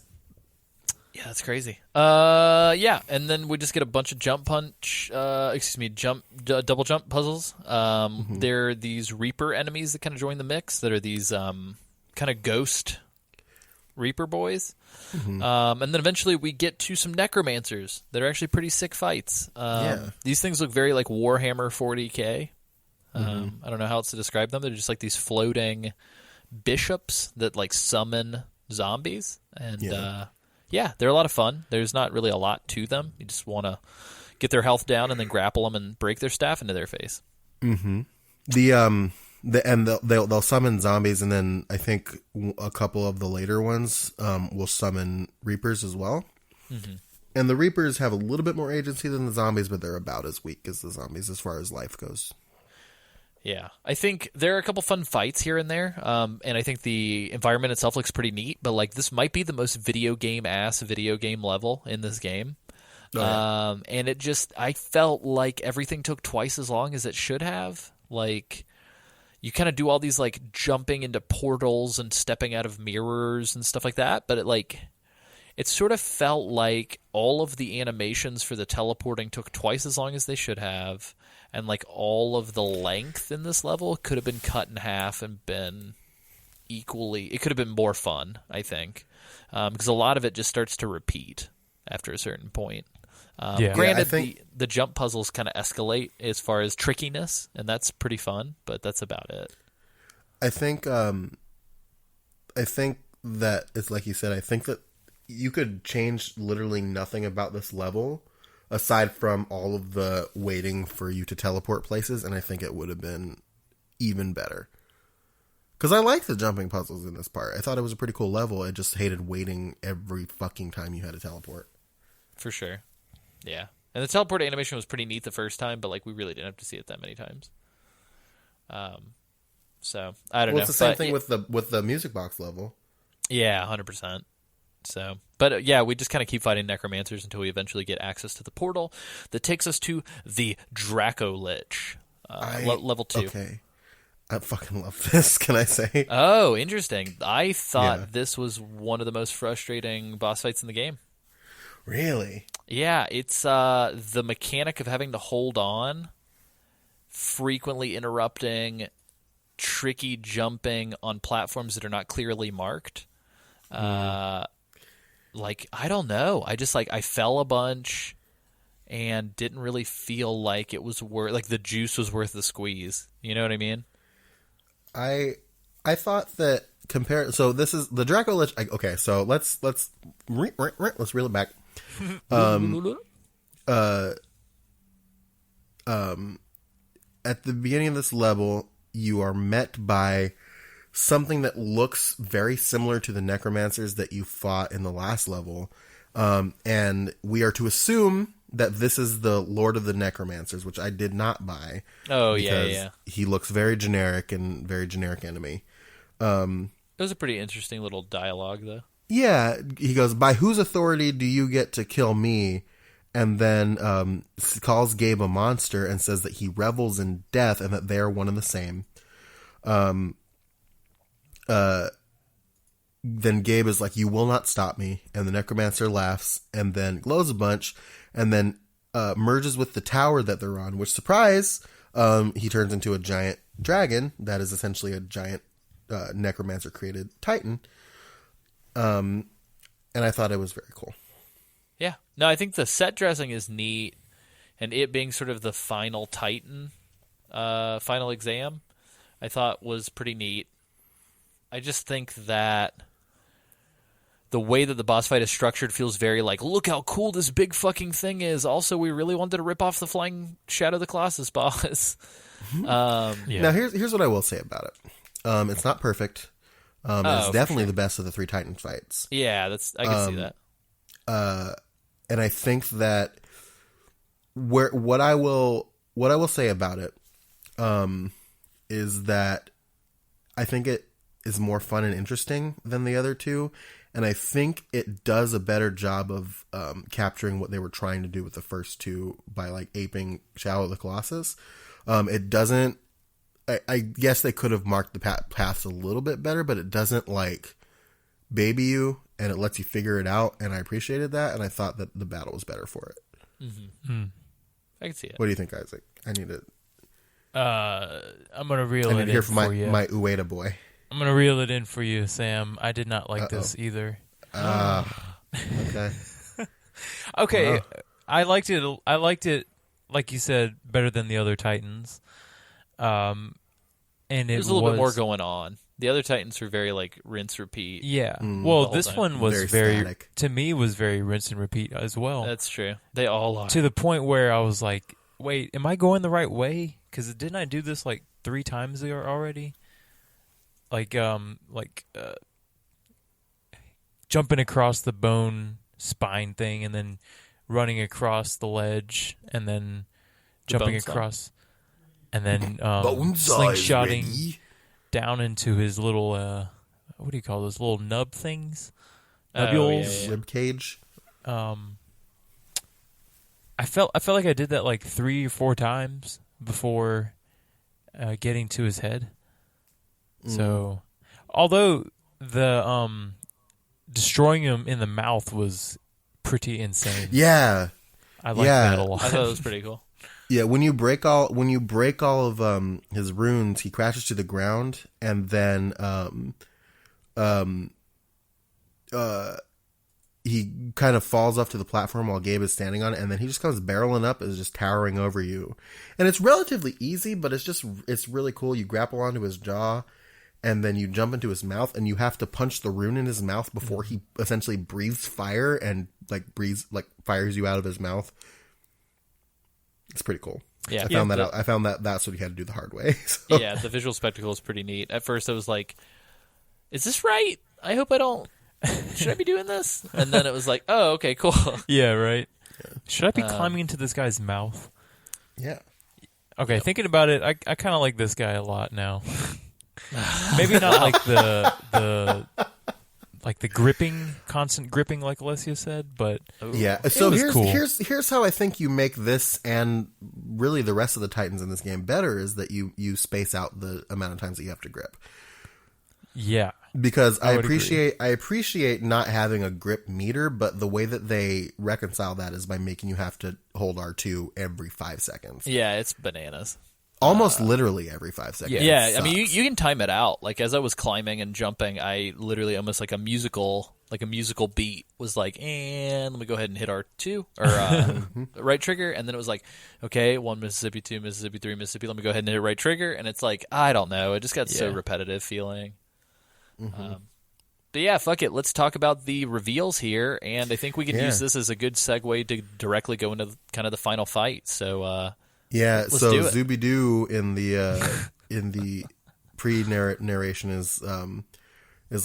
yeah, that's crazy. Yeah, and then we just get a bunch of double jump puzzles. There are these Reaper enemies that kind of join the mix. That are these kind of ghost Reaper boys. And then eventually we get to some necromancers that are actually pretty sick fights. These things look very like Warhammer 40K. I don't know how else to describe them. They're just like these floating bishops that like summon zombies. And they're a lot of fun. There's not really a lot to them. You just want to get their health down and then grapple them and break their staff into their face. They'll summon zombies, and then I think a couple of the later ones will summon Reapers as well. And the Reapers have a little bit more agency than the zombies, but they're about as weak as the zombies as far as life goes. Yeah, I think there are a couple fun fights here and there, and I think the environment itself looks pretty neat, but like this might be the most video game level in this game. And it just, I felt like everything took twice as long as it should have. Like, you kind of do all these like jumping into portals and stepping out of mirrors and stuff like that, but it sort of felt like all of the animations for the teleporting took twice as long as they should have. And like all of the length in this level could have been cut in half and been equally. It could have been more fun, I think, because a lot of it just starts to repeat after a certain point. Granted, the jump puzzles kind of escalate as far as trickiness, and that's pretty fun. But that's about it. I think that it's like you said. I think that you could change literally nothing about this level, aside from all of the waiting for you to teleport places, and I think it would have been even better. Because I liked the jumping puzzles in this part. I thought it was a pretty cool level. I just hated waiting every fucking time you had to teleport. For sure. Yeah. And the teleport animation was pretty neat the first time, but like we really didn't have to see it that many times. So, I don't know. It's the same thing with the music box level. Yeah, 100%. So, but yeah, we just kind of keep fighting necromancers until we eventually get access to the portal that takes us to the Draco Lich, level 2. Okay, I fucking love this. Can I say? Oh, interesting. I thought this was one of the most frustrating boss fights in the game. Really? Yeah, it's the mechanic of having to hold on, frequently interrupting, tricky jumping on platforms that are not clearly marked. Like, I don't know. I just, I fell a bunch and didn't really feel like it was worth, the juice was worth the squeeze. You know what I mean? I thought that so this is the Draco Lich. Okay, so let's reel it back. At the beginning of this level, you are met by something that looks very similar to the necromancers that you fought in the last level. And we are to assume that this is the Lord of the Necromancers, which I did not buy. Oh, yeah. He looks very generic and very generic enemy. It was a pretty interesting little dialogue, though. Yeah, he goes, "By whose authority do you get to kill me?" And then calls Gabe a monster and says that he revels in death and that they are one and the same. Then Gabe is like, "You will not stop me." And the necromancer laughs and then glows a bunch and then merges with the tower that they're on, which, surprise, he turns into a giant dragon that is essentially a giant necromancer created titan. And I thought it was very cool. Yeah. No, I think the set dressing is neat. and it being sort of the final Titan, final exam, I thought was pretty neat. I just think that the way that the boss fight is structured feels very like, look how cool this big fucking thing is. Also, we really wanted to rip off the flying Shadow of the Colossus boss. Now, here's what I will say about it. It's not perfect. It's definitely the best of the 3 Titan fights. Yeah, I can see that. And I think that what I will say about it is that I think it is more fun and interesting than the other 2, and I think it does a better job of capturing what they were trying to do with the first 2 by like aping Shadow of the Colossus. It doesn't. I guess they could have marked the paths a little bit better, but it doesn't like baby you, and it lets you figure it out, and I appreciated that, and I thought that the battle was better for it. Mm-hmm. I can see it. What do you think, Isaac? I need to. I'm gonna reel it in hear from for you. my Ueda boy. I'm gonna reel it in for you, Sam. I did not like this either. Okay. Okay, Wow. I liked it, like you said, better than the other Titans. And There's a little bit more going on. The other Titans were very like rinse repeat. Yeah. the Well, whole this time. one was Very static. to me was very rinse and repeat as well. That's true. They all are. To the point where I was like, wait, am I going the right way? Because didn't I do this like 3 times there already? Like jumping across the bone spine thing, and then running across the ledge, and then jumping bone spine. across, and then Bones slingshotting ready. down into his little what do you call those little nub things? Oh, Nubules. yeah. Rib cage. I felt like I did that like 3 or 4 times before getting to his head. So, although the destroying him in the mouth was pretty insane. Yeah. I like that a lot. I thought it was pretty cool. Yeah, when you break all of his runes, he crashes to the ground, and then he kind of falls off to the platform while Gabe is standing on it, and then he just comes barreling up and is just towering over you. And it's relatively easy, but it's really cool. You grapple onto his jaw, and then you jump into his mouth, and you have to punch the rune in his mouth before he essentially breathes fire and fires you out of his mouth. It's pretty cool. Yeah, I found that out. I found that that's what you had to do the hard way. So. Yeah, the visual spectacle is pretty neat. At first, I was like, "Is this right? I hope I don't. Should I be doing this?" And then it was like, "Oh, okay, cool." Yeah, right. Yeah. Should I be climbing into this guy's mouth? Yeah. Okay, thinking about it, I kind of like this guy a lot now. Maybe not like the gripping, constant gripping, like Alessia said, but yeah. So cool. here's how I think you make this and really the rest of the Titans in this game better is that you space out the amount of times that you have to grip. Yeah, because I agree. appreciate not having a grip meter, but the way that they reconcile that is by making you have to hold R2 every 5 seconds. Yeah, it's bananas. Almost literally every 5 seconds. Yeah, I mean, you can time it out. Like, as I was climbing and jumping, I literally almost like a musical beat was like, and let me go ahead and hit R2 or right trigger, and then it was like, okay, 1 Mississippi, 2 Mississippi, 3 Mississippi. Let me go ahead and hit right trigger, and it's like, I don't know, it just got so repetitive feeling. But yeah, fuck it. Let's talk about the reveals here, and I think we can use this as a good segue to directly go into kind of the final fight. So. Yeah, Let's so do it. Zooby-Doo in the pre-narration is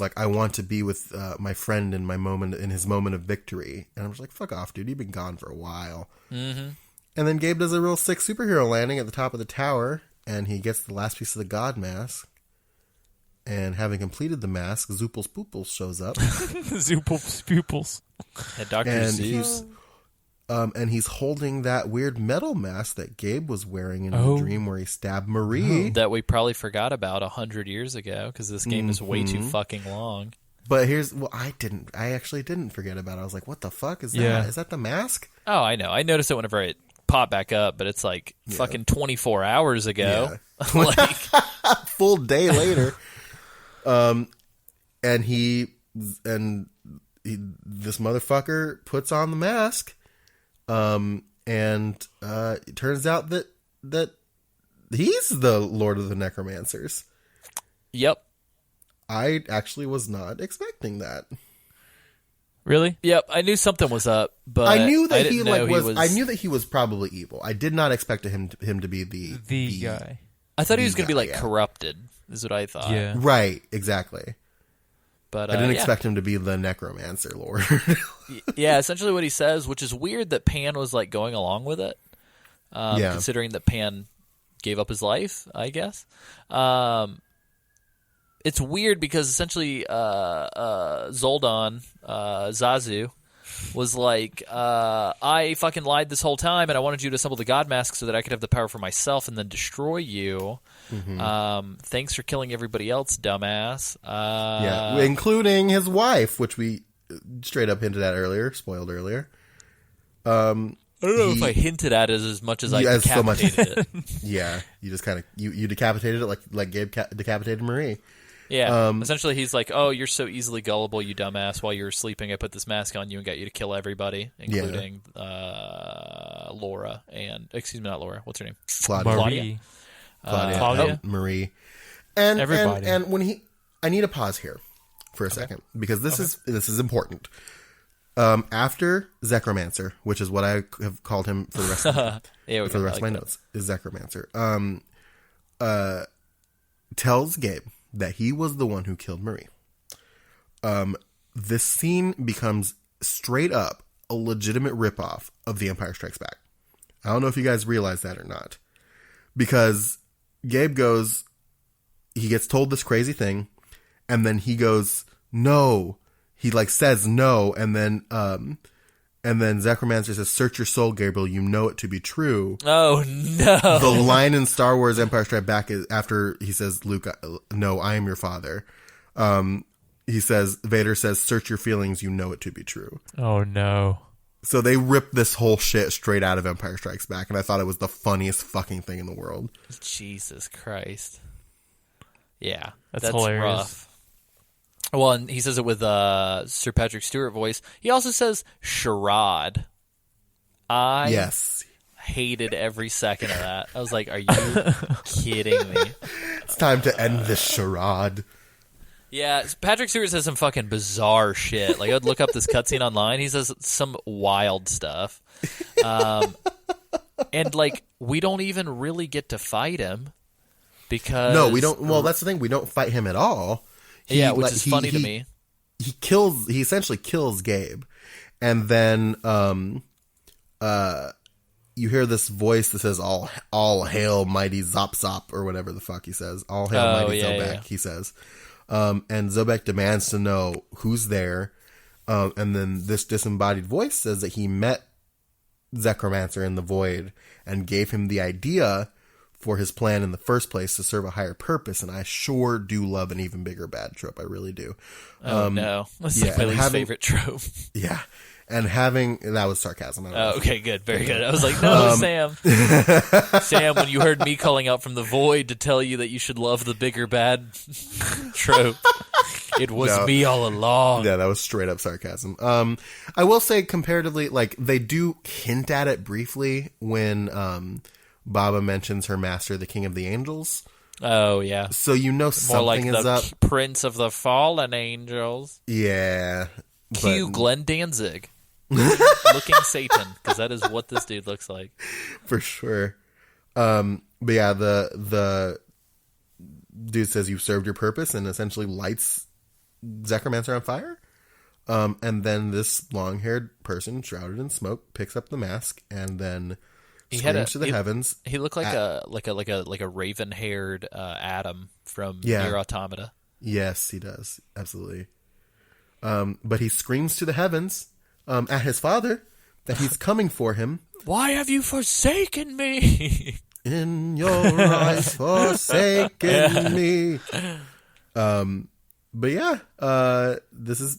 like, I want to be with my friend in his moment of victory, and I'm just like, fuck off, dude, you've been gone for a while. Mm-hmm. And then Gabe does a real sick superhero landing at the top of the tower, and he gets the last piece of the God mask. And having completed the mask, Zooples Pooples shows up. Zooples Pupils. And Dr. And Zeus. he's holding that weird metal mask that Gabe was wearing in the dream where he stabbed Marie. That we probably forgot about 100 years ago because this game is way too fucking long. But I actually didn't forget about it. I was like, what the fuck is that? Yeah. Is that the mask? Oh, I know. I noticed it whenever it popped back up, but it's like fucking 24 hours ago. Yeah. Like, Full day later. And this motherfucker puts on the mask. And And it turns out that he's the Lord of the Necromancers. Yep. I actually was not expecting that. Really? Yep. I knew something was up, but I knew that didn't know was. I knew that he was probably evil. I did not expect him to be The guy. I thought he was going to be like yeah. corrupted. Is what I thought. Yeah. Right, exactly. But I didn't yeah. expect him to be the Necromancer Lord. Yeah, essentially what he says, which is weird that Pan was like going along with it, Yeah. considering that Pan gave up his life, I guess. It's weird because essentially Zoldan, Zazu, was like, I fucking lied this whole time and I wanted you to assemble the God Mask so that I could have the power for myself and then destroy you. Thanks for killing everybody else, dumbass. Yeah, including his wife, which we straight up hinted at earlier, spoiled earlier. I don't know if I hinted at it as much as I decapitated it. Yeah, you just kind of you decapitated it like Gabe decapitated Marie. Yeah, essentially he's like, oh, you're so easily gullible, you dumbass. While you were sleeping, I put this mask on you and got you to kill everybody, including Laura and, excuse me, not Laura, what's her name? Marie. Claudia. Marie. And Everybody. And when I need to pause here for a second because this is important. After Zekromancer, which is what I have called him for the rest of for the rest of my notes, is Zekromancer. Tells Gabe that he was the one who killed Marie. This scene becomes straight up a legitimate ripoff of The Empire Strikes Back. I don't know if you guys realize that or not. Because Gabe he gets told this crazy thing, and then he goes, no. He says no, and then Zekromancer says, search your soul, Gabriel, you know it to be true. Oh, no. The line in Star Wars Empire Strikes Back is after he says, Luke, no, I am your father. Vader says, search your feelings, you know it to be true. Oh, no. So they ripped this whole shit straight out of Empire Strikes Back, and I thought it was the funniest fucking thing in the world. Jesus Christ. Yeah, that's hilarious. Rough. Well, and he says it with Sir Patrick Stewart voice. He also says charade. I hated every second of that. I was like, are you kidding me? It's time to end this charade. Yeah, Patrick Stewart says some fucking bizarre shit. Like, I'd look up this cutscene online. He says some wild stuff. And, like, we don't even really get to fight him because... No, we don't... Well, that's the thing. We don't fight him at all. Which is funny to me. He essentially kills Gabe. And then you hear this voice that says, all hail mighty Zop Zop, or whatever the fuck he says. All hail mighty Zobek, he says. And Zobek demands to know who's there. And then this disembodied voice says that he met Zekromancer in the void and gave him the idea for his plan in the first place to serve a higher purpose. And I sure do love an even bigger bad trope. I really do. Oh, no. That's like my least favorite trope. Yeah. And that was sarcasm. Oh, okay, good. Very good. I was like, no, Sam. Sam, when you heard me calling out from the void to tell you that you should love the bigger bad trope, it was me all along. Yeah, that was straight up sarcasm. I will say comparatively, like, they do hint at it briefly when Baba mentions her master, the King of the Angels. Oh, yeah. So you know something more like is the up. Prince of the Fallen Angels. Yeah. Cue Glenn Danzig. Looking Satan, because that is what this dude looks like. For sure. But yeah, the dude says you've served your purpose and essentially lights Zekromancer on fire. And then this long-haired person shrouded in smoke picks up the mask and then screams to the heavens. He looked like a raven-haired Adam from Nier Automata. Yes, he does. Absolutely. But he screams to the heavens at his father that he's coming for him. Why have you forsaken me? In your eyes, forsaken me. But yeah, this is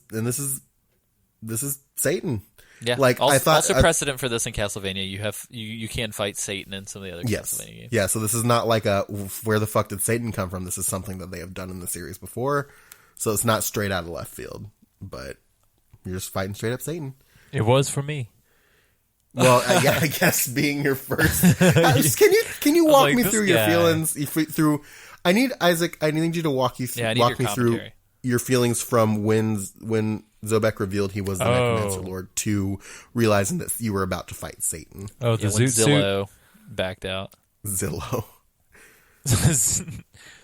Satan. Yeah, like also, I thought. Also, precedent for this in Castlevania, you can fight Satan in some of the other Castlevania games. Yeah, so this is not like where the fuck did Satan come from? This is something that they have done in the series before, so it's not straight out of left field. But you're just fighting straight up Satan. It was for me. Well, I guess being your first. Can you walk me through your feelings? Through, I need you to walk you through. Walk me through your feelings from when Zobek revealed he was the Necromancer Lord to realizing that you were about to fight Satan. Oh, the when Zillow backed out. Zillow.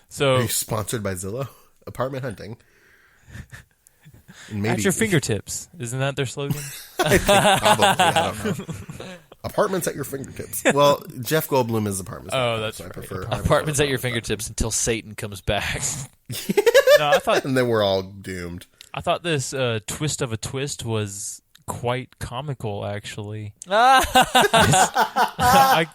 So, are you sponsored by Zillow? Apartment hunting. Maybe. At your fingertips. Isn't that their slogan? I think probably. I don't know. Apartments at your fingertips. Well, Jeff Goldblum is apartments. Oh, that's so right. I prefer Apartments at your fingertips until Satan comes back. No, I thought, and then we're all doomed. I thought this twist of a twist was quite comical, actually. I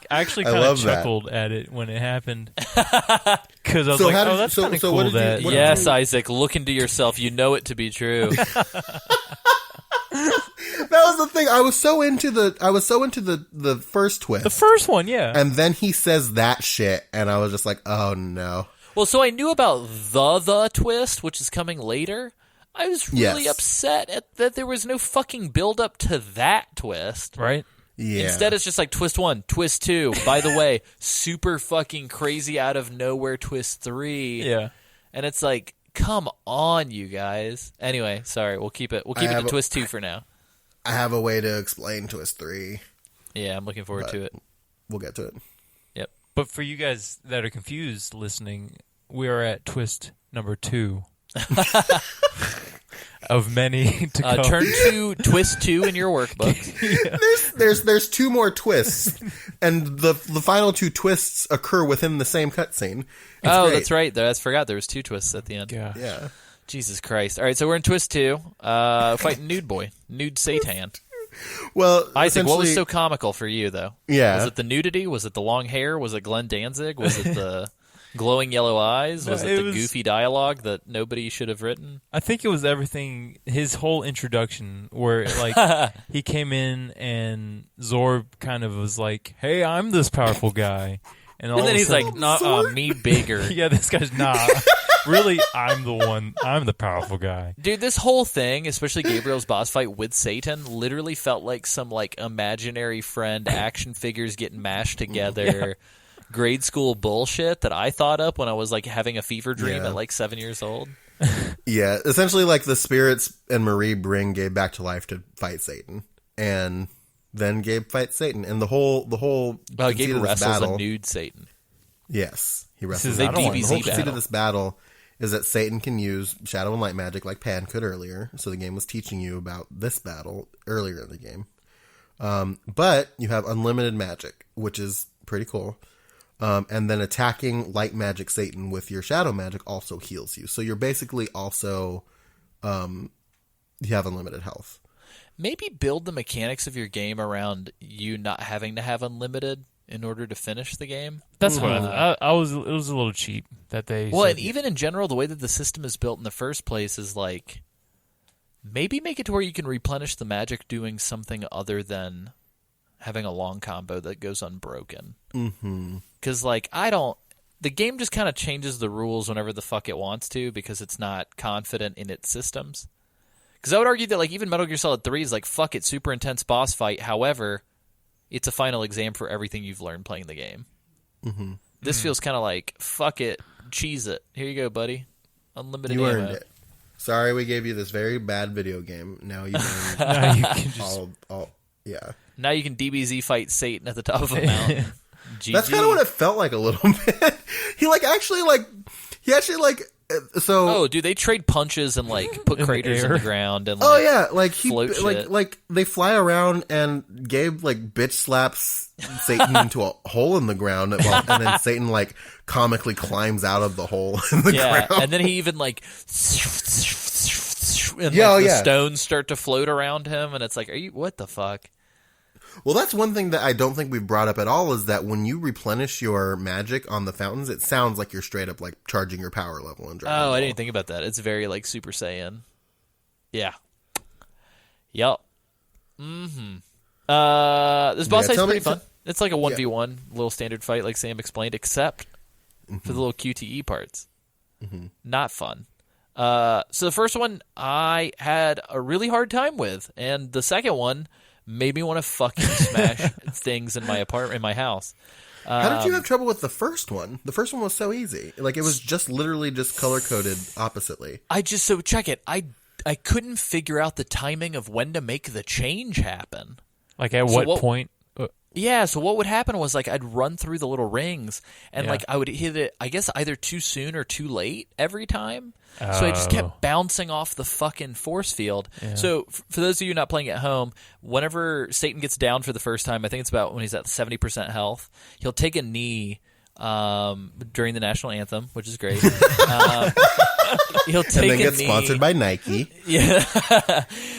actually kind of chuckled at it when it happened. Because I was that's kind of cool. Yes, Isaac, look into yourself. You know it to be true. That was the thing. I was so into the first twist. The first one, yeah. And then he says that shit, and I was just like, oh no. Well, so I knew about the twist, which is coming later. I was really upset that there was no fucking build up to that twist. Right? Yeah. Instead, it's just like twist 1, twist 2. By the way, super fucking crazy out of nowhere twist 3. Yeah. And it's like, come on, you guys. Anyway, sorry. We'll keep it to twist 2 for now. I have a way to explain twist 3. Yeah, I'm looking forward to it. We'll get to it. Yep. But for you guys that are confused listening, we are at twist number 2. Of many to come. Turn to twist 2 in your workbook. Yeah. There's 2 more twists, and the final 2 twists occur within the same cutscene. Great. That's right. I forgot there was 2 twists at the end. Yeah. Jesus Christ. All right, so we're in twist 2. Fighting Nude Boy. Nude Satan. Well, Isaac, what was so comical for you, though? Yeah. Was it the nudity? Was it the long hair? Was it Glenn Danzig? Was it the glowing yellow eyes? Was it the goofy dialogue that nobody should have written? I think it was everything. His whole introduction, where like he came in and Zorb kind of was like, "Hey, I'm this powerful guy," and then he's like, "Nah, me bigger." Yeah, this guy's not. Really, I'm the one. I'm the powerful guy. Dude, this whole thing, especially Gabriel's boss fight with Satan, literally felt like some like imaginary friend action figures getting mashed together. Yeah. Grade school bullshit that I thought up when I was like having a fever dream at like 7 years old. Yeah, essentially like the spirits and Marie bring Gabe back to life to fight Satan, and then Gabe fights Satan, and the whole Gabe wrestles battle, a nude Satan. Yes, he wrestles. The whole conceit of this battle is that Satan can use shadow and light magic like Pan could earlier. So the game was teaching you about this battle earlier in the game, but you have unlimited magic, which is pretty cool. And then attacking light magic Satan with your shadow magic also heals you. So you're basically also, you have unlimited health. Maybe build the mechanics of your game around you not having to have unlimited in order to finish the game. That's what I was. It was a little cheap that they. Well, and even in general, the way that the system is built in the first place is like, maybe make it to where you can replenish the magic doing something other than having a long combo that goes unbroken. Mm-hmm. Because, like, the game just kind of changes the rules whenever the fuck it wants to because it's not confident in its systems. Because I would argue that, like, even Metal Gear Solid 3 is like, fuck it, super intense boss fight. However, it's a final exam for everything you've learned playing the game. Mm-hmm. This feels kind of like, fuck it, cheese it. Here you go, buddy. Unlimited ammo. You earned it. Sorry we gave you this very bad video game. Now you earned now you can just... yeah. Now you can DBZ fight Satan at the top of a mountain. That's kind of what it felt like a little bit. He actually Oh, dude, they trade punches and like put craters in the ground and float shit. Like they fly around and Gabe like bitch slaps Satan into a hole in the ground and then Satan like comically climbs out of the hole in the ground. And then he even like and the stones start to float around him and it's like, what the fuck? Well, that's one thing that I don't think we've brought up at all is that when you replenish your magic on the fountains, it sounds like you're straight up like charging your power level and Dragon Ball. I didn't think about that. It's very like Super Saiyan. Yeah. Yep. Mm-hmm. This boss fight's pretty fun. It's like a 1v1 little standard fight like Sam explained, except for the little QTE parts. Mm-hmm. Not fun. So the first one I had a really hard time with, and the second one made me want to fucking smash things in my apartment, in my house. How did you have trouble with the first one? The first one was so easy. Like, it was just literally just color-coded oppositely. So check it. I couldn't figure out the timing of when to make the change happen. Like, at what point? Yeah, so what would happen was, like, I'd run through the little rings, and, like, I would hit it, I guess, either too soon or too late every time. So I just kept bouncing off the fucking force field. Yeah. So for those of you not playing at home, whenever Satan gets down for the first time, I think it's about when he's at 70% health, he'll take a knee during the national anthem, which is great. He'll take and then a get knee. Sponsored by Nike. Yeah,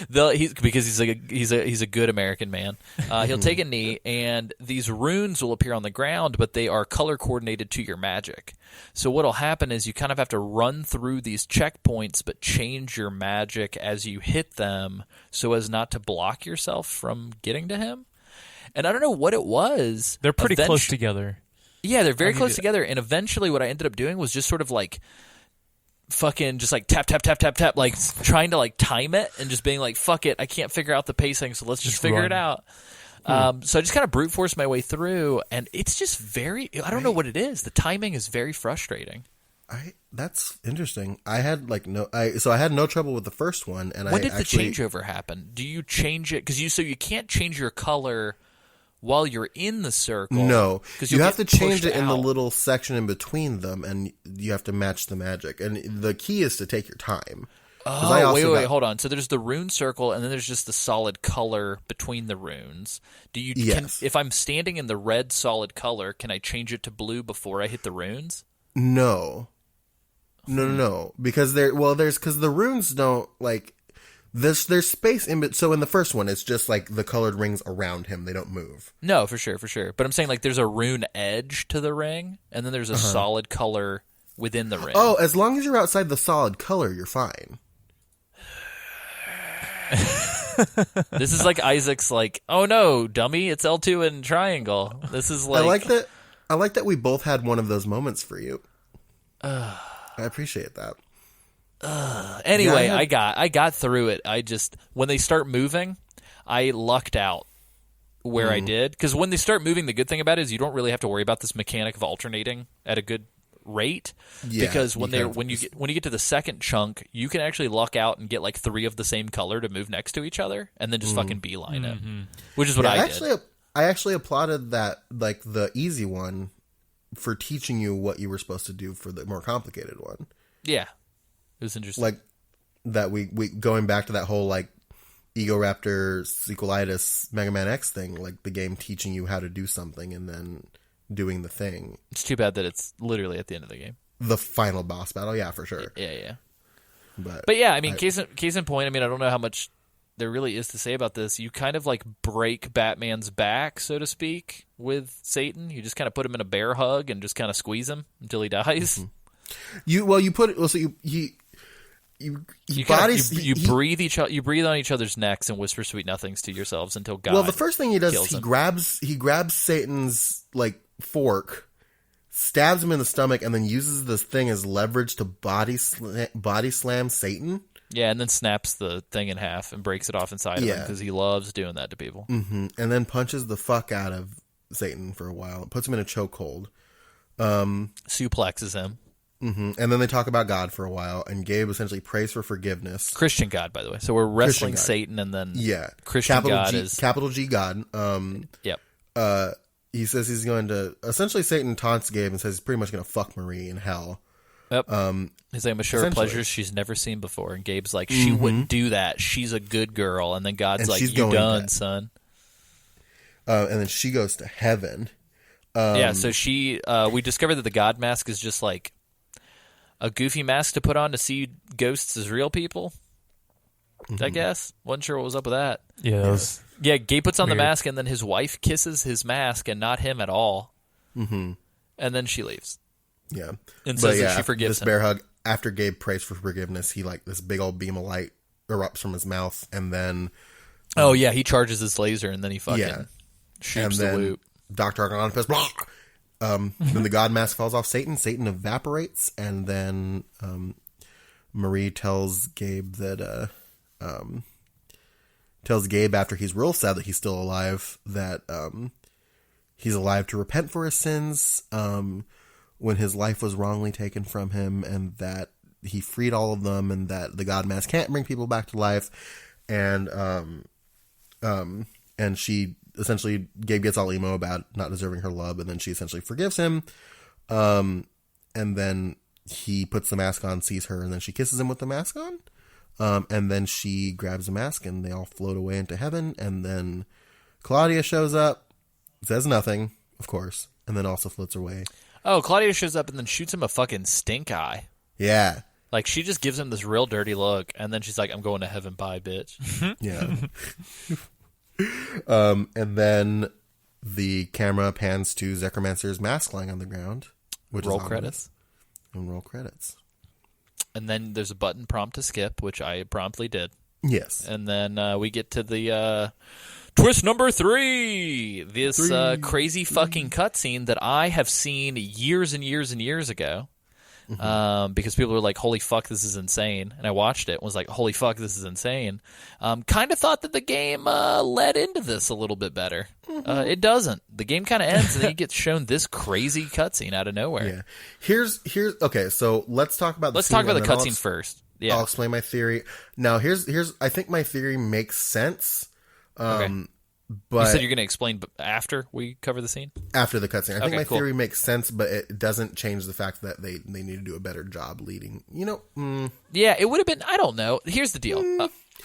because he's a good American man. He'll take a knee, and these runes will appear on the ground, but they are color coordinated to your magic. So what'll happen is you kind of have to run through these checkpoints, but change your magic as you hit them, so as not to block yourself from getting to him. And I don't know what it was. They're pretty close together. Yeah, they're very close together. And eventually, what I ended up doing was just sort of like fucking just like tap, tap, tap, tap, tap, like trying to like time it and just being like, fuck it, I can't figure out the pacing, so let's just figure it out. So I just kind of brute forced my way through, and it's just I don't know what it is. The timing is very frustrating. That's interesting. I had I had no trouble with the first one, and when did the changeover happen? Do you change it? Because you can't change your color while you're in the circle. No, because you have to change it in the out. little section in between them, and you have to match the magic. And the key is to take your time. Oh, wait, hold on. So there's the rune circle, and then there's just the solid color between the runes. Yes. If I'm standing in the red solid color, can I change it to blue before I hit the runes? No. Because because the runes don't like. There's space in it. So in the first one, it's just like the colored rings around him. They don't move. No, for sure. But I'm saying like there's a rune edge to the ring, and then there's a solid color within the ring. Oh, as long as you're outside the solid color, you're fine. This is like Isaac's like, oh no, dummy, it's L2 and triangle. This is like... I like that we both had one of those moments for you. I appreciate that. Anyway, yeah, I got through it. When they start moving, I lucked out where I did. Because when they start moving, the good thing about it is you don't really have to worry about this mechanic of alternating at a good rate. Yeah, because when you get to the second chunk, you can actually luck out and get like 3 of the same color to move next to each other, and then just fucking beeline it. Which is what I did. I actually applauded that, like the easy one, for teaching you what you were supposed to do for the more complicated one. Yeah. It was interesting. Like that we going back to that whole like Ego Raptor Sequelitis Mega Man X thing, like the game teaching you how to do something and then doing the thing. It's too bad that it's literally at the end of the game. The final boss battle, yeah, for sure. Yeah. But yeah, I mean, case in point, I mean, I don't know how much there really is to say about this. You kind of like break Batman's back, so to speak, with Satan. You just kind of put him in a bear hug and just kind of squeeze him until he dies. Mm-hmm. You breathe on each other's necks and whisper sweet nothings to yourselves until God. Well, the first thing he does is he grabs Satan's like fork, stabs him in the stomach, and then uses this thing as leverage to body slam Satan. Yeah, and then snaps the thing in half and breaks it off inside of him because he loves doing that to people. Mm-hmm. And then punches the fuck out of Satan for a while. Puts him in a chokehold. Suplexes him. Mm-hmm. And then they talk about God for a while, and Gabe essentially prays for forgiveness. Christian God, by the way. So we're wrestling Satan, and then Christian God is capital G God. Yep. He says he's going to essentially Satan taunts Gabe and says he's pretty much going to fuck Marie in hell. Yep. He's like, I'm sure of pleasures she's never seen before, and Gabe's like, she wouldn't do that. She's a good girl, and then God's like, you done, son. And then she goes to heaven. Yeah. So we discovered that the God mask is just like a goofy mask to put on to see ghosts as real people. I guess. Wasn't sure what was up with that. Yeah. Gabe puts on the mask, and then his wife kisses his mask and not him at all. Mm-hmm. And then she leaves. Yeah. And says that she forgives him. Bear hug, after Gabe prays for forgiveness, he like this big old beam of light erupts from his mouth, and then he charges his laser, and then he fucking shoots the loop. Dr. Argonopus, then the God mask falls off Satan. Satan evaporates, and then Marie tells Gabe that tells Gabe after he's real sad that he's still alive that he's alive to repent for his sins when his life was wrongly taken from him, and that he freed all of them, and that the God Mask can't bring people back to life. And she essentially, Gabe gets all emo about not deserving her love, and then she essentially forgives him. And then he puts the mask on, sees her, and then she kisses him with the mask on. And then she grabs the mask, and they all float away into heaven. And then Claudia shows up, says nothing, of course, and then also floats away. Oh, Claudia shows up and then shoots him a fucking stink eye. Yeah. Like, she just gives him this real dirty look, and then she's like, I'm going to heaven, bye, bitch. Yeah. And then the camera pans to Zekromancer's mask lying on the ground. Which roll is credits. And roll credits. And then there's a button prompt to skip, which I promptly did. Yes. And then we get to the twist number 3. This crazy fucking cutscene that I have seen years and years and years ago. Because people were like, holy fuck, this is insane. And I watched it and was like, holy fuck, this is insane. Kind of thought that the game led into this a little bit better. It doesn't. The game kind of ends and then you get shown this crazy cutscene out of nowhere. Yeah. Here's okay, so let's talk about the cutscene first. Yeah. I'll explain my theory. Now, here's I think my theory makes sense. Okay. But you said you're going to explain after we cover the scene? After the cutscene. I think my cool. theory makes sense, but it doesn't change the fact that they need to do a better job leading. Yeah, it would have been, I don't know. Here's the deal.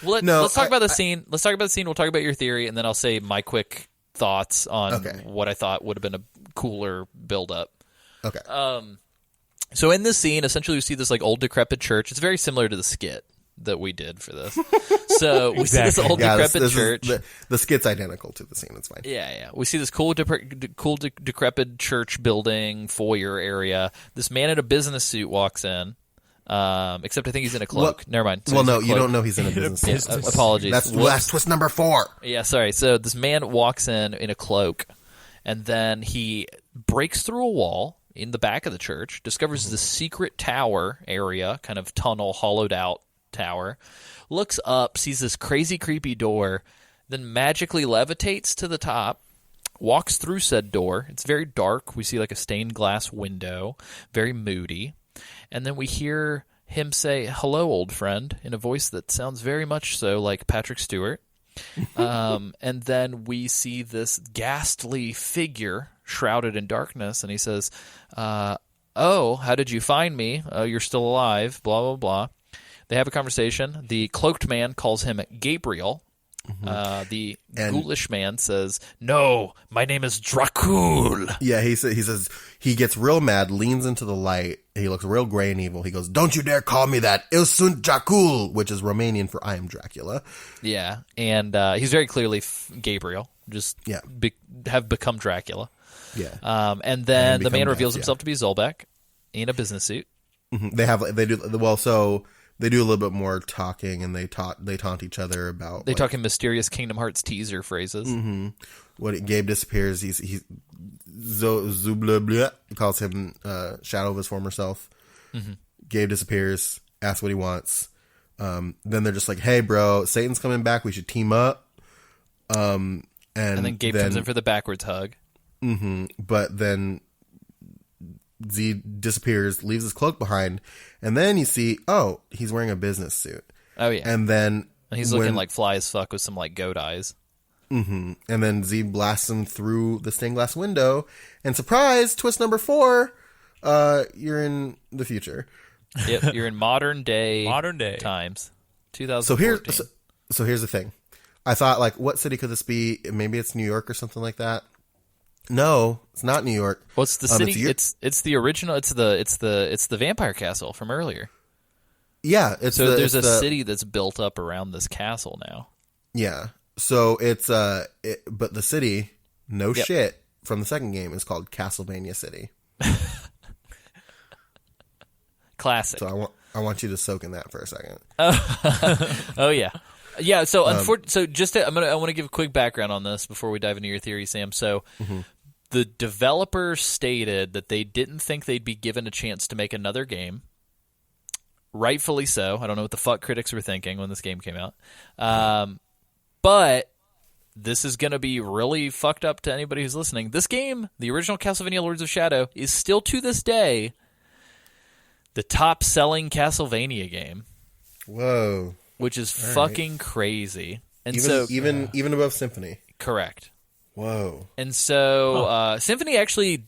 Let's talk about the scene. Let's talk about the scene. We'll talk about your theory, and then I'll say my quick thoughts on what I thought would have been a cooler build-up. Okay. So in this scene, essentially we see this like old decrepit church. It's very similar to the skit that we did for this. So we see this old decrepit church. The skit's identical to the scene. It's fine. Yeah. We see this cool decrepit church building foyer area. This man in a business suit walks in. Except I think he's in a cloak. Never mind. So no, you don't know he's in a business suit. Apologies. That's twist number 4. Yeah, sorry. So this man walks in a cloak, and then he breaks through a wall in the back of the church, discovers the secret tower area, kind of tunnel, hollowed out tower, looks up, sees this crazy creepy door, then magically levitates to the top, walks through said door. It's very dark. We see like a stained glass window, very moody, and then we hear him say, "Hello, old friend," in a voice that sounds very much so like Patrick Stewart. And then we see this ghastly figure shrouded in darkness, and he says, "Oh, how did you find me? You're still alive, blah, blah, blah." They have a conversation. The cloaked man calls him Gabriel. The ghoulish man says, "No, my name is Dracul." Yeah, he says he gets real mad, leans into the light. He looks real gray and evil. He goes, "Don't you dare call me that. Eu sunt Dracul," which is Romanian for "I am Dracula." Yeah, and he's very clearly Gabriel. Just have become Dracula. Yeah. And then the man reveals himself to be Zolbeck in a business suit. They do a little bit more talking, and they taunt each other about. They talk in mysterious Kingdom Hearts teaser phrases. When Gabe disappears, he calls him Shadow of his former self. Gabe disappears, asks what he wants. Then they're just like, "Hey, bro, Satan's coming back. We should team up." And then Gabe comes in for the backwards hug. But then Z disappears, leaves his cloak behind, and then you see, he's wearing a business suit. Oh yeah, and he's looking like fly as fuck with some like goat eyes. And then Z blasts him through the stained glass window, and surprise, twist number 4, you're in the future. Yep, you're in modern day times. 2014. So here's the thing. I thought, like, what city could this be? Maybe it's New York or something like that. No, it's not New York. Well, it's the city. It's the original. It's the vampire castle from earlier. Yeah, there's a city that's built up around this castle now. Yeah, so it's but the city, shit, from the second game is called Castlevania City. Classic. So I want you to soak in that for a second. Oh yeah. Yeah, so I want to give a quick background on this before we dive into your theory, Sam. So the developers stated that they didn't think they'd be given a chance to make another game. Rightfully so. I don't know what the fuck critics were thinking when this game came out. But this is going to be really fucked up to anybody who's listening. This game, the original Castlevania Lords of Shadow, is still to this day the top-selling Castlevania game. Whoa. Which is fucking crazy. And even above Symphony. Correct. Whoa. And so Symphony actually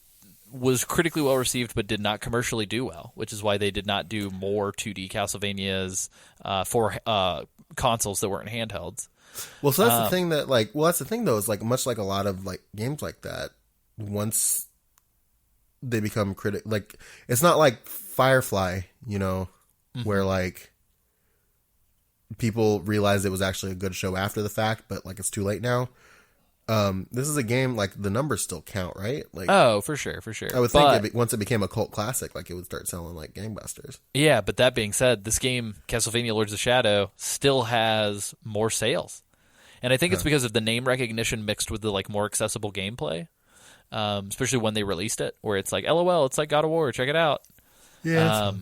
was critically well received but did not commercially do well, which is why they did not do more 2D Castlevanias for consoles that weren't handhelds. Well, so that's the thing that, like, that's the thing though, is like much like a lot of like games like that, once they become like, it's not like Firefly, you know, where like people realize it was actually a good show after the fact, but like it's too late now. This is a game like the numbers still count, right? Like, oh, for sure. I would think once it became a cult classic, like it would start selling like gangbusters. Yeah, but that being said, this game, Castlevania Lords of Shadow, still has more sales. And I think it's because of the name recognition mixed with the like more accessible gameplay, especially when they released it, where it's like, LOL, it's like God of War, check it out. Yeah.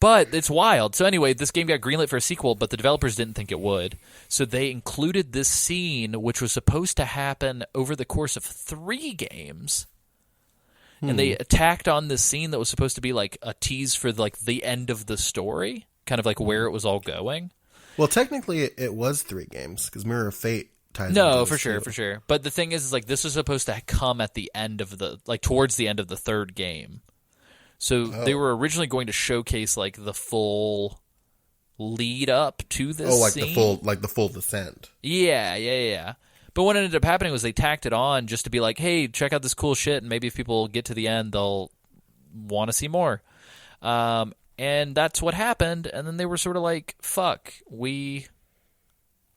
But it's wild. So anyway, this game got greenlit for a sequel, but the developers didn't think it would. So they included this scene, which was supposed to happen over the course of 3 games. And they tacked on this scene that was supposed to be like a tease for like the end of the story, kind of like where it was all going. Well, technically, it was 3 games because Mirror of Fate ties. No, for sure. But the thing is like this was supposed to come at the end of towards the end of the 3rd game. So they were originally going to showcase like the full lead up to this scene. the full descent. Yeah. But what ended up happening was they tacked it on just to be like, hey, check out this cool shit, and maybe if people get to the end, they'll want to see more. And that's what happened, and then they were sort of like, fuck, we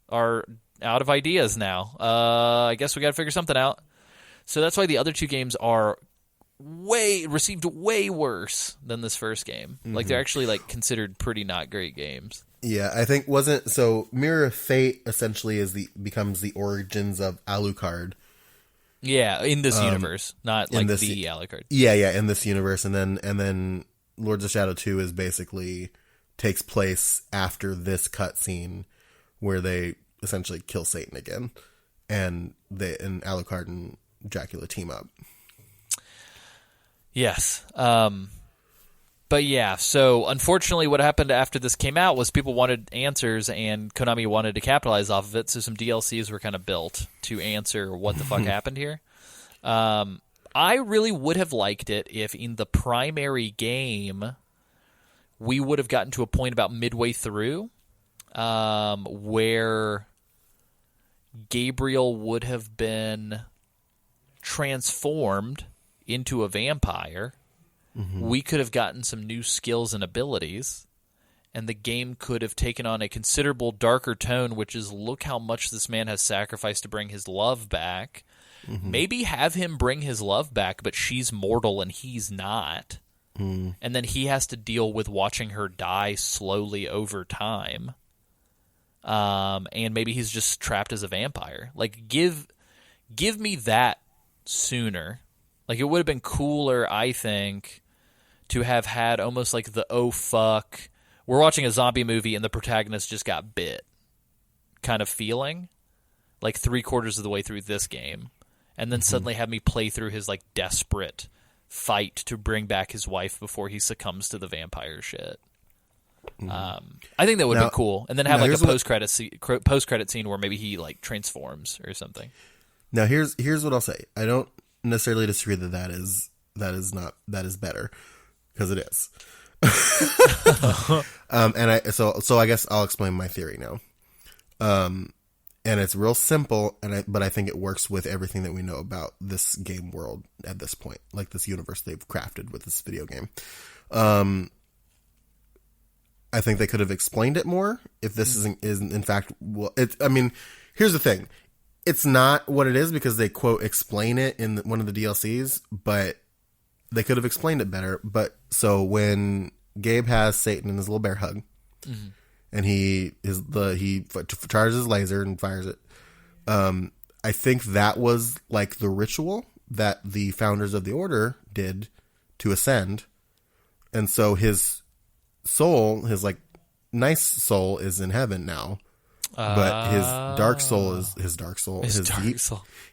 are out of ideas now. I guess we got to figure something out. So that's why the other 2 games are received way worse than this first game. Like they're actually like considered pretty not great games. Yeah, I think Mirror of Fate essentially becomes the origins of Alucard. Yeah, in this universe, not like the Alucard. Yeah, in this universe, and then Lords of Shadow 2 is basically takes place after this cutscene where they essentially kill Satan again, and Alucard and Dracula team up. Yes. But yeah, so unfortunately what happened after this came out was people wanted answers and Konami wanted to capitalize off of it, so some DLCs were kind of built to answer what the fuck happened here. I really would have liked it if in the primary game we would have gotten to a point about midway through where Gabriel would have been transformed into a vampire. We could have gotten some new skills and abilities, and the game could have taken on a considerable darker tone, which is look how much this man has sacrificed to bring his love back. Maybe have him bring his love back, but she's mortal and he's not. And then he has to deal with watching her die slowly over time. And maybe he's just trapped as a vampire. Like, give me that sooner. Like, it would have been cooler, I think, to have had almost like the oh fuck, we're watching a zombie movie and the protagonist just got bit kind of feeling, like 3/4 of the way through this game, and then suddenly have me play through his like desperate fight to bring back his wife before he succumbs to the vampire shit. I think that would be cool, and then have like a post-credit scene where maybe he like transforms or something. Now here's what I'll say. I don't necessarily disagree that is better, because it is. So I guess I'll explain my theory now. And it's real simple, but I think it works with everything that we know about this game world at this point, like this universe they've crafted with this video game. I think they could have explained it more if this isn't in fact. Well, here's the thing. It's not what it is because they quote explain it in one of the DLCs, but they could have explained it better. But so when Gabe has Satan in his little bear hug, and he charges his laser and fires it, I think that was like the ritual that the founders of the order did to ascend, and so his soul, his like nice soul, is in heaven now. but his dark soul is his dark soul.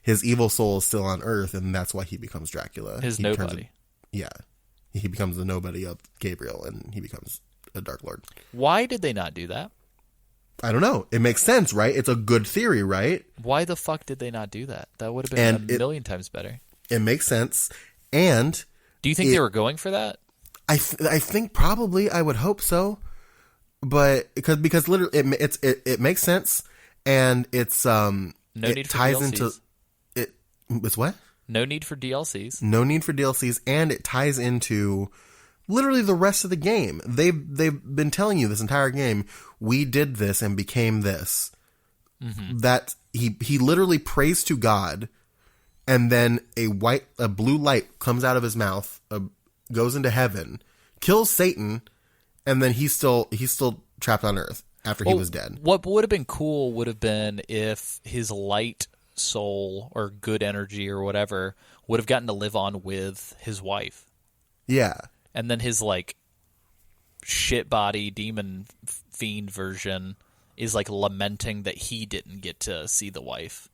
His evil soul is still on Earth, and that's why he becomes Dracula. His nobody. He becomes the nobody of Gabriel, and he becomes a Dark Lord. Why did they not do that? I don't know. It makes sense, right? It's a good theory, right? Why the fuck did they not do that? That would have been a million times better. It makes sense. And do you think they were going for that? I think probably. I would hope so. But because literally it makes sense, and it's no need for ties DLCs. into it. It's what? No need for DLCs. No need for DLCs, and it ties into literally the rest of the game. They've been telling you this entire game, we did this and became this. Mm-hmm. That he literally prays to God, and then a blue light comes out of his mouth, goes into heaven, kills Satan, and then he's still trapped on Earth after he was dead. What would have been cool would have been if his light soul or good energy or whatever would have gotten to live on with his wife. Yeah. And then his like shit body demon fiend version is like lamenting that he didn't get to see the wife.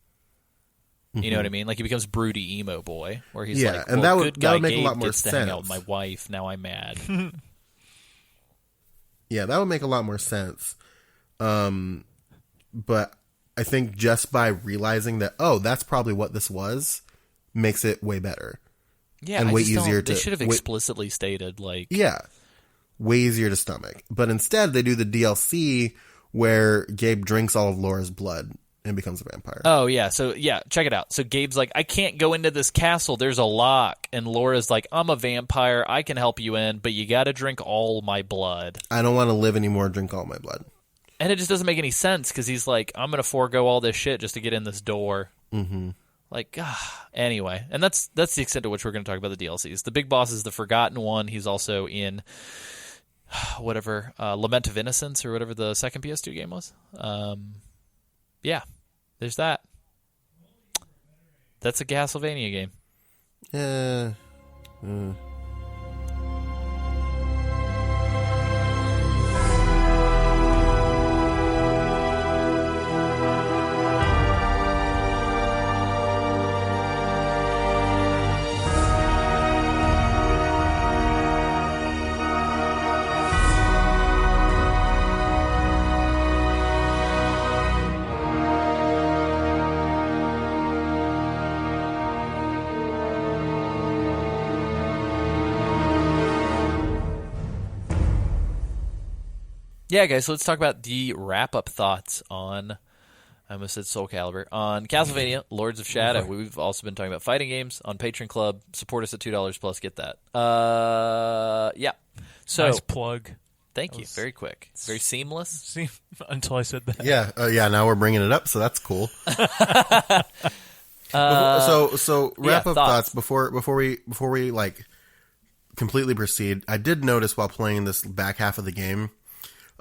You know what I mean? Like he becomes broody emo boy, where he's like, well, and that good guy would make Gabe a lot more gets to hang out with my wife. Now I'm mad. Yeah, that would make a lot more sense. But I think just by realizing that, that's probably what this was, makes it way better. Yeah, and way easier to. They should have explicitly stated, like, way easier to stomach. But instead, they do the DLC where Gabe drinks all of Laura's blood and becomes a vampire. Oh, yeah. So, check it out. So Gabe's like, I can't go into this castle. There's a lock. And Laura's like, I'm a vampire. I can help you in, but you got to drink all my blood. I don't want to live anymore. Drink all my blood. And it just doesn't make any sense because he's like, I'm going to forego all this shit just to get in this door. Mm-hmm. Like, anyway. And that's the extent to which we're going to talk about the DLCs. The big boss is the Forgotten One. He's also in whatever, Lament of Innocence or whatever the second PS2 game was. Yeah, there's that. That's a Castlevania game. Yeah. Yeah, guys, so let's talk about the wrap-up thoughts on, I almost said Soul Calibur, on Castlevania, Lords of Shadow. We've also been talking about fighting games on Patreon Club. Support us at $2 plus, get that. Yeah. So, nice plug. Thank you. Very quick. Very seamless. Until I said that. Yeah. Now we're bringing it up, so that's cool. So wrap-up thoughts before we like completely proceed. I did notice while playing this back half of the game,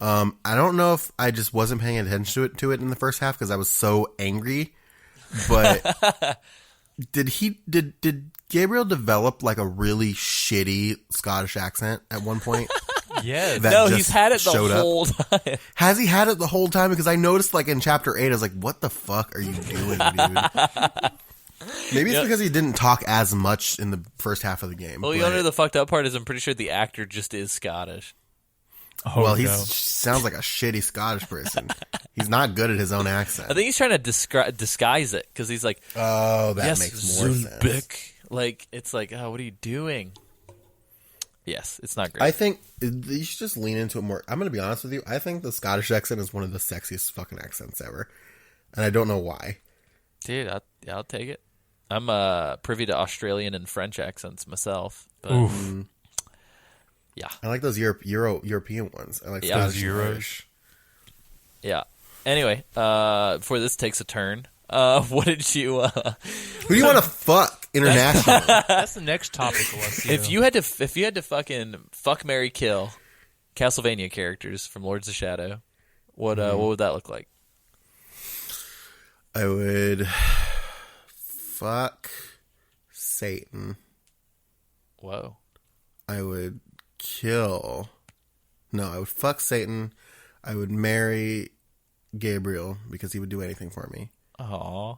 I don't know if I just wasn't paying attention to it in the first half because I was so angry, but did Gabriel develop like a really shitty Scottish accent at one point? Yeah. No, he's had it the whole time. Has he had it the whole time? Because I noticed like in chapter 8, I was like, what the fuck are you doing, dude? Maybe it's because he didn't talk as much in the first half of the game. Well, you know the fucked up part is I'm pretty sure the actor just is Scottish. Oh, well, he sounds like a shitty Scottish person. He's not good at his own accent. I think he's trying to disguise it because he's like, oh, that yes, makes more sense. Like, it's like, oh, what are you doing? Yes, it's not great. I think you should just lean into it more. I'm going to be honest with you. I think the Scottish accent is one of the sexiest fucking accents ever. And I don't know why. Dude, I'll take it. I'm privy to Australian and French accents myself. But, yeah. I like those European ones. I like Scottish and Irish. Yeah. Anyway, before this takes a turn, what did you... Who do you want to fuck internationally? That's the next topic. If you had to fucking fuck, marry, kill Castlevania characters from Lords of Shadow, what would that look like? I would fuck Satan. Whoa. I would kill... No, I would fuck Satan. I would marry Gabriel because he would do anything for me. Aw.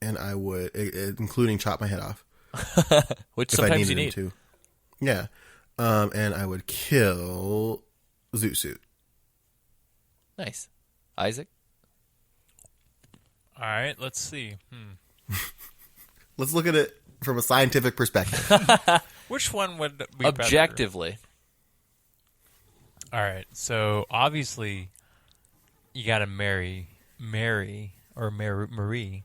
And I would, including chop my head off. Which if I sometimes needed you him need. to. Yeah. And I would kill Zoot Suit. Nice. Isaac? All right, let's see. Let's look at it from a scientific perspective. Which one would be better? Objectively. All right, so obviously you got to marry Mary or Marie.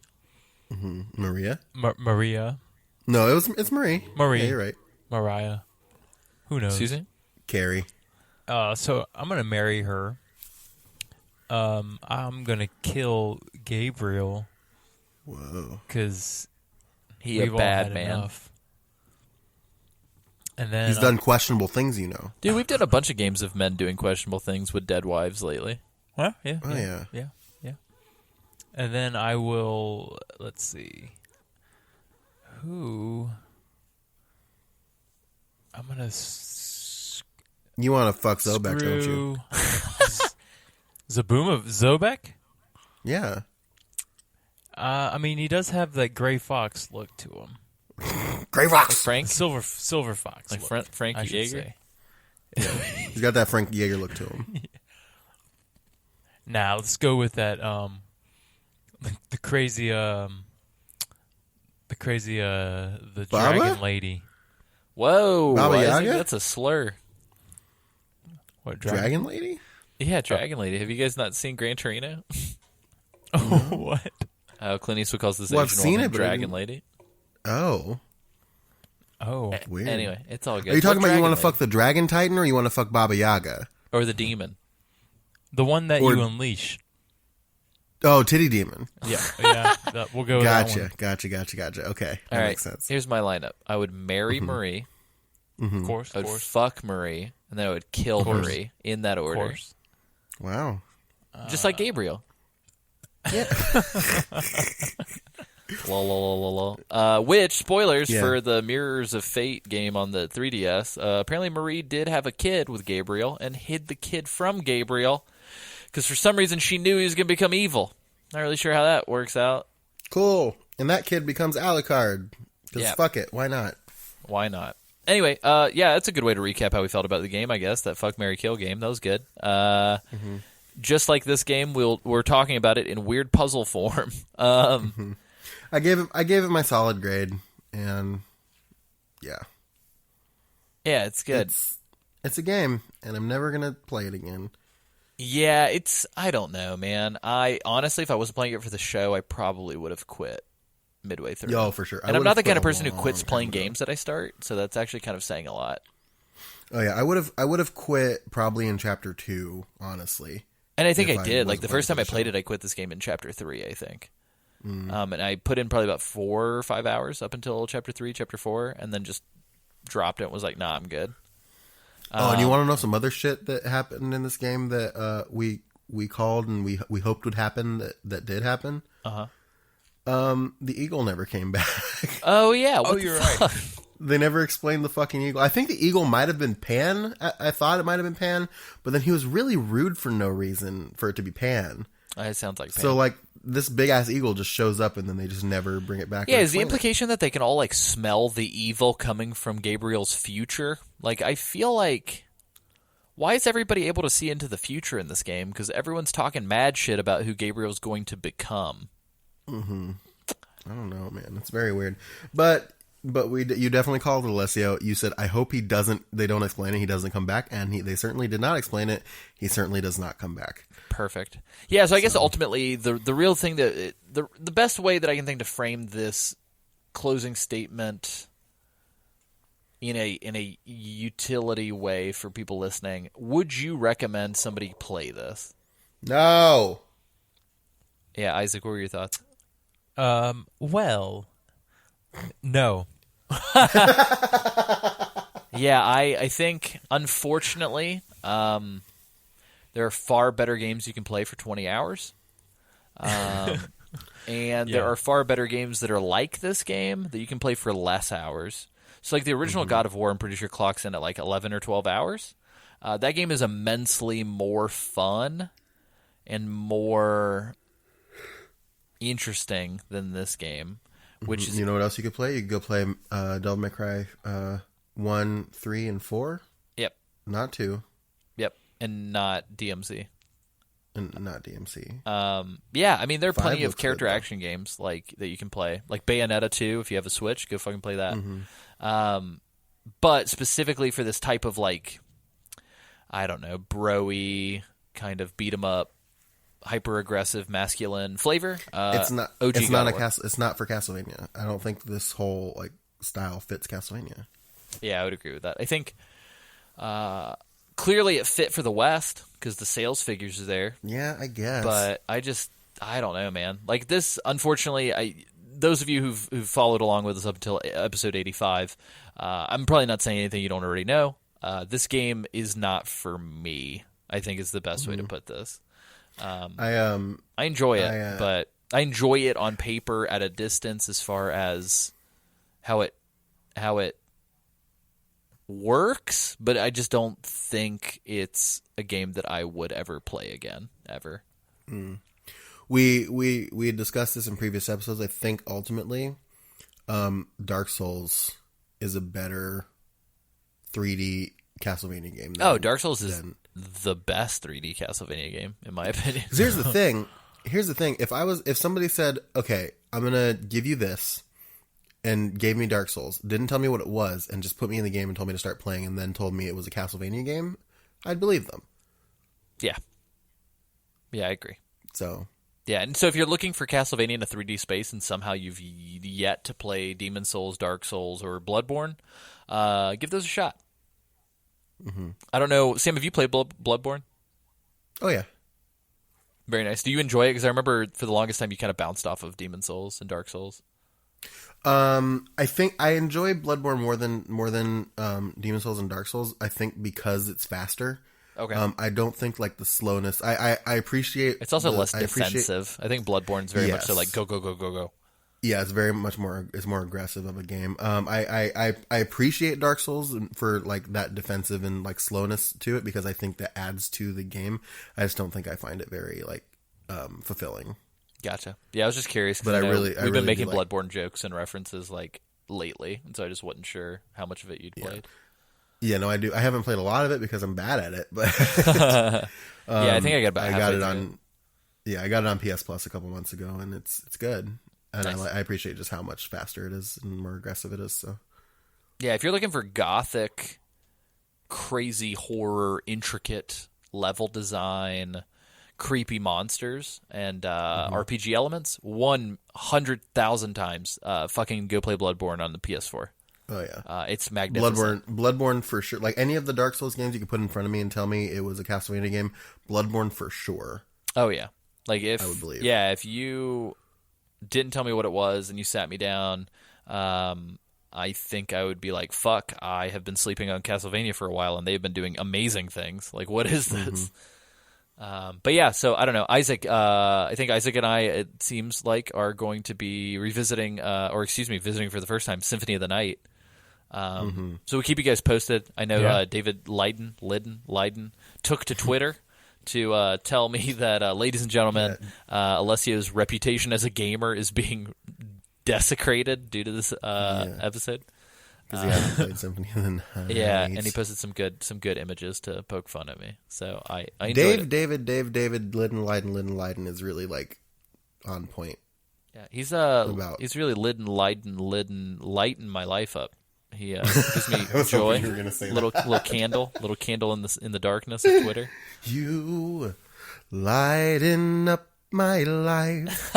Maria? Maria. No, it's Marie. Marie. Yeah, you're right. Mariah. Who knows? Susan? Carrie. So I'm going to marry her. I'm going to kill Gabriel Whoa. because He we've a all bad had man. enough. And then He's done questionable things, you know. Dude, we've done a bunch of games of men doing questionable things with dead wives lately. Well, yeah. Oh, yeah. Yeah. And then I will, let's see. Who? I'm going to You want to fuck Zobek, don't you? Zabuma Zobek? Yeah. I mean, he does have that gray fox look to him. Gray Fox. Frank? Silver fox. Like look, Frank I should Jaeger? say. He's got that Frank Yeager look to him. Now let's go with that. The crazy the Baba? dragon lady. Whoa. Baba Isaac, Yaga? that's a slur. What Dragon Lady? Yeah, Dragon Lady. Have you guys not seen Gran Torino? Oh, what? How Clint Eastwood calls this Well, I've Asian seen woman it, but I Dragon didn't- Lady. Oh. Oh, Weird. Anyway, it's all good. Are you talking What about you want Dragon to fuck the Dragon Titan or you want to fuck Baba Yaga? Lady? Or the demon? the one that Or- you unleash. Oh, Titty Demon. Yeah, we'll go with that one. Gotcha. Okay. That All right, makes sense. here's my lineup. I would marry Marie. Of course, I would fuck Marie. And then I would kill course. Marie in that of order. course. Wow. Just like Gabriel. Lol. Which, spoilers Yeah. for the Mirrors of Fate game on the 3DS, apparently Marie did have a kid with Gabriel and hid the kid from Gabriel because for some reason she knew he was going to become evil. Not really sure how that works out. Cool. And that kid becomes Alucard. Because Yeah. fuck it. Why not? Why not? Anyway, yeah, that's a good way to recap how we felt about the game, I guess. That fuck, marry, kill game. That was good. Just like this game, we're talking about it in weird puzzle form. I gave it my solid grade. And yeah. Yeah, it's good. It's a game. And I'm never going to play it again. Yeah, I don't know, man. I honestly, if I wasn't playing it for the show, I probably would have quit midway through. Yo, for sure. And I'm not the kind of person who quits playing games that I start, so that's actually kind of saying a lot. Oh yeah, I would have quit probably in chapter 2, honestly. And I think If I I did. Like wasn't the first playing time I for the played show. it, I quit this game in chapter 3, I think. And I put in probably about 4 or 5 hours up until chapter 3, chapter 4, and then just dropped it and was like, nah, I'm good. Oh, and you want to know some other shit that happened in this game that we called and we hoped would happen that did happen? The eagle never came back. Oh, yeah. What the you're fuck? They never explained the fucking eagle. I think the eagle might have been Pan. I thought it might have been Pan, but then he was really rude for no reason for it to be Pan. It sounds like pain. So like this big ass eagle just shows up and then they just never bring it back. Yeah, or is the explain it. implication that they can all like smell the evil coming from Gabriel's future? Like, I feel like, why is everybody able to see into the future in this game? Because everyone's talking mad shit about who Gabriel's going to become. I don't know, man. It's very weird. But you definitely called it, Alessio. You said, I hope he doesn't. They don't explain it. He doesn't come back, and they certainly did not explain it. He certainly does not come back. Perfect. Yeah, so I guess ultimately the real thing that the best way that I can think to frame this closing statement in a utility way for people listening, would you recommend somebody play this? No. Yeah, Isaac, what were your thoughts? Well, no. Yeah, I think unfortunately there are far better games you can play for 20 hours. And there are far better games that are like this game that you can play for less hours. So like the original God of War, I'm pretty sure clocks in at like 11 or 12 hours. That game is immensely more fun and more interesting than this game. Which is, you know what else you could play? You could go play Devil May Cry 1, 3, and 4. Yep. Not 2. Yep. And not DMC. And not DMC. Yeah, I mean, there are 5 plenty of looks character good, though. action games like that you can play. Like Bayonetta 2, if you have a Switch, go fucking play that. But specifically for this type of, like, I don't know, bro-y, kind of beat-em-up, hyper-aggressive, masculine flavor. It's not. OG It's not God a of War. It's not for Castlevania. I don't think this whole like style fits Castlevania. Yeah, I would agree with that. I think clearly it fit for the West because the sales figures are there. Yeah, I guess. But I don't know, man. Like this, unfortunately, those of you who've followed along with us up until episode 85, I'm probably not saying anything you don't already know. This game is not for me, I think is the best way to put this. I enjoy it, but I enjoy it on paper at a distance as far as how it works, but I just don't think it's a game that I would ever play again, ever. We had discussed this in previous episodes. I think ultimately, Dark Souls is a better 3D Castlevania game. Dark Souls is the best 3D Castlevania game, in my opinion. 'Cause here's the thing. If somebody said, "Okay, I'm gonna give you this," and gave me Dark Souls, didn't tell me what it was, and just put me in the game and told me to start playing, and then told me it was a Castlevania game, I'd believe them. Yeah, I agree. So yeah, and so if you're looking for Castlevania in a 3D space, and somehow you've yet to play Demon Souls, Dark Souls, or Bloodborne, give those a shot. I don't know, Sam. Have you played Bloodborne? oh yeah. Very nice. Do you enjoy it? Because I remember for the longest time you kind of bounced off of Demon Souls and Dark Souls. I think I enjoy Bloodborne more than Demon Souls and Dark Souls. I think because it's faster. Okay. I don't think like the slowness. I appreciate. It's also less I appreciate- defensive. I think Bloodborne's very much so Yes. like go, go, go, go, go. Yeah, it's very much more. It's more aggressive of a game. I appreciate Dark Souls for like that defensive and like slowness to it because I think that adds to the game. I just don't think I find it very like fulfilling. Gotcha. Yeah, I was just curious. 'Cause But I know really we've been do making like- Bloodborne jokes and references like lately, and so I just wasn't sure how much of it you'd played. Yeah, no, I do. I haven't played a lot of it because I'm bad at it, but Yeah, I think I got about I got halfway it through on. Yeah, I got it on PS Plus a couple months ago, and it's good. And Nice. I appreciate just how much faster it is and more aggressive it is. So Yeah, if you're looking for gothic, crazy horror, intricate level design, creepy monsters, and RPG elements, 100,000 times, fucking go play Bloodborne on the PS4. oh yeah, It's magnificent. Bloodborne for sure. Like any of the Dark Souls games you could put in front of me and tell me it was a Castlevania game, Bloodborne for sure. Oh yeah, like if I would believe. Yeah, if you didn't tell me what it was and you sat me down, I think I would be like, "Fuck! I have been sleeping on Castlevania for a while, and they've been doing amazing things. Like, what is this?" But yeah, so I don't know, Isaac. I think Isaac and I, it seems like, are going to be revisiting, visiting for the first time, Symphony of the Night. So we'll keep you guys posted. I know David Leiden took to Twitter to tell me that, ladies and gentlemen, Alessio's reputation as a gamer is being desecrated due to this episode. Because he hasn't played Symphony of the Night. Yeah, and he posted some good images to poke fun at me. So I enjoyed it. David Leiden is really like on point. Yeah, he's really lighten my life up. He gives me was joy. hoping you were gonna say little candle in the darkness of Twitter. You lighten up my life.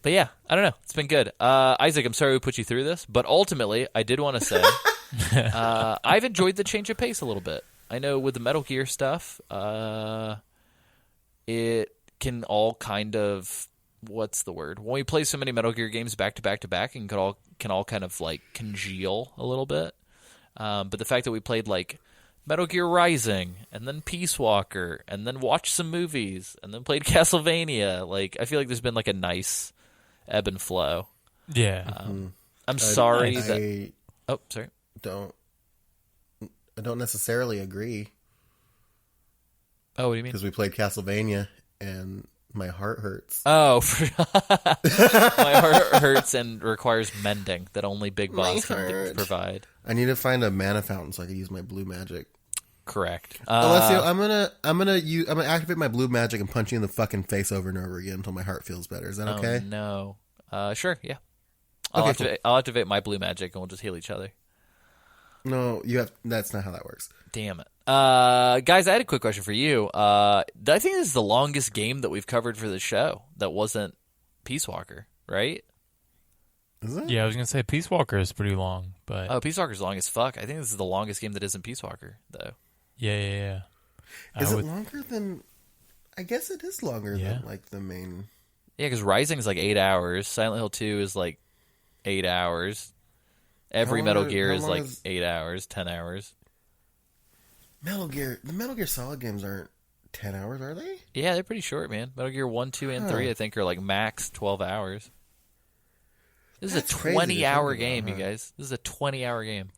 But yeah, I don't know. It's been good. Isaac, I'm sorry we put you through this, but ultimately, I did want to say I've enjoyed the change of pace a little bit. I know with the Metal Gear stuff, it can all kind of, what's the word? When we play so many Metal Gear games back to back to back, and can all kind of like congeal a little bit. But the fact that we played like Metal Gear Rising, and then Peace Walker, and then watched some movies, and then played Castlevania, like I feel like there's been like a nice ebb and flow. Yeah. I'm sorry I that. Oh, sorry. don't necessarily agree. Oh, what do you mean? Because we played Castlevania, and my heart hurts. Oh, my heart hurts and requires mending that only Big Boss can provide. I need to find a mana fountain so I can use my blue magic. Correct. Alessio, I'm gonna activate my blue magic and punch you in the fucking face over and over again until my heart feels better. Is that okay? No. Sure. Yeah. Okay, I'll activate my blue magic and we'll just heal each other. No, that's not how that works. Damn it. Guys, I had a quick question for you. I think this is the longest game that we've covered for the show that wasn't Peace Walker, right? Is it? Yeah, I was going to say Peace Walker is pretty long, but... Oh, Peace Walker's long as fuck. I think this is the longest game that isn't Peace Walker, though. Yeah. Is it longer than... I guess it is longer than, the main... Yeah, because Rising is 8 hours. Silent Hill 2 is 8 hours. Every Metal Gear is 8 hours, 10 hours. The Metal Gear Solid games aren't 10 hours, are they? Yeah, they're pretty short, man. Metal Gear 1, 2, and 3, I think, are max 12 hours. This is a 20-hour game, you guys. This is a 20-hour game.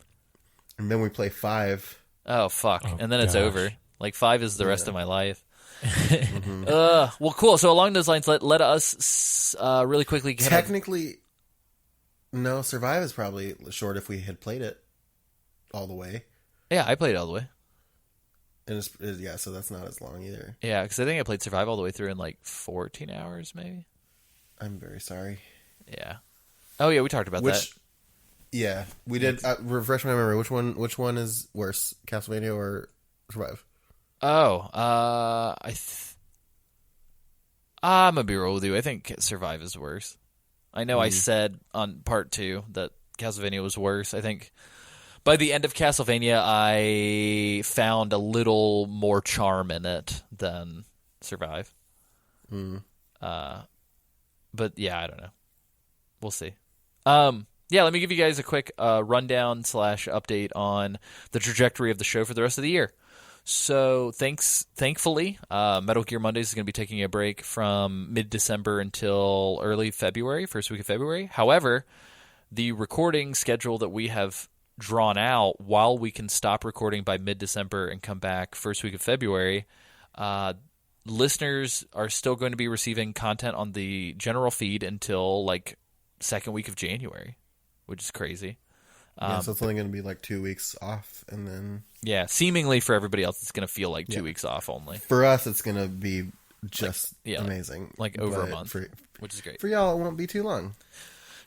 And then we play 5. Oh, fuck. Oh, and then it's gosh. over. 5 is the rest of my life. Mm-hmm. Well, cool. So along those lines, let us really quickly... Technically, no, Survive is probably short if we had played it all the way. Yeah, I played it all the way. And so that's not as long either. Yeah, because I think I played Survive all the way through in 14 hours, maybe. I'm very sorry. Yeah. Oh yeah, we talked about that. Yeah, we did. Refresh my memory. Which one is worse, Castlevania or Survive? Oh, I'm gonna be real with you. I think Survive is worse. I know I said on part 2 that Castlevania was worse. I think by the end of Castlevania, I found a little more charm in it than Survive. But yeah, I don't know. We'll see. Yeah, let me give you guys a quick rundown / update on the trajectory of the show for the rest of the year. So thankfully, Metal Gear Mondays is going to be taking a break from mid-December until early February, first week of February. However, the recording schedule that we have drawn out, while we can stop recording by mid-December and come back first week of February, listeners are still going to be receiving content on the general feed until second week of January, which is crazy. So it's only going to be 2 weeks off, and then... Yeah, seemingly for everybody else, it's going to feel like 2 weeks off only. For us, it's going to be just amazing. Over a month, which is great. For y'all, it won't be too long.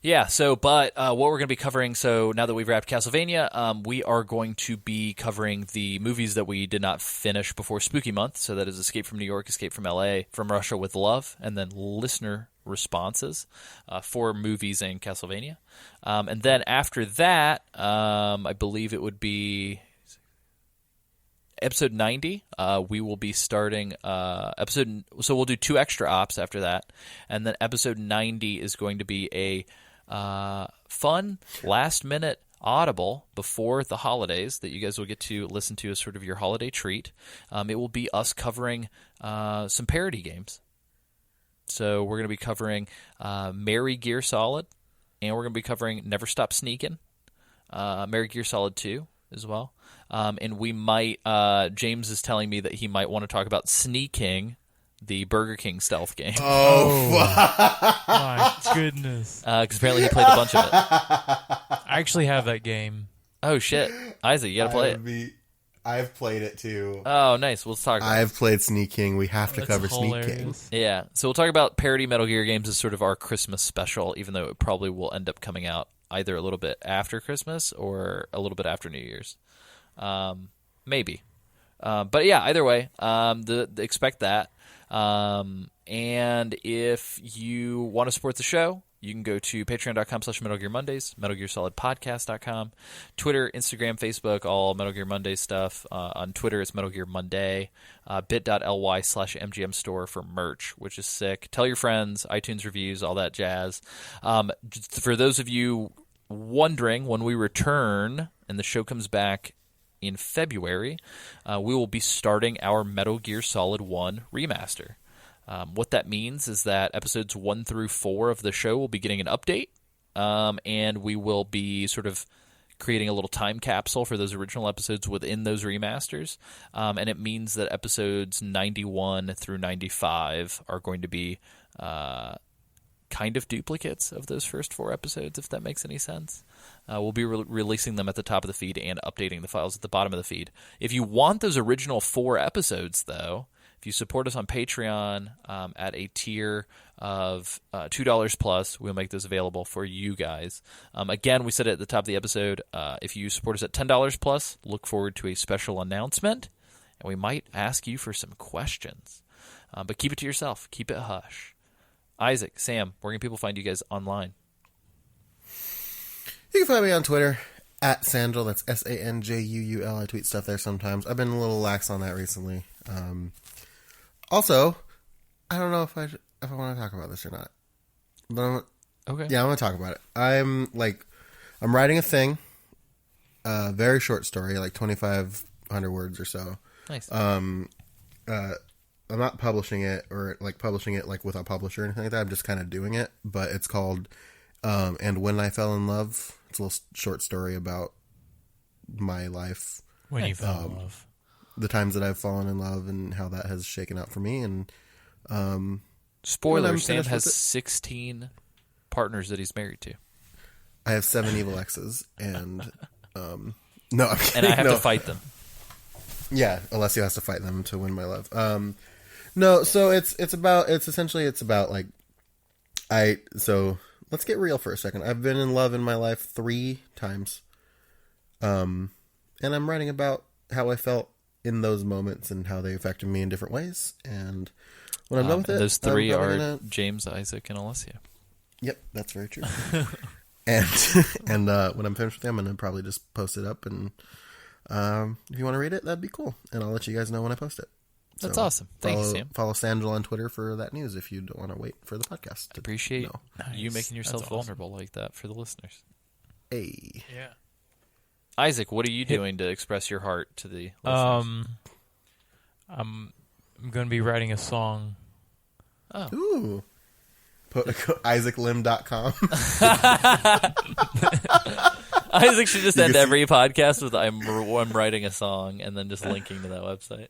Yeah, but what we're going to be covering, so now that we've wrapped Castlevania, we are going to be covering the movies that we did not finish before Spooky Month. So that is Escape from New York, Escape from L.A., From Russia with Love, and then listener responses for movies in Castlevania. And then after that, I believe it would be episode 90. We will be starting so we'll do 2 extra ops after that. And then episode 90 is going to be a fun last-minute audible before the holidays that you guys will get to listen to as sort of your holiday treat. It will be us covering some parody games. So we're going to be covering Merry Gear Solid, and we're going to be covering Never Stop Sneaking, Merry Gear Solid 2 as well. And we might, James is telling me that he might want to talk about Sneaking, the Burger King stealth game. My goodness. Because apparently he played a bunch of it. I actually have that game. Oh, shit. Isaac, you got to play it. I've played it too. Oh, nice. We'll talk about it. I've played Sneak King. We have to cover hilarious. Sneak King. Yeah. So we'll talk about parody Metal Gear games as sort of our Christmas special, even though it probably will end up coming out either a little bit after Christmas or a little bit after New Year's. Maybe. But yeah, either way, expect that. And if you want to support the show, you can go to patreon.com/Metal Gear Mondays, MetalGearSolidPodcast.com, Twitter, Instagram, Facebook, all Metal Gear Monday stuff. On Twitter, it's Metal Gear Monday, bit.ly/MGM store for merch, which is sick. Tell your friends, iTunes reviews, all that jazz. For those of you wondering, when we return and the show comes back in February, we will be starting our Metal Gear Solid 1 remaster. What that means is that episodes 1 through 4 of the show will be getting an update, and we will be sort of creating a little time capsule for those original episodes within those remasters. And it means that episodes 91 through 95 are going to be kind of duplicates of those first 4 episodes, if that makes any sense. We'll be releasing them at the top of the feed and updating the files at the bottom of the feed. If you want those original 4 episodes, though, if you support us on Patreon at a tier of $2 plus, we'll make those available for you guys. Again, we said it at the top of the episode, if you support us at $10 plus, look forward to a special announcement, and we might ask you for some questions. But keep it to yourself. Keep it hush. Isaac, Sam, where can people find you guys online? You can find me on Twitter at Sanjul. That's Sanjuul. I tweet stuff there sometimes. I've been a little lax on that recently. Also, I don't know if I want to talk about this or not, but I'm going to talk about it. I'm writing a thing, a very short story, like 2,500 words or so. Nice. I'm not publishing it or publishing it with a publisher or anything like that. I'm just kind of doing it, but it's called And When I Fell in Love. It's a little short story about my life. When you fell in love. The times that I've fallen in love and how that has shaken out for me. And spoiler, Sam has 16 partners that he's married to. I have 7 evil exes, and no, I'm kidding. And I have to fight them. Yeah, Alessio has to fight them to win my love. No, so it's about so let's get real for a second. I've been in love in my life 3 times. And I'm writing about how I felt in those moments and how they affected me in different ways. And when I'm done with it, those 3 are James, Isaac, and Alessio. Yep, that's very true. and when I'm finished with them, I'm going to probably just post it up, and if you want to read it, that'd be cool. And I'll let you guys know when I post it. That's awesome. Thank you, Sam. Follow Sanjul on Twitter for that news if you don't want to wait for the podcast. I appreciate you making yourself vulnerable like that for the listeners. Hey. Yeah. Isaac, what are you doing to express your heart to the listeners? I'm going to be writing a song. Oh. Ooh. IsaacLim.com. Isaac should just end every podcast with I'm writing a song and then just linking to that website.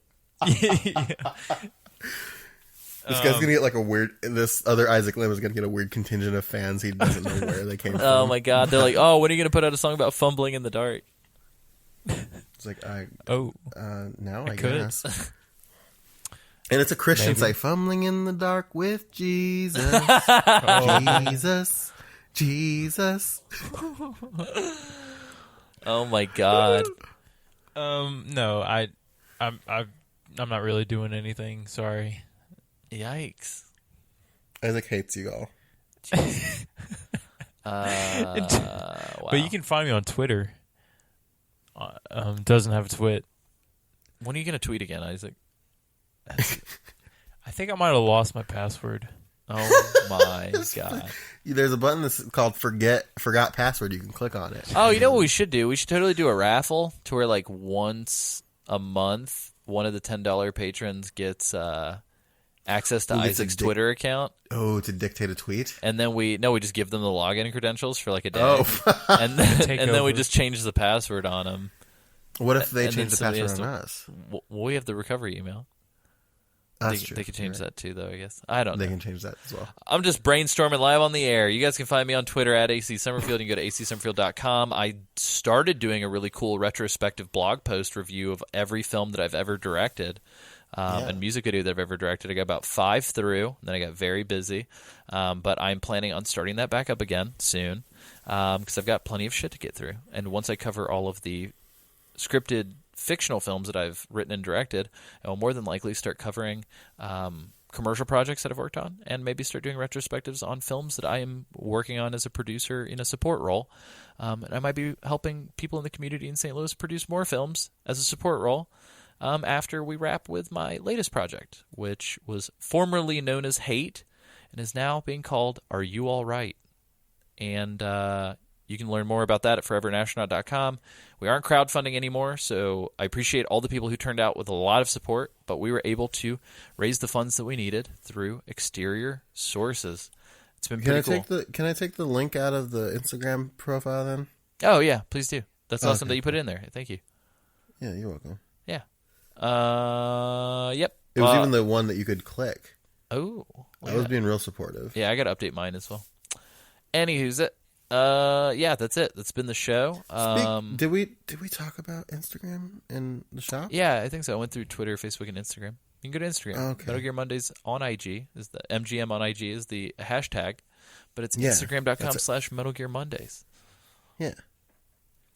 This guy's gonna get this other Isaac Lim is gonna get a weird contingent of fans he doesn't know where they came from. Oh my god, they're like, oh, when are you gonna put out a song about fumbling in the dark? It's like, now I could. guess. And it's a Christian site, fumbling in the dark with Jesus. Jesus. Oh my god. No, I'm not really doing anything. Sorry. Yikes. Isaac hates you all. Wow. But you can find me on Twitter. Doesn't have a twit. When are you gonna tweet again, Isaac? I think I might have lost my password. Oh my god. There's a button that's called forgot password. You can click on it. Oh, you know what we should do? We should totally do a raffle to where once a month one of the $10 patrons gets access to Isaac's Twitter account. Oh, to dictate a tweet? And then we just give them the login credentials for a day. Oh. and then we just change the password on them. What if they change the password on us? Well, we have the recovery email. That's true. They could change that too, though, I guess. I don't know. They can change that as well. I'm just brainstorming live on the air. You guys can find me on Twitter at AC Summerfield. You can go to acsummerfield.com. I started doing a really cool retrospective blog post review of every film that I've ever directed and music video that I've ever directed. I got about 5 through, and then I got very busy. But I'm planning on starting that back up again soon because I've got plenty of shit to get through. And once I cover all of the scripted fictional films that I've written and directed, I will more than likely start covering commercial projects that I've worked on and maybe start doing retrospectives on films that I am working on as a producer in a support role. And I might be helping people in the community in St. Louis produce more films as a support role after we wrap with my latest project, which was formerly known as Hate and is now being called Are You All Right? And you can learn more about that at forevernastronaut.com. We aren't crowdfunding anymore, so I appreciate all the people who turned out with a lot of support, but we were able to raise the funds that we needed through exterior sources. It's been pretty cool. Can I take the link out of the Instagram profile then? Oh, yeah, please do. That's awesome that you put it in there. Thank you. Yeah, you're welcome. Yeah. Yep. It was even the one that you could click. Oh. I was being real supportive. Yeah, I got to update mine as well. Anywho's it. Yeah, that's it. That's been the show. Did we talk about Instagram in the shop? Yeah, I think so. I went through Twitter, Facebook, and Instagram. You can go to Instagram. Oh, okay. Metal Gear Mondays on IG is the MGM on IG is the hashtag, but it's Yeah, Instagram.com/Metal Gear Mondays. Yeah.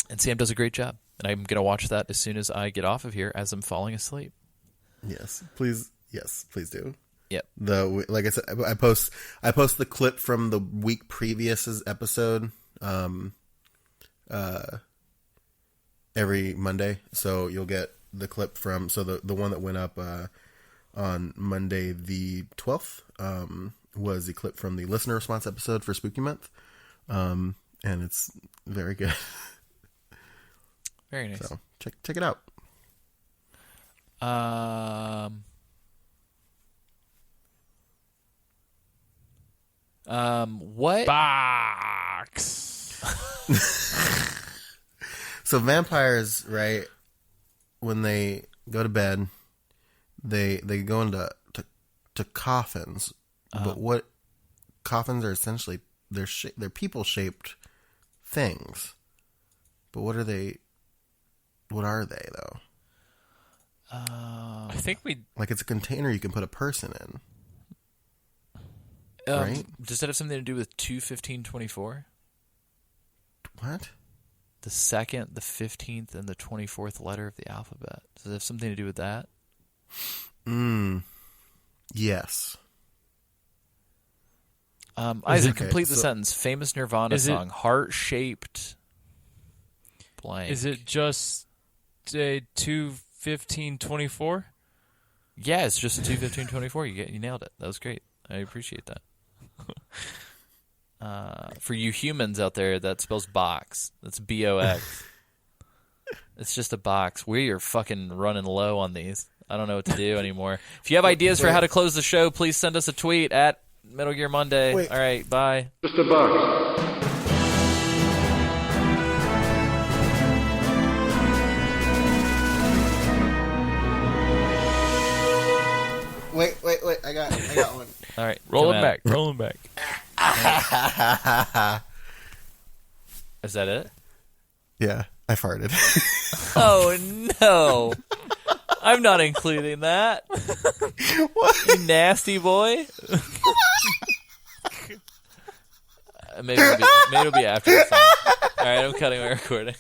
And Sam does a great job, and I'm gonna watch that as soon as I get off of here as I'm falling asleep. Yes, please. Yes, please do. Yep. Like I said, I post the clip from the week previous's episode every Monday, so you'll get the clip from the one that went up on Monday the 12th was the clip from the listener response episode for Spooky Month, and it's very good. Very nice. So check it out. What Box. So vampires, right? When they go to bed, they go into coffins. But what coffins are essentially they're people shaped things. But what are they? What are they though? I think like it's a container you can put a person in. Right? Does that have something to do with 2/15/24? What? The 2nd, the 15th, and the 24th letter of the alphabet. Does it have something to do with that? Yes. Isaac, complete the sentence. Famous Nirvana song, heart-shaped blank. Is it just a 2/15/24? Yeah, it's just a 2/15/24. You nailed it. That was great. I appreciate that. For you humans out there, that spells box. That's BOX. It's just a box. We are fucking running low on these. I don't know what to do anymore. If you have ideas for how to close the show, please send us a tweet at Metal Gear Monday. Wait. All right, bye. Just a box. Wait! I got one. All right, Rolling back. Is that it? Yeah, I farted. Oh no! I'm not including that. What? You nasty boy. Maybe it'll be after the song. All right, I'm cutting my recording.